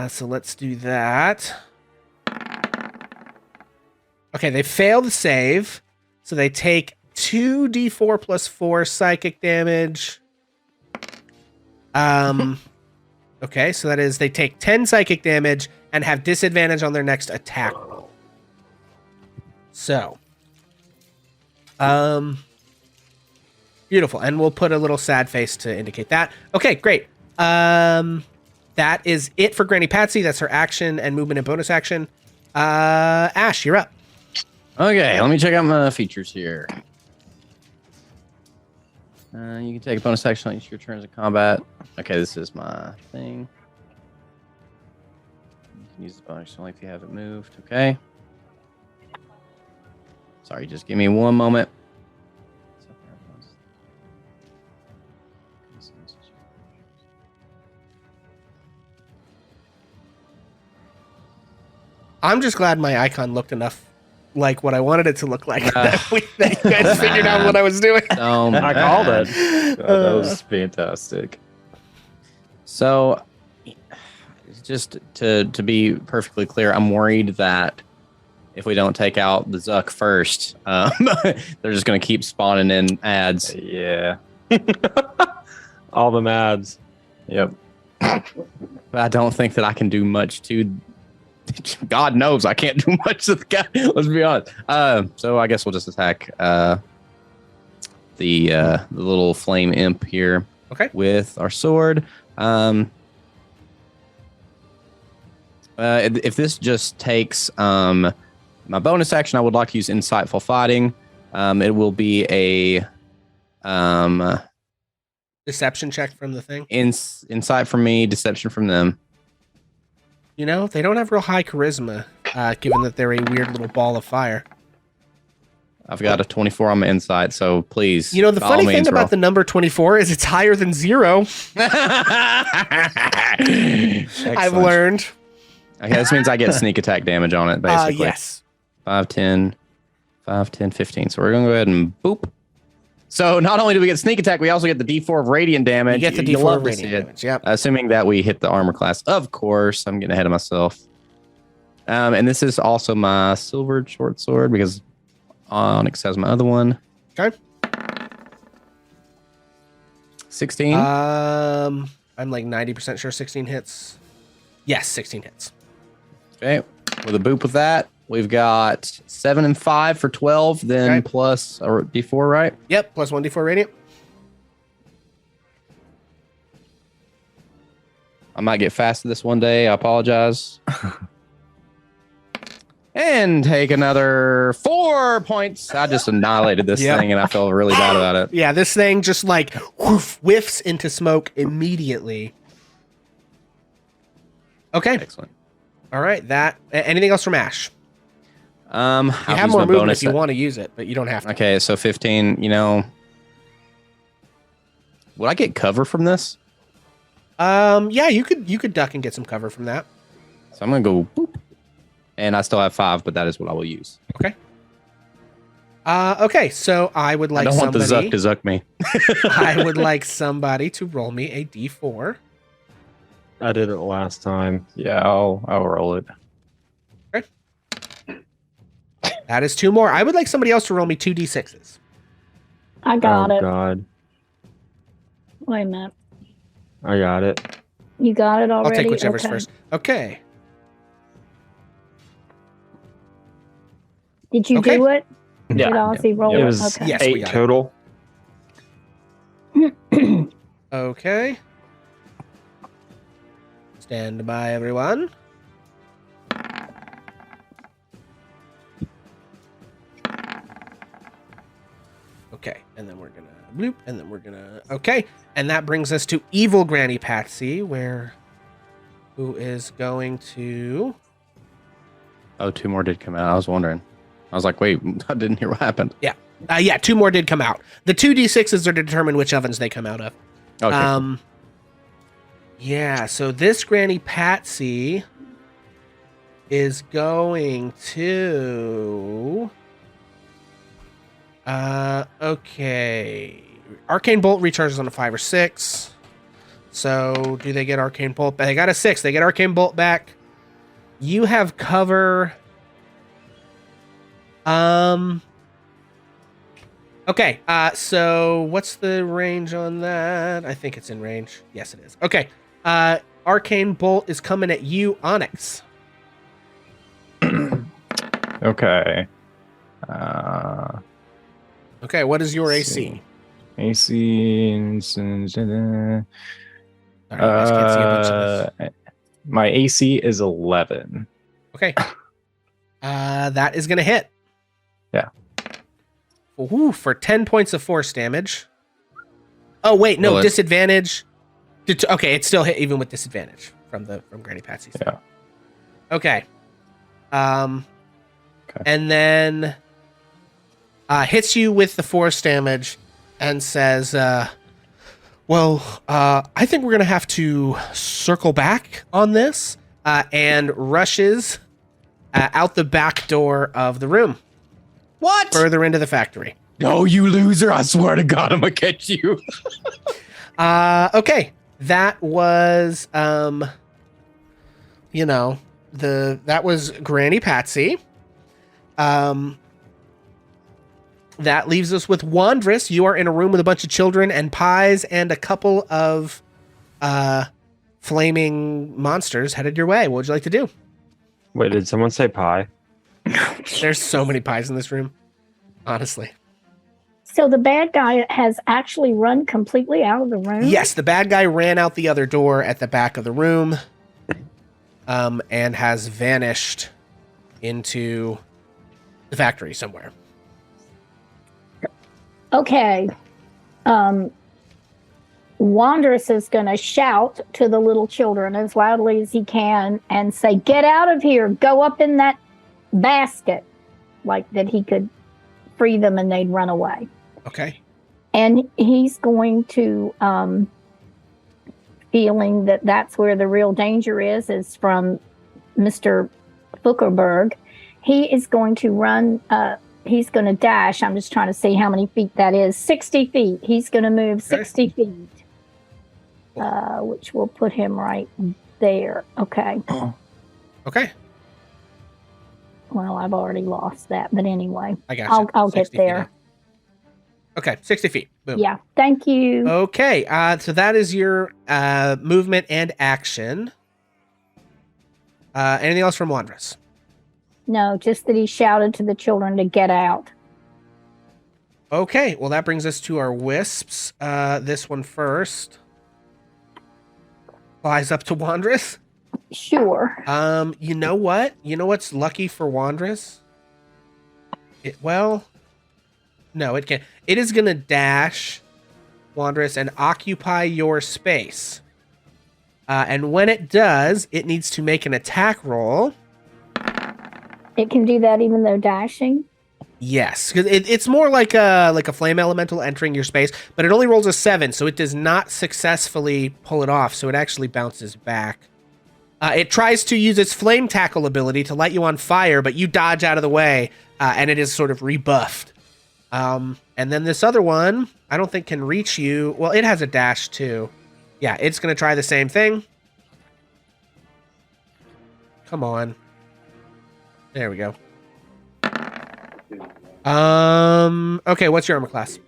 [SPEAKER 1] So let's do that. Okay, they fail the save, so they take 2d4 plus 4 psychic damage. Okay, so that is they take 10 psychic damage and have disadvantage on their next attack roll. So, beautiful, and we'll put a little sad face to indicate that. Okay, great. That is it for Granny Patsy. That's her action and movement and bonus action. Ash, you're up.
[SPEAKER 2] Okay, let me check out my features here. You can take a bonus action on each of your turns in combat. Okay, this is my thing. You can use the bonus only if you have it moved. Okay. Sorry, just give me one moment.
[SPEAKER 1] I'm just glad my icon looked enough like what I wanted it to look like. That you guys figured out what I was doing.
[SPEAKER 3] I called it.
[SPEAKER 4] That was fantastic.
[SPEAKER 2] So, just to be perfectly clear, I'm worried that if we don't take out the Zuck first, they're just going to keep spawning in ads.
[SPEAKER 4] Yeah.
[SPEAKER 3] All them ads.
[SPEAKER 4] Yep.
[SPEAKER 2] But I don't think that I can do much to. God knows I can't do much to the guy. Let's be honest. So I guess we'll just attack the little flame imp here.
[SPEAKER 1] Okay.
[SPEAKER 2] With our sword. If this just takes my bonus action, I would like to use Insightful Fighting. It will be a
[SPEAKER 1] Deception check from the thing.
[SPEAKER 2] insight from me, deception from them.
[SPEAKER 1] You know, they don't have real high charisma, given that they're a weird little ball of fire.
[SPEAKER 2] I've got a 24 on my insight, so please.
[SPEAKER 1] You know, the
[SPEAKER 2] by all
[SPEAKER 1] funny thing
[SPEAKER 2] means,
[SPEAKER 1] about
[SPEAKER 2] roll.
[SPEAKER 1] the number 24 is it's higher than 0. I've
[SPEAKER 2] Excellent.
[SPEAKER 1] learned.
[SPEAKER 2] Okay, this means I get sneak attack damage on it, basically.
[SPEAKER 1] Yes.
[SPEAKER 2] 5, 10, 15. So we're going to go ahead and boop. So not only do we get sneak attack, we also get the D4 of radiant damage.
[SPEAKER 1] You get the
[SPEAKER 2] You'll
[SPEAKER 1] D4
[SPEAKER 2] love
[SPEAKER 1] of
[SPEAKER 2] to
[SPEAKER 1] radiant
[SPEAKER 2] see it.
[SPEAKER 1] damage. Yep.
[SPEAKER 2] Assuming that we hit the armor class. Of course, I'm getting ahead of myself. And this is also my silvered short sword because Onyx has my other one.
[SPEAKER 1] Okay.
[SPEAKER 2] 16.
[SPEAKER 1] I'm like 90% sure 16 hits. Yes, 16 hits.
[SPEAKER 2] Okay. With a boop with that, we've got 7 and 5 for 12, then
[SPEAKER 1] Okay.
[SPEAKER 2] plus a D4, right?
[SPEAKER 1] Yep, plus 1d4 radiant.
[SPEAKER 2] I might get fasted this one day. I apologize. And take another 4 points. I just annihilated this
[SPEAKER 1] Yep.
[SPEAKER 2] thing, and I feel really bad about it.
[SPEAKER 1] Yeah, this thing just like whiffs into smoke immediately. Okay.
[SPEAKER 2] Excellent.
[SPEAKER 1] All right. Anything else from Ash?
[SPEAKER 2] You
[SPEAKER 1] You have more movement if you want to use it, but you don't have to.
[SPEAKER 2] Okay, so 15. You know, would I get cover from this?
[SPEAKER 1] Yeah, you could duck and get some cover from that.
[SPEAKER 2] So I'm gonna go boop, and I still have 5, but that is what I will use.
[SPEAKER 1] Okay. Okay, so I would like
[SPEAKER 2] I don't want the
[SPEAKER 1] somebody.
[SPEAKER 2] Zuck to Zuck me.
[SPEAKER 1] I would like somebody to roll me a d4.
[SPEAKER 3] I did it last time.
[SPEAKER 4] Yeah, I'll roll it.
[SPEAKER 1] That is 2 more. I would like somebody else to roll me 2 d6s.
[SPEAKER 5] I got
[SPEAKER 3] Oh
[SPEAKER 5] it.
[SPEAKER 3] God,
[SPEAKER 5] Wait a minute.
[SPEAKER 3] I got it.
[SPEAKER 5] You got it
[SPEAKER 1] I'll
[SPEAKER 5] already?
[SPEAKER 1] take whichever's
[SPEAKER 5] Okay.
[SPEAKER 1] first. Okay.
[SPEAKER 5] Did you
[SPEAKER 1] Okay.
[SPEAKER 5] do it?
[SPEAKER 3] Yeah.
[SPEAKER 5] Did Ozzy roll
[SPEAKER 3] It
[SPEAKER 5] it?
[SPEAKER 3] was
[SPEAKER 5] Okay.
[SPEAKER 1] Yes, we
[SPEAKER 3] 8
[SPEAKER 1] got it.
[SPEAKER 3] total.
[SPEAKER 1] Okay. Stand by, everyone. Okay, and then we're gonna bloop, and then we're gonna okay, and that brings us to evil Granny Patsy, who is going to
[SPEAKER 2] Oh, 2 more did come out. I was wondering. I was like, wait, I didn't hear what happened.
[SPEAKER 1] yeah, 2 more did come out. The 2 d6s are to determine which ovens they come out of.
[SPEAKER 2] Okay.
[SPEAKER 1] Yeah, so this Granny Patsy is going to okay. Arcane Bolt recharges on a 5 or 6. So do they get Arcane Bolt back? They got a 6. They get Arcane Bolt back. You have cover. Okay, so what's the range on that? I think it's in range. Yes, it is. Okay. Arcane Bolt is coming at you, Onyx.
[SPEAKER 4] Okay.
[SPEAKER 1] Okay, what is your
[SPEAKER 4] Let's
[SPEAKER 1] AC?
[SPEAKER 4] AC.
[SPEAKER 1] Sorry, you guys can't see a bunch of this.
[SPEAKER 4] My AC is 11.
[SPEAKER 1] Okay. That is going to hit.
[SPEAKER 4] Yeah.
[SPEAKER 1] Ooh, for 10 points of force damage. Oh, wait, no,
[SPEAKER 2] Well,
[SPEAKER 1] disadvantage. Okay, it still hit even with disadvantage from Granny Patsy.
[SPEAKER 4] Yeah.
[SPEAKER 1] Okay.
[SPEAKER 4] Okay.
[SPEAKER 1] And then hits you with the force damage and says, well, I think we're going to have to circle back on this, and rushes out the back door of the room,
[SPEAKER 2] What?
[SPEAKER 1] further into the factory.
[SPEAKER 2] No, you loser. I swear to God, I'm going to catch you.
[SPEAKER 1] Okay. That was, that was Granny Patsy. That leaves us with Wandress. You are in a room with a bunch of children and pies and a couple of flaming monsters headed your way. What would you like to do?
[SPEAKER 3] Wait, did someone say pie?
[SPEAKER 1] There's so many pies in this room. Honestly.
[SPEAKER 5] So the bad guy has actually run completely out of the room?
[SPEAKER 1] Yes, the bad guy ran out the other door at the back of the room, and has vanished into the factory somewhere.
[SPEAKER 5] Okay. Wanderous is going to shout to the little children as loudly as he can and say, "Get out of here. Go up in that basket." Like that he could free them and they'd run away.
[SPEAKER 1] Okay.
[SPEAKER 5] And he's going to, feeling that that's where the real danger is from Mr. Zuckerberg, he is going to run, he's going to dash. I'm just trying to see how many feet that is. 60 feet. He's going to move 60 feet, which will put him right there. Okay.
[SPEAKER 1] Okay.
[SPEAKER 5] Well, I've already lost that, but anyway,
[SPEAKER 1] I got you.
[SPEAKER 5] I'll get
[SPEAKER 1] 60 feet
[SPEAKER 5] there.
[SPEAKER 1] out. Okay, 60 feet. Boom.
[SPEAKER 5] Yeah. Thank you.
[SPEAKER 1] Okay, so that is your movement and action. Anything else from Wanderous?
[SPEAKER 5] No, just that he shouted to the children to get out.
[SPEAKER 1] Okay, well, that brings us to our wisps. This one first. Flies up to Wanderous.
[SPEAKER 5] Sure.
[SPEAKER 1] You know what? You know what's lucky for Wanderous? No, it can't. It is going to dash, Wanderous, and occupy your space. And when it does, it needs to make an attack roll.
[SPEAKER 5] It can do that even though dashing?
[SPEAKER 1] Yes, because it's more like a flame elemental entering your space, but it only rolls a 7, so it does not successfully pull it off, so it actually bounces back. It tries to use its flame tackle ability to light you on fire, but you dodge out of the way, and it is sort of rebuffed. And then this other one, I don't think can reach you. Well, it has a dash too. Yeah, it's going to try the same thing. Come on. There we go. Okay, what's your armor class?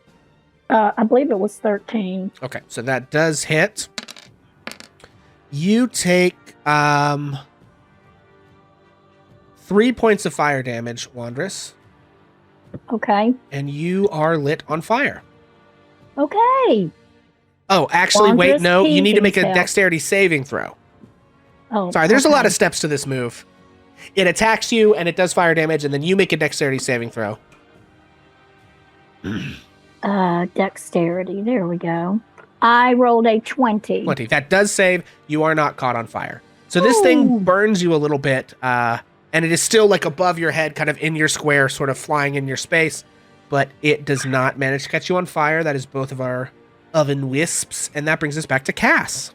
[SPEAKER 5] I believe it was 13.
[SPEAKER 1] Okay, so that does hit. You take 3 points of fire damage, Wanderous.
[SPEAKER 5] Okay.
[SPEAKER 1] And you are lit on fire.
[SPEAKER 5] Okay.
[SPEAKER 1] Oh, actually, wait,
[SPEAKER 5] Wanderous
[SPEAKER 1] no. You need to
[SPEAKER 5] pees
[SPEAKER 1] make a
[SPEAKER 5] himself.
[SPEAKER 1] dexterity saving throw.
[SPEAKER 5] Oh,
[SPEAKER 1] Sorry, there's a lot
[SPEAKER 5] okay.
[SPEAKER 1] of steps to this move. It attacks you, and it does fire damage, and then you make a dexterity saving throw.
[SPEAKER 5] Dexterity. There we go. I rolled a 20.
[SPEAKER 1] 20. That does save. You are not caught on fire. So this thing burns you a little bit, and it is still like above your head, kind of in your square, sort of flying in your space, but it does not manage to catch you on fire. That is both of our oven wisps, and that brings us back to Cass.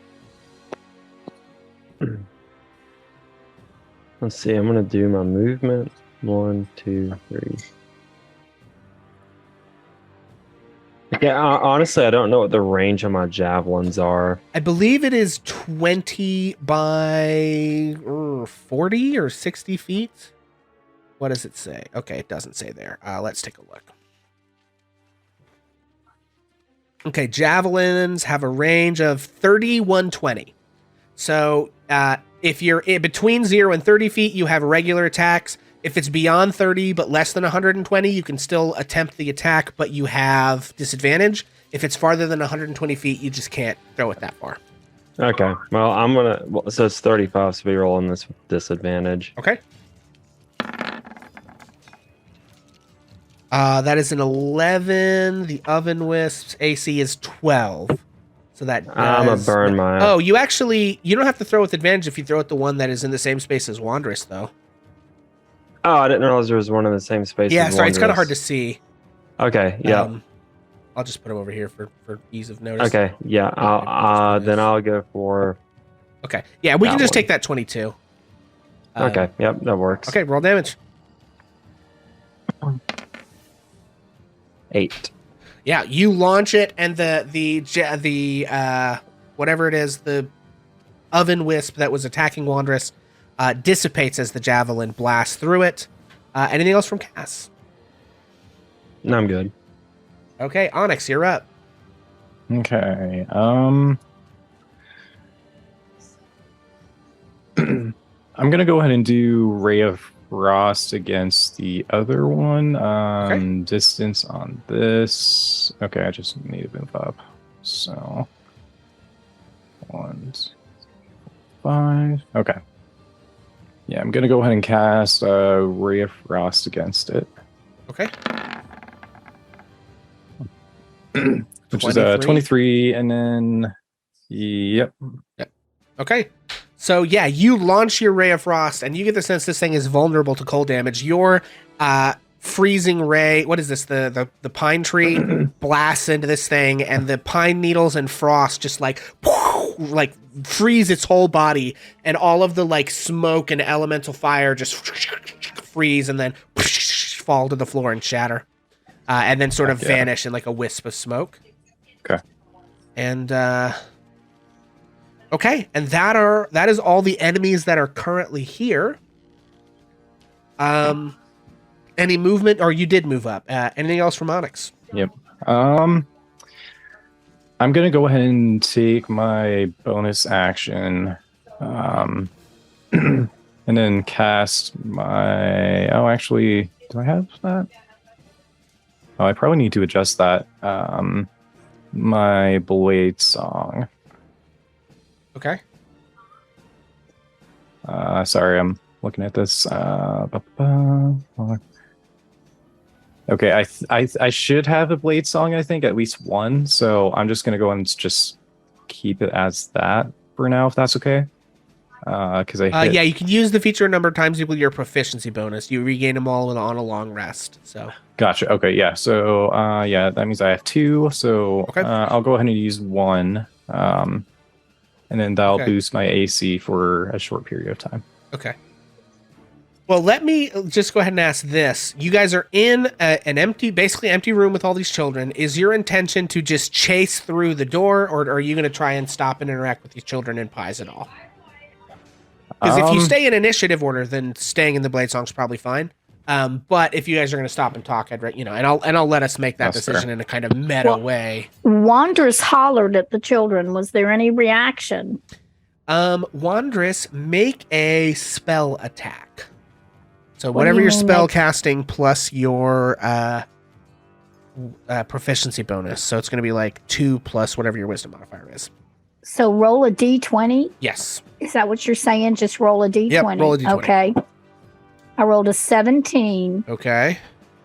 [SPEAKER 3] Let's see. I'm gonna do my movement. 1, 2, 3. Yeah, honestly, I don't know what the range of my javelins are.
[SPEAKER 1] I believe it is 20 by 40 or 60 feet. What does it say? Okay, it doesn't say there. Let's take a look. Okay, javelins have a range of 30, 120. So if you're in between 0 and 30 feet, you have regular attacks. If it's beyond 30 but less than 120, you can still attempt the attack, but you have disadvantage. If it's farther than 120 feet, you just can't throw it that far.
[SPEAKER 3] Okay. Well, I'm gonna. Well, so it's 35, so we rolling this with disadvantage.
[SPEAKER 1] Okay. That is an 11. The oven wisp's AC is 12. So that
[SPEAKER 3] I'm gonna burn my.
[SPEAKER 1] Oh, you don't have to throw with advantage if you throw at the one that is in the same space as Wanderous, though.
[SPEAKER 3] Oh, I didn't realize there was one in the same space.
[SPEAKER 1] Yeah,
[SPEAKER 3] as
[SPEAKER 1] sorry, it's kind of
[SPEAKER 3] Wanderous.
[SPEAKER 1] hard to see.
[SPEAKER 3] Okay. Yeah.
[SPEAKER 1] I'll just put them over here for ease of notice.
[SPEAKER 3] Okay. Yeah. Then I'll go for.
[SPEAKER 1] Okay. Yeah, we can
[SPEAKER 3] That
[SPEAKER 1] just
[SPEAKER 3] one.
[SPEAKER 1] take that 22.
[SPEAKER 3] Okay. Yep. That works.
[SPEAKER 1] Okay, roll damage.
[SPEAKER 3] 8.
[SPEAKER 1] Yeah, you launch it, and the whatever it is, the oven wisp that was attacking Wanderous dissipates as the javelin blasts through it. Anything else from Cass?
[SPEAKER 3] No, I'm good.
[SPEAKER 1] Okay, Onyx, you're up.
[SPEAKER 4] Okay. I'm gonna go ahead and do Ray of Frost against the other one. Distance on this. Okay, I just need to move up. So 1, 5. Okay. Yeah, I'm gonna go ahead and cast Ray of Frost against it.
[SPEAKER 1] Okay.
[SPEAKER 4] Which is 23, and then yep.
[SPEAKER 1] Okay. So yeah, you launch your Ray of Frost, and you get the sense this thing is vulnerable to cold damage. Your freezing ray, what is this? The pine tree blasts into this thing, and the pine needles and frost just like freeze its whole body, and all of the like smoke and elemental fire just freeze and then fall to the floor and shatter, and then sort of vanish in like a wisp of smoke.
[SPEAKER 4] Okay.
[SPEAKER 1] And okay, and that is all the enemies that are currently here. Any movement, or you did move up? Anything else from Onyx?
[SPEAKER 4] Yep. I'm gonna go ahead and take my bonus action, and then cast my. Oh, actually, do I have that? Oh, I probably need to adjust that. My Blade Song.
[SPEAKER 1] Okay.
[SPEAKER 4] Sorry, I'm looking at this. Okay, I should have a Blade Song, I think, at least one. So I'm just gonna go and just keep it as that for now, if that's okay. Because
[SPEAKER 1] yeah, you can use the feature a number of times with your proficiency bonus. You regain them all on a long rest. So
[SPEAKER 4] gotcha. Okay, yeah. So yeah, that means I have 2. So
[SPEAKER 1] okay.
[SPEAKER 4] I'll go ahead and use 1. And then that'll boost my AC for a short period of time.
[SPEAKER 1] Okay. Well, let me just go ahead and ask this. You guys are in an basically empty room with all these children. Is your intention to just chase through the door, or are you going to try and stop and interact with these children and pies at all? Because if you stay in initiative order, then staying in the Blade Song's probably fine. But if you guys are going to stop and talk, and I'll let us make that decision in a kind of meta way.
[SPEAKER 5] Wondrous hollered at the children. Was there any reaction?
[SPEAKER 1] Wondrous, make a spell attack. So whatever your spell casting plus your proficiency bonus. So it's going to be like 2 plus whatever your wisdom modifier is.
[SPEAKER 5] So roll a d20?
[SPEAKER 1] Yes.
[SPEAKER 5] Is that what you're saying? Just roll a d20?
[SPEAKER 1] Yep, roll a d20.
[SPEAKER 5] Okay. I rolled a 17.
[SPEAKER 1] Okay.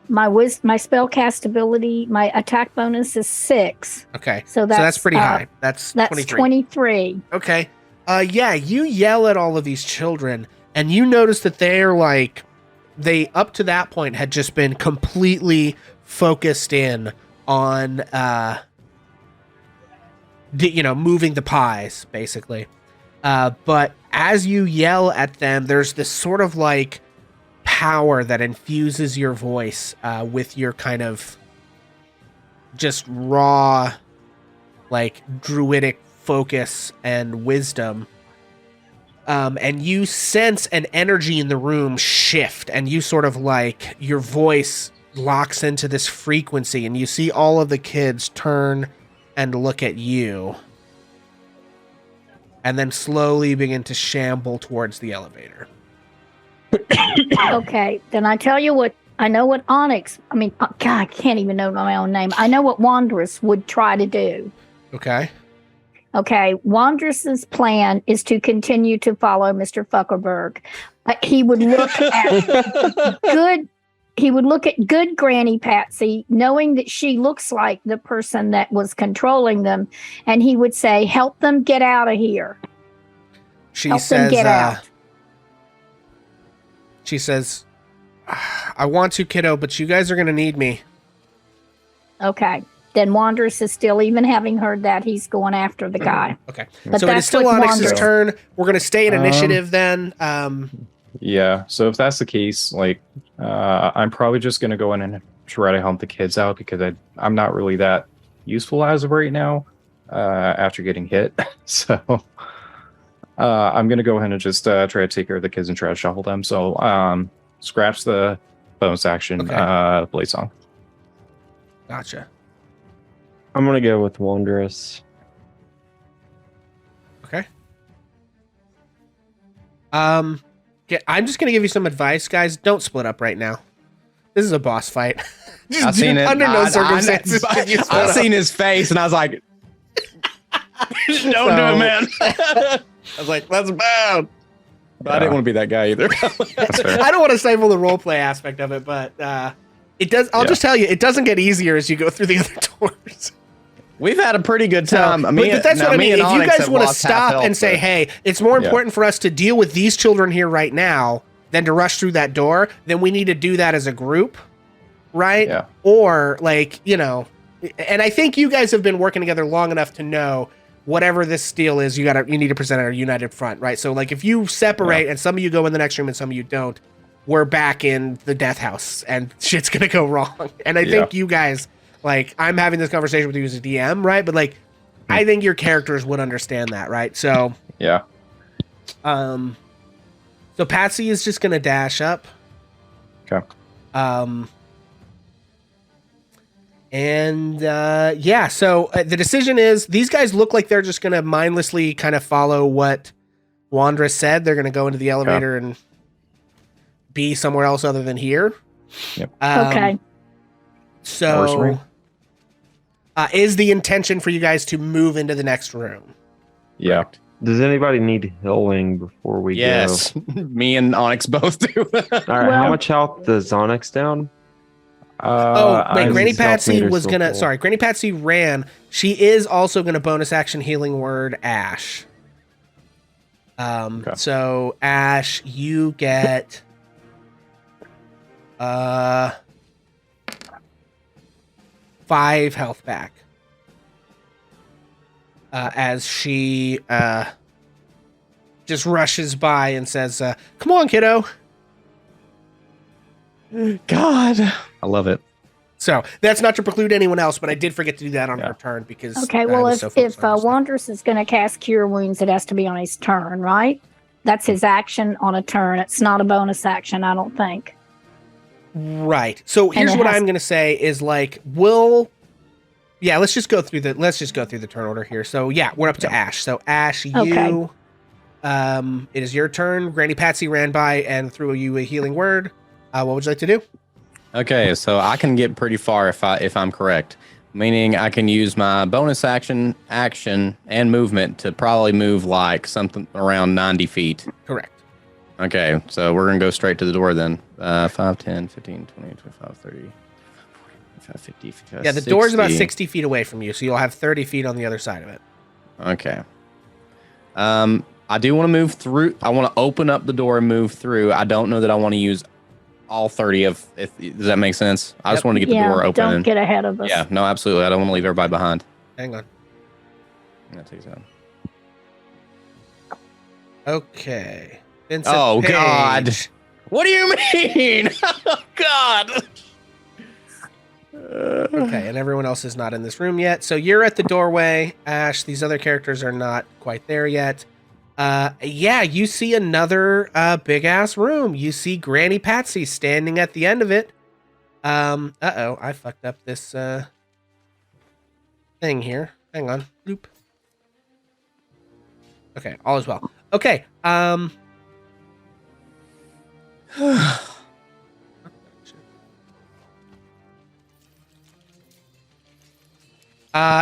[SPEAKER 5] My spell cast ability, my attack bonus is 6.
[SPEAKER 1] Okay.
[SPEAKER 5] So that's
[SPEAKER 1] pretty high. That's
[SPEAKER 5] 23.
[SPEAKER 1] Okay. Yeah, you yell at all of these children, and you notice that they're like, they up to that point had just been completely focused in on moving the pies, basically. But as you yell at them, there's this sort of like power that infuses your voice with your kind of just raw, like druidic focus and wisdom. And you sense an energy in the room shift, and you sort of like your voice locks into this frequency, and you see all of the kids turn and look at you, and then slowly begin to shamble towards the elevator.
[SPEAKER 5] Okay, then I tell you what, I know what Onyx, God, I can't even know my own name. I know what Wondrous would try to do.
[SPEAKER 1] Okay.
[SPEAKER 5] Okay, Wondrous's plan is to continue to follow Mr. Fuckerberg. He would look at good Granny Patsy, knowing that she looks like the person that was controlling them, and he would say, "Help them get out of here."
[SPEAKER 1] Help them get out. She says, "I want to, kiddo, but you guys are going to need me."
[SPEAKER 5] Okay. Then Wondrous is still, even having heard that, he's going after the guy.
[SPEAKER 1] Okay.
[SPEAKER 5] But
[SPEAKER 1] so it is still Onyx's turn. We're going to stay in initiative then.
[SPEAKER 4] Yeah. So if that's the case, like, I'm probably just going to go in and try to help the kids out, because I'm not really that useful as of right now after getting hit. So I'm going to go ahead and just try to take care of the kids and try to shuffle them. So scratch the bonus action, Blade Song.
[SPEAKER 1] Gotcha.
[SPEAKER 3] I'm going to go with Wondrous.
[SPEAKER 1] Okay. Okay, I'm just gonna give you some advice, guys. Don't split up right now. This is a boss fight.
[SPEAKER 2] I've seen it.
[SPEAKER 1] Under no circumstances.
[SPEAKER 2] I've seen his face, and I was like, "Don't do it, man." I was like, "That's bad." But I didn't want to be that guy either.
[SPEAKER 1] I don't want to stifle the roleplay aspect of it, but it does. I'll just tell you, it doesn't get easier as you go through the other doors.
[SPEAKER 2] We've had a pretty good time.
[SPEAKER 1] But that's what I mean. If you guys want to stop and say, "Hey, it's more important for us to deal with these children here right now than to rush through that door," then we need to do that as a group, right?
[SPEAKER 4] Yeah.
[SPEAKER 1] Or like, and I think you guys have been working together long enough to know whatever this deal is, you need to present a united front, right? So like if you separate and some of you go in the next room and some of you don't, we're back in the death house and shit's gonna go wrong. And I think you guys, like, I'm having this conversation with you as a DM, right? But like, I think your characters would understand that, right? So
[SPEAKER 4] Yeah.
[SPEAKER 1] So Patsy is just gonna dash up.
[SPEAKER 4] Okay.
[SPEAKER 1] So the decision is these guys look like they're just gonna mindlessly kind of follow what Wandra said. They're gonna go into the elevator and be somewhere else other than here.
[SPEAKER 4] Yep.
[SPEAKER 5] Okay.
[SPEAKER 1] So is the intention for you guys to move into the next room?
[SPEAKER 4] Yeah.
[SPEAKER 3] Does anybody need healing before we
[SPEAKER 2] Yes, me and Onyx both do.
[SPEAKER 3] go? All right, how much health does Onyx down?
[SPEAKER 1] Granny Patsy was
[SPEAKER 3] still
[SPEAKER 1] gonna.
[SPEAKER 3] full.
[SPEAKER 1] Sorry, Granny Patsy ran. She is also gonna bonus action healing word Ash. So Ash, you get 5 health back. As she just rushes by and says, "Come on, kiddo."
[SPEAKER 2] God, I love it.
[SPEAKER 1] So that's not to preclude anyone else, but I did forget to do that on her turn because
[SPEAKER 5] Okay,
[SPEAKER 1] I
[SPEAKER 5] well,
[SPEAKER 1] was
[SPEAKER 5] if
[SPEAKER 1] so focused on this.
[SPEAKER 5] Wanderous is going to cast Cure Wounds, it has to be on his turn, right? That's his action on a turn. It's not a bonus action, I don't think.
[SPEAKER 1] Right. So here's what I'm going to say is like let's just go through the turn order here. So yeah, we're up to Ash. So Ash, you it is your turn. Granny Patsy ran by and threw you a healing word. What would you like to do?
[SPEAKER 2] Okay, so I can get pretty far if I'm correct, meaning I can use my bonus action, and movement to probably move like something around 90 feet.
[SPEAKER 1] Correct.
[SPEAKER 2] Okay, so we're going to go straight to the door then. 5, 10, 15, 20, 25, 30, 45, 50, 55,
[SPEAKER 1] Yeah, the door's about 60 feet away from you, so you'll have 30 feet on the other side of it.
[SPEAKER 2] Okay. I do want to move through. I want to open up the door and move through. I don't know that I want to use all 30 does that make sense? I just want to get the door open.
[SPEAKER 5] Don't get ahead of us.
[SPEAKER 2] Yeah, no, absolutely. I don't want to leave everybody behind.
[SPEAKER 1] Hang on.
[SPEAKER 2] That takes out.
[SPEAKER 1] Okay. Vincent
[SPEAKER 2] Oh,
[SPEAKER 1] Page.
[SPEAKER 2] God. What do you mean? Oh, God.
[SPEAKER 1] Okay, and everyone else is not in this room yet. So you're at the doorway, Ash. These other characters are not quite there yet. You see another big ass room. You see Granny Patsy standing at the end of it. I fucked up this thing here. Hang on. Bloop. Okay, all is well. Okay.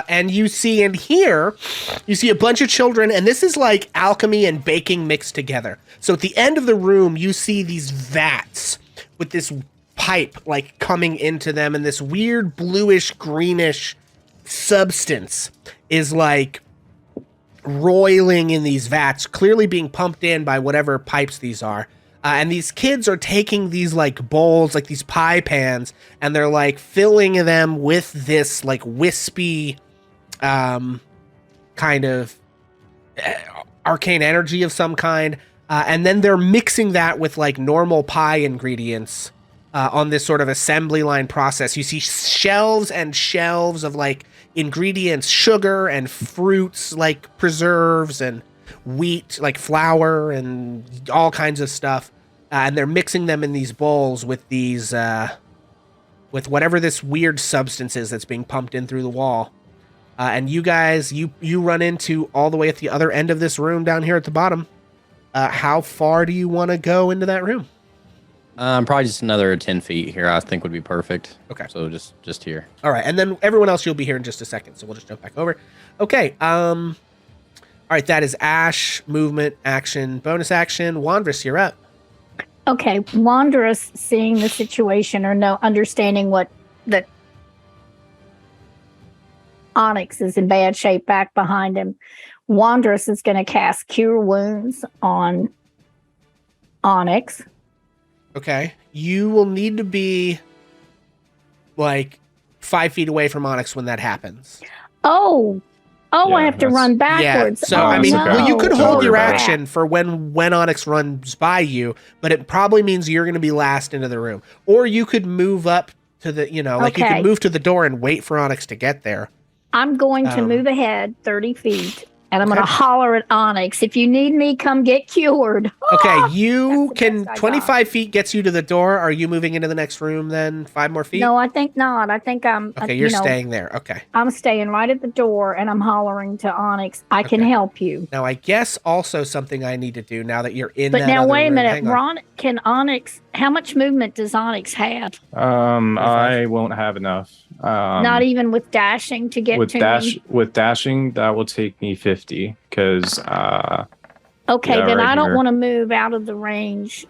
[SPEAKER 1] And you see in here, you see a bunch of children, and this is like alchemy and baking mixed together. So at the end of the room, you see these vats with this pipe like coming into them, and this weird bluish greenish substance is like roiling in these vats, clearly being pumped in by whatever pipes these are. And these kids are taking these like bowls, like these pie pans, and they're like filling them with this like wispy kind of arcane energy of some kind. And then they're mixing that with like normal pie ingredients on this sort of assembly line process. You see shelves and shelves of like ingredients, sugar and fruits, like preserves and wheat, like flour and all kinds of stuff. And they're mixing them in these bowls with these, with whatever this weird substance is that's being pumped in through the wall. And you guys, you run into all the way at the other end of this room down here at the bottom. How far do you want to go into that room?
[SPEAKER 6] Probably just another 10 feet here. I think would be perfect.
[SPEAKER 1] Okay.
[SPEAKER 6] So just here.
[SPEAKER 1] All right, and then everyone else, you'll be here in just a second, so we'll just jump back over. Okay. All right, that is Ash, movement, action, bonus action. Wandress, you're up.
[SPEAKER 5] Okay, Wanderous, seeing the situation or no understanding what the Onyx is in bad shape back behind him. Wanderous is going to cast Cure Wounds on Onyx.
[SPEAKER 1] Okay. You will need to be like 5 feet away from Onyx when that happens.
[SPEAKER 5] Oh,
[SPEAKER 4] Yeah,
[SPEAKER 5] I have to run backwards.
[SPEAKER 1] Yeah. So
[SPEAKER 5] oh,
[SPEAKER 1] I mean,
[SPEAKER 5] no.
[SPEAKER 1] well, you could
[SPEAKER 4] Don't
[SPEAKER 1] hold
[SPEAKER 4] worry
[SPEAKER 1] your
[SPEAKER 4] about it.
[SPEAKER 1] action for when Onyx runs by you, but it probably means you're going to be last into the room. Or you could move up to the, you
[SPEAKER 5] Okay.
[SPEAKER 1] could move to the door and wait for Onyx to get there.
[SPEAKER 5] I'm going to
[SPEAKER 1] Um,
[SPEAKER 5] move ahead 30 feet, and I'm
[SPEAKER 1] okay.
[SPEAKER 5] going to holler at Onyx, if you need me, come get cured.
[SPEAKER 1] Okay, you
[SPEAKER 5] That's the
[SPEAKER 1] can
[SPEAKER 5] best I got.
[SPEAKER 1] 25 feet gets you to the door. Are you moving into the next room then? 5 more feet?
[SPEAKER 5] No, I think not. I think I'm,
[SPEAKER 1] Okay, you're staying there. Okay.
[SPEAKER 5] I'm staying right at the door, and I'm hollering to Onyx, I can
[SPEAKER 1] Okay.
[SPEAKER 5] help you.
[SPEAKER 1] Now, I guess also something I need to do now that you're in
[SPEAKER 5] But
[SPEAKER 1] that
[SPEAKER 5] now,
[SPEAKER 1] other
[SPEAKER 5] wait a
[SPEAKER 1] room-
[SPEAKER 5] minute.
[SPEAKER 1] hang on.
[SPEAKER 5] Ron, can Onyx, how much movement does Onyx have?
[SPEAKER 4] I won't have enough.
[SPEAKER 5] Not even with dashing to get
[SPEAKER 4] with
[SPEAKER 5] to
[SPEAKER 4] dash
[SPEAKER 5] me?
[SPEAKER 4] with dashing, that will take me 50 because
[SPEAKER 5] Okay,
[SPEAKER 4] yeah,
[SPEAKER 5] then
[SPEAKER 4] right
[SPEAKER 5] I don't
[SPEAKER 4] here.
[SPEAKER 5] want to move out of the range.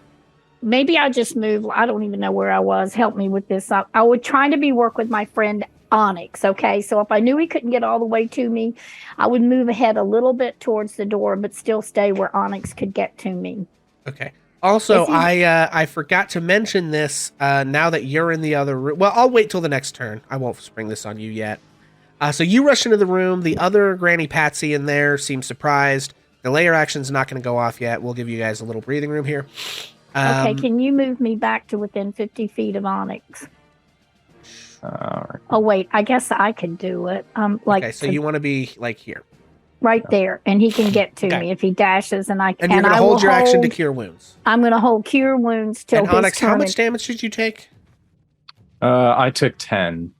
[SPEAKER 5] Maybe I just move. I don't even know where I was. Help me with this. I would try to work with my friend Onyx. Okay, so if I knew he couldn't get all the way to me, I would move ahead a little bit towards the door, but still stay where Onyx could get to me.
[SPEAKER 1] Okay. Also,
[SPEAKER 5] Is he-
[SPEAKER 1] I forgot to mention this now that you're in the other room. Well, I'll wait till the next turn. I won't spring this on you yet. So you rush into the room. The other Granny Patsy in there seems surprised. The layer action's not going to go off yet. We'll give you guys a little breathing room here.
[SPEAKER 5] Okay, can you move me back to within 50 feet of Onyx? Oh, wait, I guess I could do it.
[SPEAKER 1] Okay, so you want to be like here.
[SPEAKER 5] right there, and he can get to
[SPEAKER 1] Okay.
[SPEAKER 5] me if he dashes, and I
[SPEAKER 1] And you're going to
[SPEAKER 5] I will
[SPEAKER 1] hold your action to cure wounds.
[SPEAKER 5] I'm going to hold Cure Wounds till
[SPEAKER 1] And
[SPEAKER 5] his
[SPEAKER 1] Onyx, how
[SPEAKER 5] turn.
[SPEAKER 1] much damage did you take?
[SPEAKER 4] I took 10.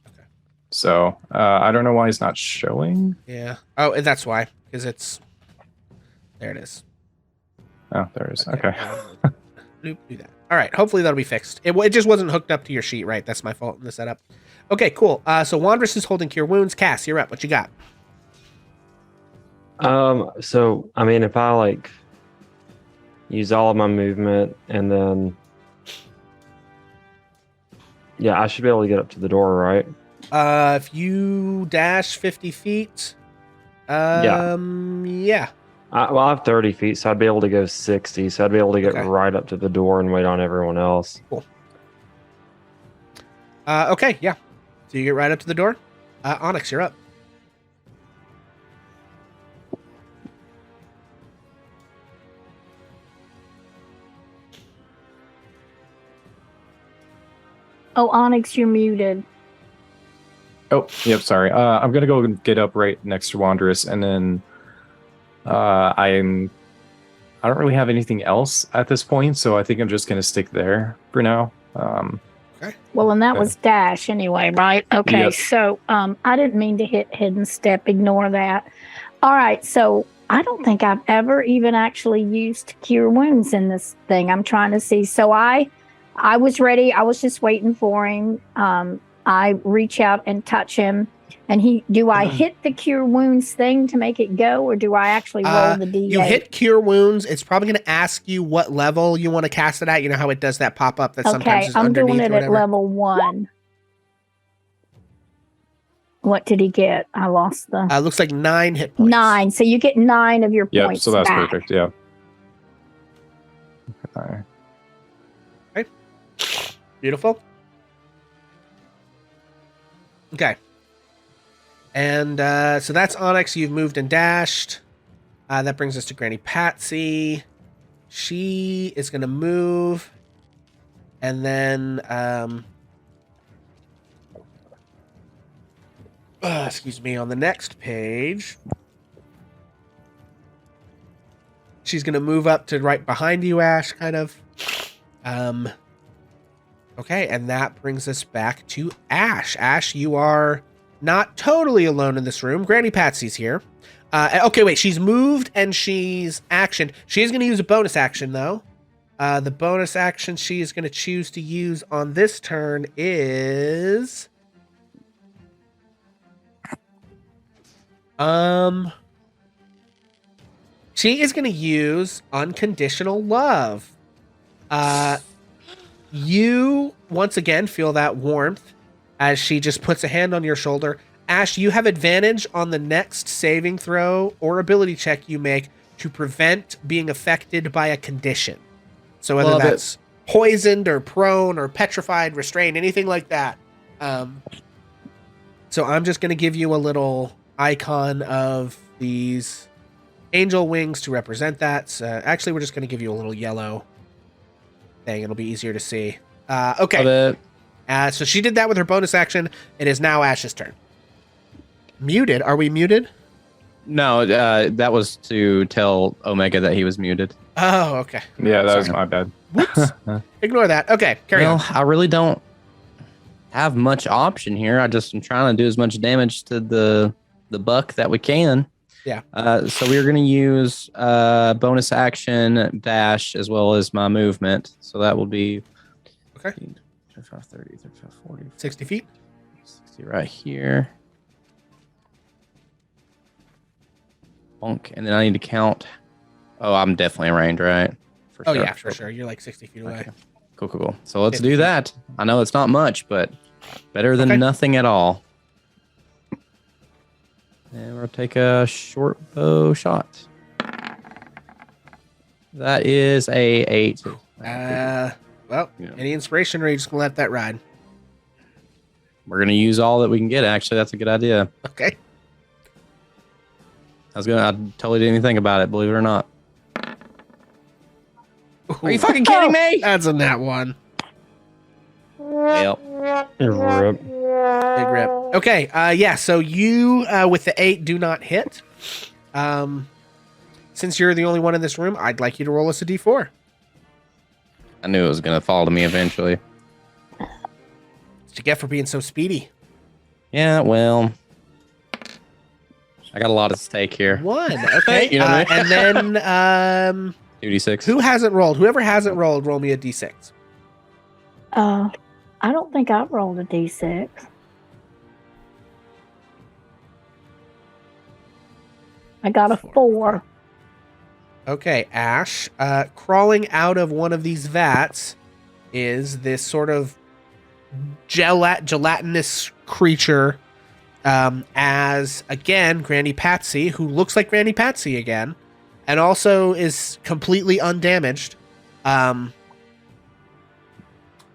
[SPEAKER 4] So I don't know why it's not showing.
[SPEAKER 1] Yeah. Oh, that's why. Because it's... There it is.
[SPEAKER 4] Oh, there it is. Okay.
[SPEAKER 1] Do that. All right. Hopefully that'll be fixed. It just wasn't hooked up to your sheet, right? That's my fault in the setup. Okay, cool. So Wandress is holding Cure Wounds. Cass, you're up. What you got?
[SPEAKER 3] So I mean, if I use all of my movement and then, yeah, I should be able to get up to the door, right?
[SPEAKER 1] If you dash 50 feet, yeah.
[SPEAKER 3] Well, I have 30 feet, so I'd be able to go 60. So I'd be able to get
[SPEAKER 1] Okay.
[SPEAKER 3] right up to the door and wait on everyone else.
[SPEAKER 1] Okay, yeah. So you get right up to the door. Onyx, you're up.
[SPEAKER 5] Oh, Onyx, you're muted.
[SPEAKER 4] Oh, yep. Sorry. I'm gonna go and get up right next to Wanderous, and then I don't really have anything else at this point, so I think I'm just gonna stick there for now.
[SPEAKER 5] Well, and that
[SPEAKER 4] Okay.
[SPEAKER 5] was dash anyway, right? Okay,
[SPEAKER 4] Yep.
[SPEAKER 5] so I didn't mean to hit hidden step. Ignore that. All right, so I don't think I've ever even actually used Cure Wounds in this thing. I'm trying to see. So I was ready. I was just waiting for him. I reach out and touch him, and do I hit the Cure Wounds thing to make it go, or do I actually roll the D8?
[SPEAKER 1] You hit Cure Wounds. It's probably going to ask you what level you want to cast it at. You know how it does that pop up that sometimes
[SPEAKER 5] Okay,
[SPEAKER 1] is
[SPEAKER 5] I'm
[SPEAKER 1] underneath
[SPEAKER 5] doing
[SPEAKER 1] or
[SPEAKER 5] it at
[SPEAKER 1] whatever.
[SPEAKER 5] level 1. What did he get? I lost the
[SPEAKER 1] Looks like 9 hit points.
[SPEAKER 5] 9. So you get 9 of your
[SPEAKER 4] Yep.
[SPEAKER 5] points
[SPEAKER 4] So that's
[SPEAKER 5] back.
[SPEAKER 4] perfect. Yeah. Okay.
[SPEAKER 1] Beautiful. Okay. And so that's Onyx. You've moved and dashed. That brings us to Granny Patsy. She is going to move. And then... excuse me, on the next page... She's going to move up to right behind you, Ash, kind of. Okay, and that brings us back to Ash. Ash, you are not totally alone in this room. Granny Patsy's here. Okay, wait. She's moved and she's actioned. She is going to use a bonus action, though. The bonus action she is going to choose to use on this turn is... She is going to use Unconditional Love. You, once again, feel that warmth as she just puts a hand on your shoulder. Ash, you have advantage on the next saving throw or ability check you make to prevent being affected by a condition. So whether
[SPEAKER 6] Love
[SPEAKER 1] that's poisoned or prone or petrified, restrained, anything like that. So I'm just going to give you a little icon of these angel wings to represent that. So actually, we're just going to give you a little yellow thing. It'll be easier to see. Okay.
[SPEAKER 6] Love it.
[SPEAKER 1] So she did that with her bonus action. It is now Ash's turn. Muted. Are we muted?
[SPEAKER 6] No, that was to tell Omega that he was muted.
[SPEAKER 1] Oh, okay.
[SPEAKER 4] Yeah, that was
[SPEAKER 6] Sorry.
[SPEAKER 4] my bad.
[SPEAKER 1] Whoops. Ignore that. Okay, carry on.
[SPEAKER 6] I really don't have much option here. I'm trying to do as much damage to the buck that we can.
[SPEAKER 1] Yeah.
[SPEAKER 6] So we're going to use bonus action, dash, as well as my movement. So that will be
[SPEAKER 1] Okay.
[SPEAKER 6] 35, 30, 35, 40,
[SPEAKER 1] 60 feet.
[SPEAKER 6] 60 right here. Bonk. And then I need to count. Oh, I'm definitely in range, right? For
[SPEAKER 1] Oh,
[SPEAKER 6] sure.
[SPEAKER 1] yeah, for sure. You're like 60 feet away.
[SPEAKER 6] Okay. Cool. So let's
[SPEAKER 1] 50
[SPEAKER 6] do
[SPEAKER 1] feet.
[SPEAKER 6] that. I know it's not much, but better than
[SPEAKER 1] Okay.
[SPEAKER 6] nothing at all. And we'll take a short bow shot. That is a 8.
[SPEAKER 1] Well,
[SPEAKER 6] Yeah.
[SPEAKER 1] any inspiration, or are you just going to let that ride?
[SPEAKER 6] We're going to use all that we can get. Actually, that's a good idea.
[SPEAKER 1] Okay.
[SPEAKER 6] I totally didn't even think about it, believe it or not. Are you fucking kidding me?
[SPEAKER 1] That's a nat one.
[SPEAKER 6] Yep.
[SPEAKER 3] Rip.
[SPEAKER 1] Big rip. Okay, yeah, so you, with the 8, do not hit. Since you're the only one in this room, I'd like you to roll us a d4.
[SPEAKER 6] I knew it was going to fall to me eventually.
[SPEAKER 1] What you get for being so speedy?
[SPEAKER 6] Yeah, well, I got a lot at stake here.
[SPEAKER 1] 1. Okay.
[SPEAKER 6] You know what I mean?
[SPEAKER 1] And then,
[SPEAKER 6] 2d6.
[SPEAKER 1] who hasn't rolled? Whoever hasn't rolled, roll me a d6.
[SPEAKER 5] I don't think I've rolled a d6. I got a 4.
[SPEAKER 1] Okay, Ash. Crawling out of one of these vats is this sort of gelatinous creature. As again, Granny Patsy, who looks like Granny Patsy again, and also is completely undamaged,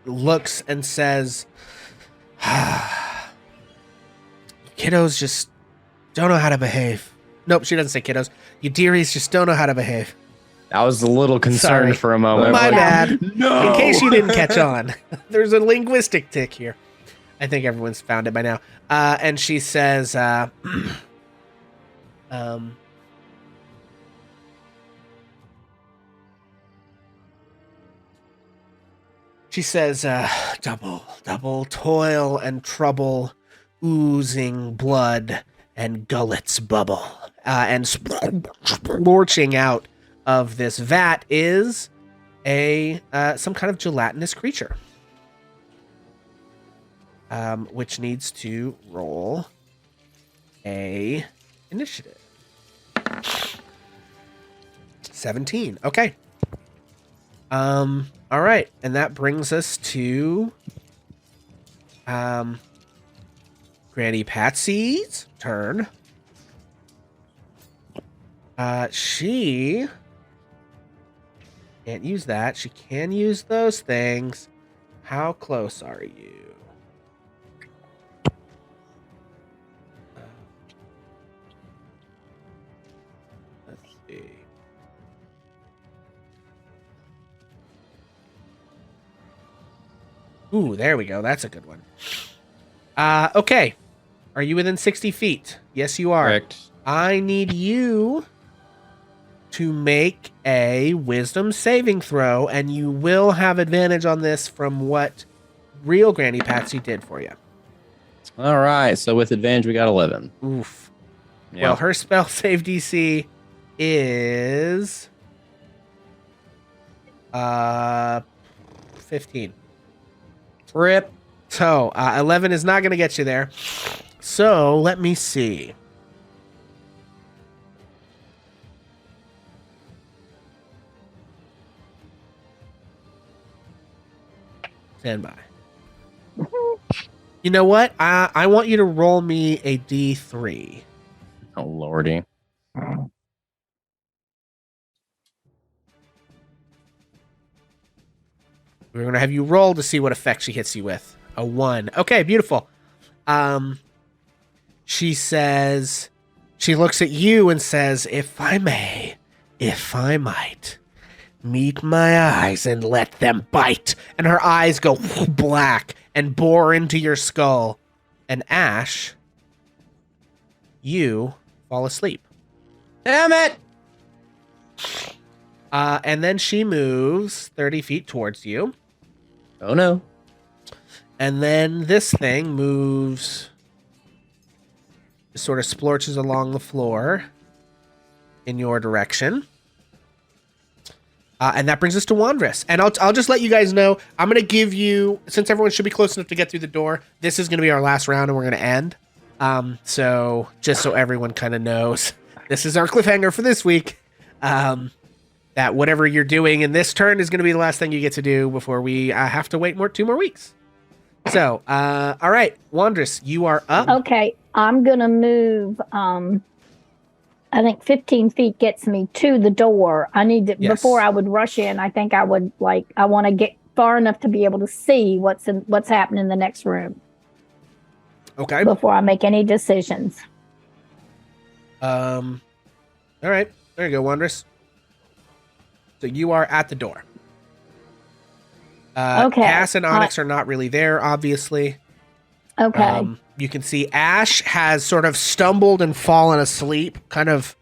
[SPEAKER 1] looks and says, "Kiddos just don't know how to behave." Nope, she doesn't say kiddos. You dearies just don't know how to behave.
[SPEAKER 6] I was a little concerned
[SPEAKER 1] Sorry.
[SPEAKER 6] for a moment.
[SPEAKER 1] My
[SPEAKER 6] Like,
[SPEAKER 1] bad.
[SPEAKER 6] No.
[SPEAKER 1] In case you didn't catch on, there's a linguistic tick here. I think everyone's found it by now. And she says, double toil and trouble, oozing blood and gullets bubble. And splorching out of this vat is some kind of gelatinous creature. Which needs to roll a initiative. 17. Okay. All right, and that brings us to Granny Patsy's turn. She can't use that. She can use those things. How close are you? Let's see. Ooh, there we go. That's a good one. Okay. Are you within 60 feet? Yes, you are.
[SPEAKER 6] Correct.
[SPEAKER 1] I need you to make a wisdom saving throw, and you will have advantage on this from what real Granny Patsy did for you.
[SPEAKER 6] All right. So with advantage, we got 11.
[SPEAKER 1] Oof. Well, her spell save DC is 15.
[SPEAKER 6] Rip.
[SPEAKER 1] So 11 is not going to get you there. So let me see. Stand by. You know what? I want you to roll me a D3.
[SPEAKER 6] Oh, lordy.
[SPEAKER 1] We're going to have you roll to see what effect she hits you with. A 1. Okay, beautiful. She says, she looks at you and says, if I may, if I might, meet my eyes and let them bite. And her eyes go black and bore into your skull. And Ash, you fall asleep.
[SPEAKER 6] Damn it!
[SPEAKER 1] And then she moves 30 feet towards you.
[SPEAKER 6] Oh, no.
[SPEAKER 1] And then this thing moves, sort of splorches along the floor in your direction. And that brings us to Wandress. And I'll just let you guys know, I'm going to give you, since everyone should be close enough to get through the door, this is going to be our last round and we're going to end. So just so everyone kind of knows, this is our cliffhanger for this week. That whatever you're doing in this turn is going to be the last thing you get to do before we have to wait 2 more weeks. So, all right, Wandress, you are up.
[SPEAKER 5] Okay, I'm going to move. I think 15 feet gets me to the door. I need to, before I would rush in, I think I would I want to get far enough to be able to see what's happening in the next room.
[SPEAKER 1] Okay.
[SPEAKER 5] Before I make any decisions.
[SPEAKER 1] All right, there you go, Wandress. So you are at the door.
[SPEAKER 5] Okay.
[SPEAKER 1] Cass and Onyx are not really there, obviously.
[SPEAKER 5] Okay.
[SPEAKER 1] You can see Ash has sort of stumbled and fallen asleep, kind of.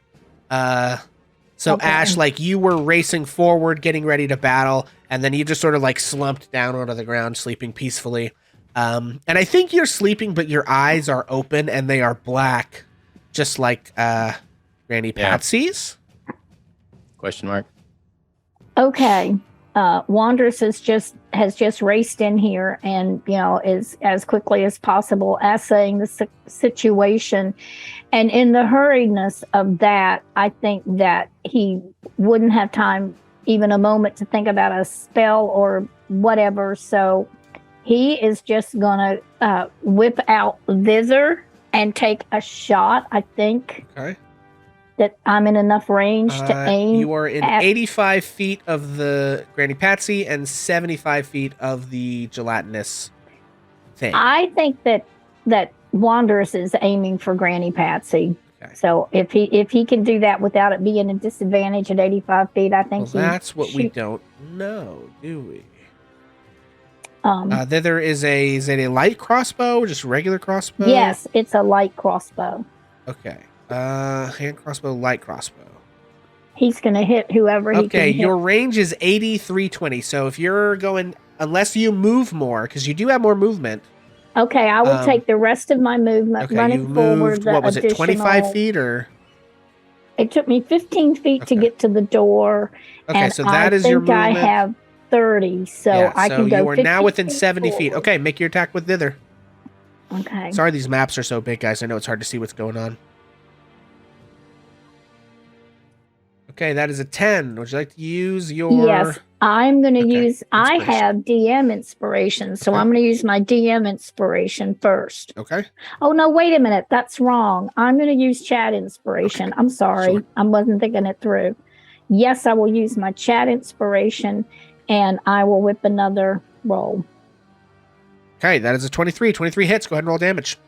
[SPEAKER 1] So
[SPEAKER 5] Okay.
[SPEAKER 1] Ash, you were racing forward, getting ready to battle, and then you just sort of slumped down onto the ground, sleeping peacefully. And I think you're sleeping, but your eyes are open and they are black, just like Granny Patsy's.
[SPEAKER 6] Question mark.
[SPEAKER 5] Okay. Wandress has just raced in here and, is as quickly as possible assaying the situation. And in the hurriedness of that, I think that he wouldn't have time, even a moment, to think about a spell or whatever. So he is just going to whip out Visor and take a shot, I think.
[SPEAKER 1] Okay.
[SPEAKER 5] That I'm in enough range to aim.
[SPEAKER 1] You are in 85 feet of the Granny Patsy and 75 feet of the gelatinous thing.
[SPEAKER 5] I think that Wanderers is aiming for Granny Patsy.
[SPEAKER 1] Okay.
[SPEAKER 5] So if he can do that without it being a disadvantage at 85 feet, I think
[SPEAKER 1] that's what we don't know, do we?
[SPEAKER 5] Is
[SPEAKER 1] it a light crossbow or just regular crossbow?
[SPEAKER 5] Yes, it's a light crossbow.
[SPEAKER 1] Okay. Hand crossbow, light crossbow.
[SPEAKER 5] He's going to hit whoever he can
[SPEAKER 1] Okay,
[SPEAKER 5] hit.
[SPEAKER 1] your range is 8320. So if you're going, unless you move more, because you do have more movement.
[SPEAKER 5] Okay, I will take the rest of my movement running
[SPEAKER 1] you
[SPEAKER 5] forward.
[SPEAKER 1] moved, what was it, 25 feet or?
[SPEAKER 5] It took me 15 feet to get to the door.
[SPEAKER 1] Okay,
[SPEAKER 5] and
[SPEAKER 1] so that is your movement.
[SPEAKER 5] I think I have 30, so I can go
[SPEAKER 1] you are
[SPEAKER 5] 50
[SPEAKER 1] now within
[SPEAKER 5] feet
[SPEAKER 1] 70 feet.
[SPEAKER 5] forward.
[SPEAKER 1] Okay, make your attack with Thither.
[SPEAKER 5] Okay.
[SPEAKER 1] Sorry, these maps are so big, guys. I know it's hard to see what's going on. Okay, that is a 10. Would you like to use your...
[SPEAKER 5] Yes, I'm going to use... I
[SPEAKER 1] Inspiration.
[SPEAKER 5] have DM inspiration, so I'm going to use my DM inspiration first.
[SPEAKER 1] Okay.
[SPEAKER 5] Oh, no, wait a minute. That's wrong. I'm going to use chat inspiration. I'm sorry.
[SPEAKER 1] Sure.
[SPEAKER 5] I wasn't thinking it through. Yes, I will use my chat inspiration, and I will whip another roll.
[SPEAKER 1] Okay, that is a 23. 23 hits. Go ahead and roll damage.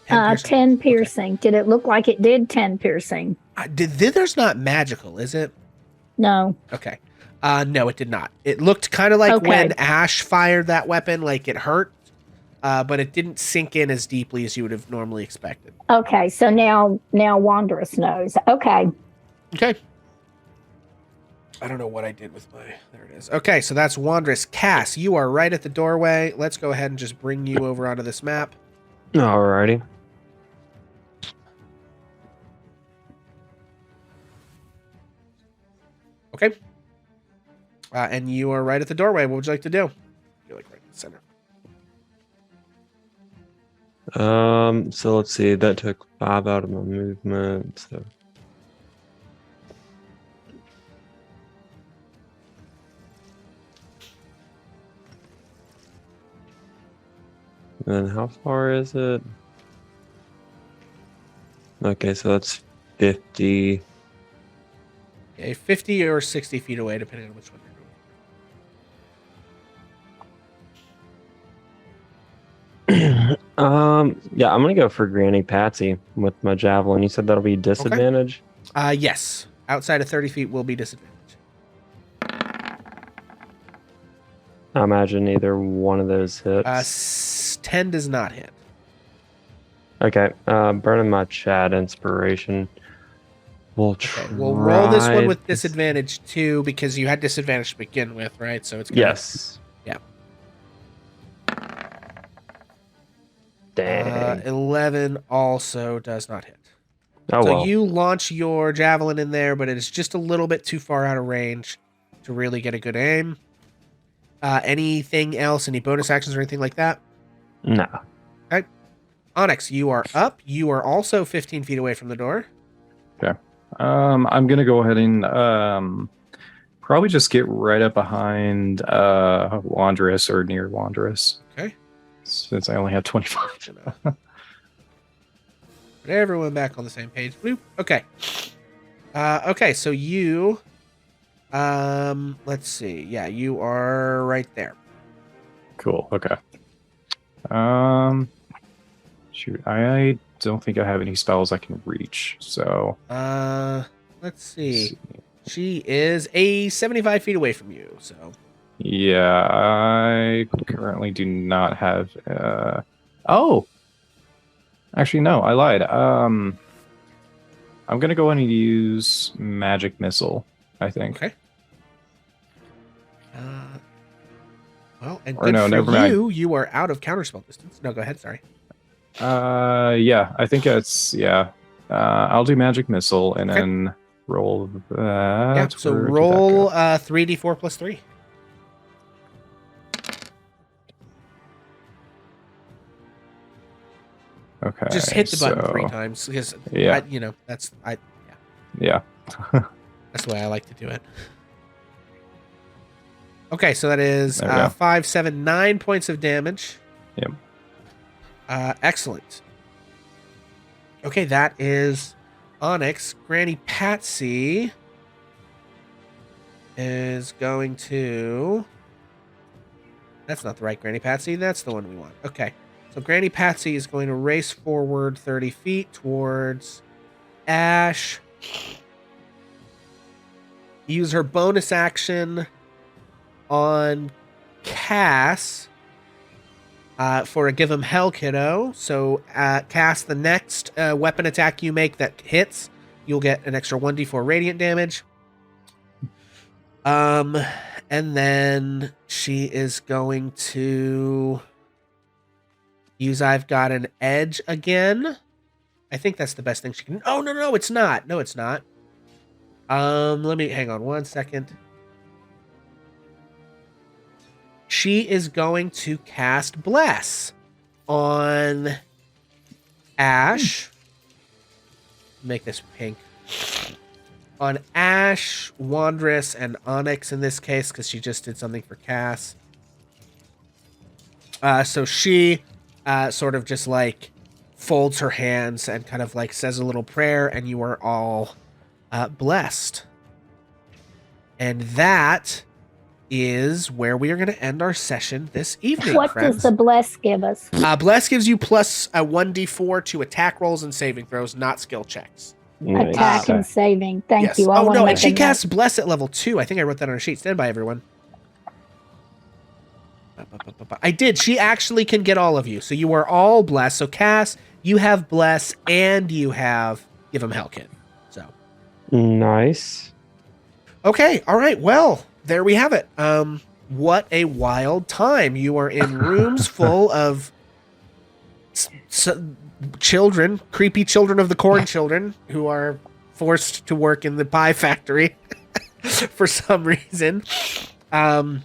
[SPEAKER 5] 10 piercing. Okay. Did it look like it did 10 piercing?
[SPEAKER 1] Thither's not magical, is it?
[SPEAKER 5] No.
[SPEAKER 1] Okay. No, it did not. It looked kind of like when Ash fired that weapon, like it hurt, but it didn't sink in as deeply as you would have normally expected.
[SPEAKER 5] Okay, so now Wanderous knows. Okay.
[SPEAKER 1] Okay. I don't know what I did with my... There it is. Okay, so that's Wanderous. Cass, you are right at the doorway. Let's go ahead and just bring you over onto this map.
[SPEAKER 3] Alrighty.
[SPEAKER 1] Okay. And you are right at the doorway. What would you like to do? You're like right in the center.
[SPEAKER 3] So let's see. That took 5 out of my movement. So and how far is it? Okay, so that's 50.
[SPEAKER 1] Okay, 50 or 60 feet away, depending on which one you're going.
[SPEAKER 3] Yeah, I'm gonna go for Granny Patsy with my javelin. You said that'll be disadvantage.
[SPEAKER 1] Yes. Outside of 30 feet will be disadvantage.
[SPEAKER 3] I imagine either one of those hits.
[SPEAKER 1] 10 does not hit.
[SPEAKER 3] Okay, burning my chat inspiration. We'll try.
[SPEAKER 1] We'll roll this one with disadvantage too, because you had disadvantage to begin with, right? So it's
[SPEAKER 3] Yes.
[SPEAKER 1] Yeah.
[SPEAKER 3] Dang.
[SPEAKER 1] 11 also does not hit.
[SPEAKER 3] Oh
[SPEAKER 1] So
[SPEAKER 3] well.
[SPEAKER 1] you launch your javelin in there, but it is just a little bit too far out of range to really get a good aim. Anything else? Any bonus actions or anything like that?
[SPEAKER 3] No.
[SPEAKER 1] Onyx, you are up. You are also 15 feet away from the door.
[SPEAKER 4] I'm gonna go ahead and probably just get right up behind Wanderous or near Wanderous.
[SPEAKER 1] Okay.
[SPEAKER 4] Since I only have 25.
[SPEAKER 1] Put everyone back on the same page. Bloop. Okay. Okay, so you let's see. Yeah, you are right there.
[SPEAKER 4] Cool. Okay. Shoot, I don't think I have any spells I can reach. So
[SPEAKER 1] Let's see. She is 75 feet away from you, so
[SPEAKER 4] yeah, I currently do not have. Oh, actually, no, I lied. I'm gonna go in and use magic missile. I think.
[SPEAKER 1] okay. Well, and
[SPEAKER 4] Or
[SPEAKER 1] good
[SPEAKER 4] no,
[SPEAKER 1] for
[SPEAKER 4] never mind.
[SPEAKER 1] you. You are out of counterspell distance. No, go ahead. Sorry.
[SPEAKER 4] Yeah, I think it's I'll do magic missile and
[SPEAKER 1] Okay.
[SPEAKER 4] then roll that.
[SPEAKER 1] Yeah. So
[SPEAKER 4] Where did that
[SPEAKER 1] roll
[SPEAKER 4] go?
[SPEAKER 1] 3d4 plus 3.
[SPEAKER 4] Okay.
[SPEAKER 1] Just hit the button 3
[SPEAKER 4] so-
[SPEAKER 1] times because
[SPEAKER 4] Yeah.
[SPEAKER 1] yeah,
[SPEAKER 4] Yeah.
[SPEAKER 1] that's the way I like to do it. Okay, so that is
[SPEAKER 4] There we go.
[SPEAKER 1] 5, 7, 9 points of damage.
[SPEAKER 4] Yep.
[SPEAKER 1] Excellent. Okay, that is Onyx. Granny Patsy is going to... That's not the right Granny Patsy. That's the one we want. Okay. So Granny Patsy is going to race forward 30 feet towards Ash. Use her bonus action on Cass for a give him hell, kiddo. So Cass, the next weapon attack you make that hits, you'll get an extra 1d4 radiant damage. And then she is going to use I've got an edge again. I think that's the best thing she can. Oh no, it's not. No, it's not. Let me hang on 1 second. She is going to cast Bless on Ash. Make this pink. On Ash, Wandress, and Onyx in this case, because she just did something for Cass. So she sort of just like folds her hands and kind of like says a little prayer, and you are all blessed. And that is where we are going to end our session this evening,
[SPEAKER 5] What
[SPEAKER 1] friends.
[SPEAKER 5] does the bless give us?
[SPEAKER 1] Bless gives you plus a 1d4 to attack rolls and saving throws, not skill checks.
[SPEAKER 3] Nice.
[SPEAKER 5] Attack and saving. Thank
[SPEAKER 1] Yes.
[SPEAKER 5] you. I
[SPEAKER 1] Oh
[SPEAKER 5] wanna
[SPEAKER 1] no,
[SPEAKER 5] make
[SPEAKER 1] and she
[SPEAKER 5] a note.
[SPEAKER 1] casts Bless at level 2. I think I wrote that on her sheet. Stand by, everyone. I did. She actually can get all of you. So you are all blessed. So Cass, you have Bless and you have Give Him Hell Kid. So
[SPEAKER 3] Nice.
[SPEAKER 1] okay, all right. Well, there we have it. What a wild time. You are in rooms full of children, creepy children of the corn children who are forced to work in the pie factory. for some reason. And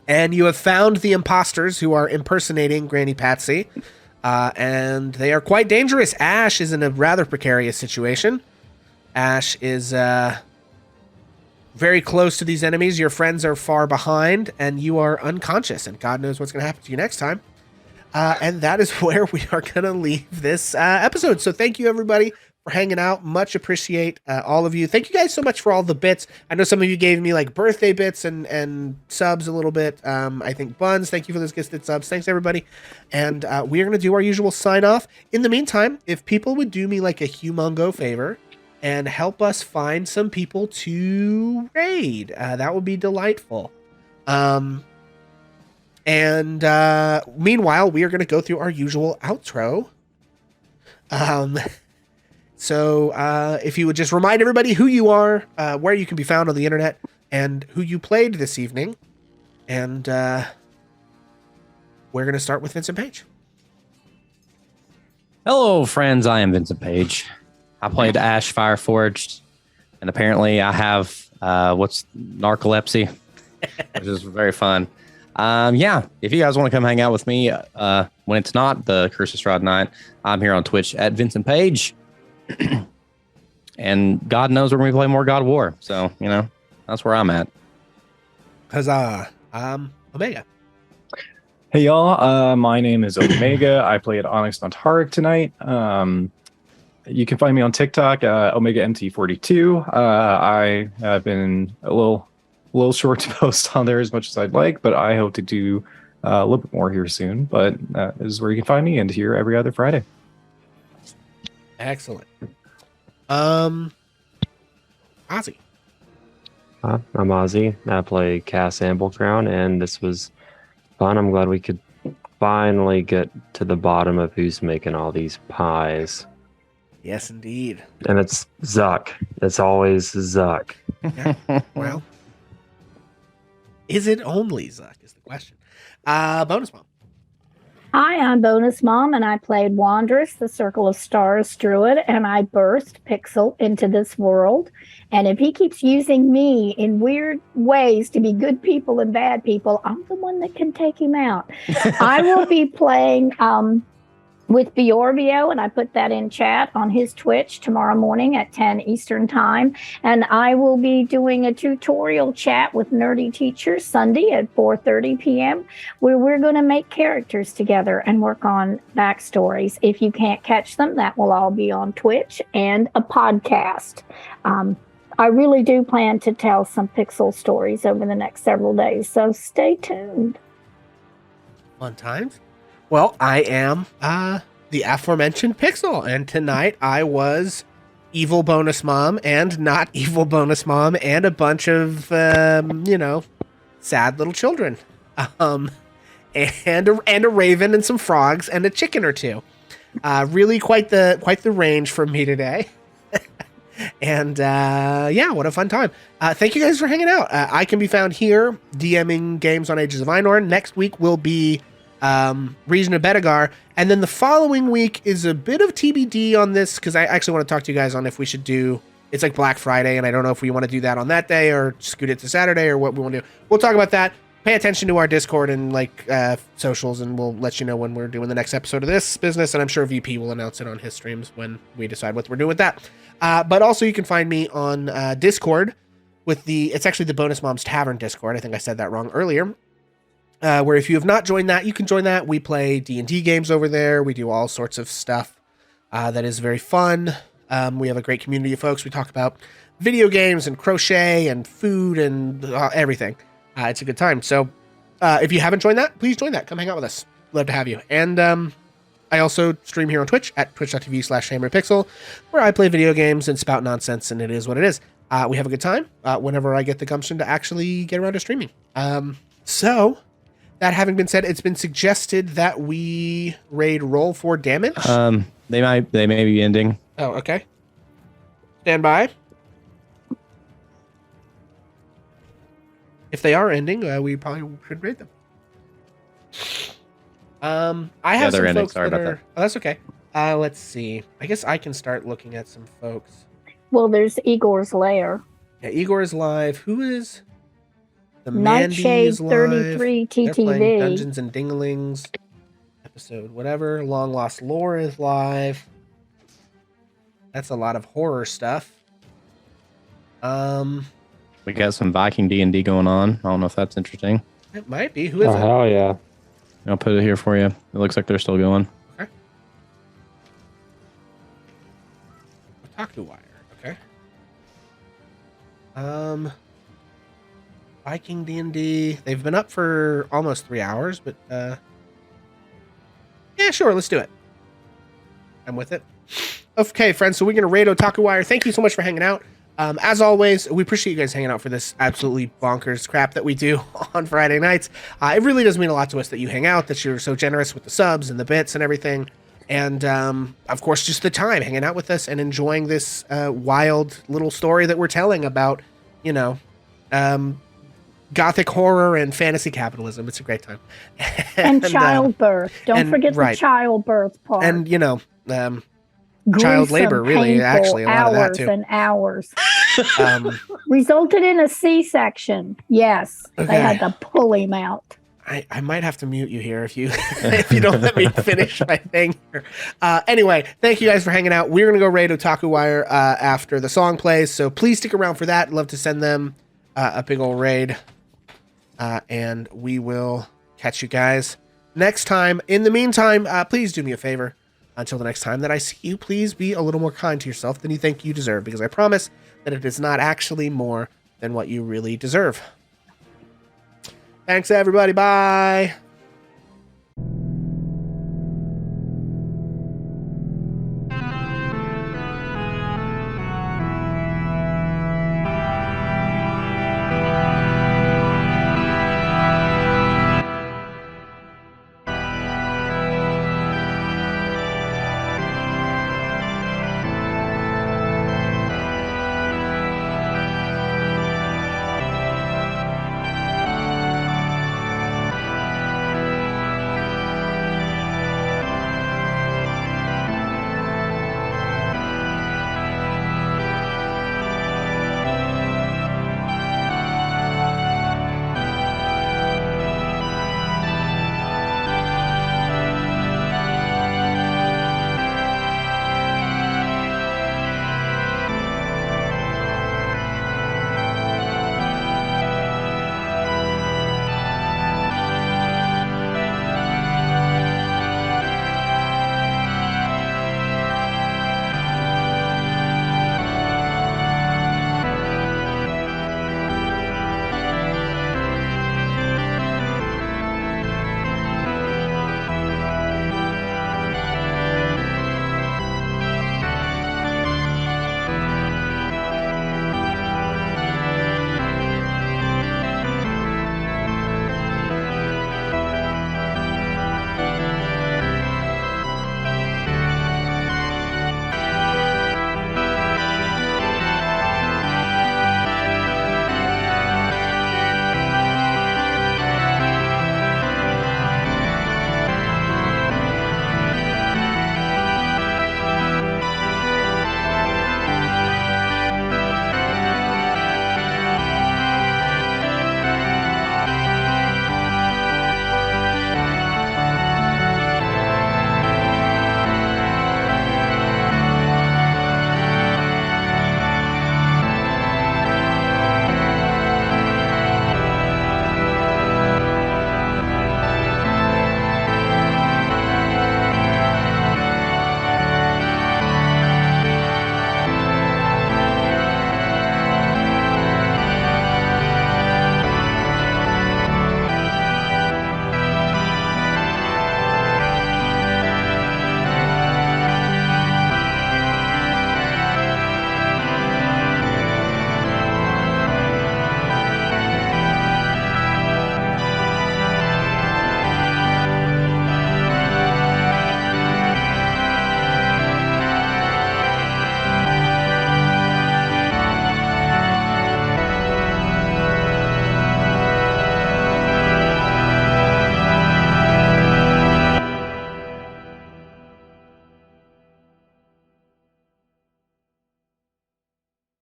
[SPEAKER 1] you have found the imposters who are impersonating Granny Patsy. And they are quite dangerous. Ash is in a rather precarious situation. Ash is very close to these enemies. Your friends are far behind, and you are unconscious, and God knows what's going to happen to you next time. And that is where we are going to leave this episode. So thank you, everybody, for hanging out. Much appreciate all of you. Thank you guys so much for all the bits. I know some of you gave me like birthday bits and subs a little bit. I think Buns, thank you for those gifted subs. Thanks, everybody. And we are going to do our usual sign off. In the meantime, if people would do me like a humongo favor and help us find some people to raid, that would be delightful. And meanwhile, we are going to go through our usual outro. So if you would just remind everybody who you are, where you can be found on the internet, and who you played this evening. And we're going to start with Vincent Page.
[SPEAKER 6] Hello, friends. I am Vincent Page. I played Ash Fireforged, and apparently I have narcolepsy, which is very fun. Yeah, if you guys want to come hang out with me when it's not the Curse of Strahd night, I'm here on Twitch at Vincent Page. And God knows we're going to play more God of War. So, that's where I'm at.
[SPEAKER 1] Huzzah. Omega.
[SPEAKER 4] Hey y'all, my name is Omega. I play at Onyx Montarik tonight. You can find me on TikTok, OmegaMT42. I have been a little short to post on there as much as I'd like, but I hope to do a little bit more here soon. But this is where you can find me, and here every other Friday.
[SPEAKER 1] Excellent. Ozzy.
[SPEAKER 3] I'm Ozzy. I play Cass Amblecrown, and this was fun. I'm glad we could finally get to the bottom of who's making all these pies.
[SPEAKER 1] Yes, indeed.
[SPEAKER 3] And it's Zuck. It's always Zuck.
[SPEAKER 1] Yeah. Well, is it only Zuck is the question. Bonus Mom.
[SPEAKER 5] Hi, I'm Bonus Mom, and I played Wanderess, the Circle of Stars Druid, and I birthed Pixel into this world. And if he keeps using me in weird ways to be good people and bad people, I'm the one that can take him out. I will be playing with Biorvio, and I put that in chat on his Twitch tomorrow morning at 10 Eastern Time. And I will be doing a tutorial chat with Nerdy Teachers Sunday at 4:30 p.m. where we're going to make characters together and work on backstories. If you can't catch them, that will all be on Twitch and a podcast. I really do plan to tell some Pixel stories over the next several days, so stay tuned.
[SPEAKER 1] Fun times. Well, I am the aforementioned Pixel, and tonight I was evil Bonus Mom and not evil Bonus Mom and a bunch of, sad little children. And a raven and some frogs and a chicken or two. Really quite the range from me today. And what a fun time. Thank you guys for hanging out. I can be found here DMing games on Ages of Ainor. Next week will be Region of Bedegar, and then the following week is a bit of TBD on this, because I actually want to talk to you guys on if we should do, it's like Black Friday, and I don't know if we want to do that on that day or scoot it to Saturday or what we want to do. We'll talk about that. Pay attention to our Discord and socials, and we'll let you know when we're doing the next episode of this business, and I'm sure VP will announce it on his streams when we decide what we're doing with that. But also you can find me on Discord with it's actually the Bonus Moms Tavern Discord. I think I said that wrong earlier. Where if you have not joined that, you can join that. We play D&D games over there. We do all sorts of stuff that is very fun. We have a great community of folks. We talk about video games and crochet and food and everything. It's a good time. So if you haven't joined that, please join that. Come hang out with us. Love to have you. And I also stream here on Twitch at twitch.tv/HammerPixel, where I play video games and spout nonsense, and it is what it is. We have a good time whenever I get the gumption to actually get around to streaming. So... that having been said, it's been suggested that we raid roll for damage.
[SPEAKER 6] They may be ending.
[SPEAKER 1] Oh, okay. Stand by. If they are ending, we probably should raid them. I have some folks
[SPEAKER 6] Sorry
[SPEAKER 1] that
[SPEAKER 6] about
[SPEAKER 1] are.
[SPEAKER 6] that.
[SPEAKER 1] Oh, that's okay. Let's see. I guess I can start looking at some folks.
[SPEAKER 5] Well, there's Igor's Lair.
[SPEAKER 1] Yeah, Igor is live. Who is the
[SPEAKER 5] Nightshade
[SPEAKER 1] Mandy's live?
[SPEAKER 5] 33
[SPEAKER 1] They're playing
[SPEAKER 5] TTV.
[SPEAKER 1] Dungeons and Dinglings episode, whatever. Long Lost Lore is live. That's a lot of horror stuff.
[SPEAKER 6] We got some Viking D&D going on. I don't know if that's interesting.
[SPEAKER 1] It might be. Who is
[SPEAKER 3] Oh
[SPEAKER 1] it?
[SPEAKER 3] hell yeah!
[SPEAKER 6] I'll put it here for you. It looks like they're still going.
[SPEAKER 1] Otaku Wire. Okay. Viking D&D. They've been up for almost 3 hours, but yeah, sure, let's do it. I'm with it. Okay, friends, so we're gonna raid Otaku Wire. Thank you so much for hanging out. As always, we appreciate you guys hanging out for this absolutely bonkers crap that we do on Friday nights. It really does mean a lot to us that you hang out, that you're so generous with the subs and the bits and everything. And, of course, just the time hanging out with us and enjoying this wild little story that we're telling about, you know, gothic horror and fantasy capitalism. It's a great time.
[SPEAKER 5] And childbirth. Don't forget
[SPEAKER 1] right.
[SPEAKER 5] the childbirth part.
[SPEAKER 1] And, you know,
[SPEAKER 5] Gruesome,
[SPEAKER 1] labor, really,
[SPEAKER 5] painful,
[SPEAKER 1] actually, a lot of that,
[SPEAKER 5] hours
[SPEAKER 1] too.
[SPEAKER 5] and hours.
[SPEAKER 1] um,
[SPEAKER 5] Resulted in a C-section. Yes,
[SPEAKER 1] Okay.
[SPEAKER 5] they had to pull him out.
[SPEAKER 1] I might have to mute you here if you if you don't let me finish my thing here. Anyway, thank you guys for hanging out. We're gonna go raid Otaku Wire after the song plays, so please stick around for that. I'd love to send them a big old raid, and we will catch you guys next time. In the meantime, please do me a favor. Until the next time that I see you, please be a little more kind to yourself than you think you deserve, because I promise that it is not actually more than what you really deserve. Thanks, everybody. Bye.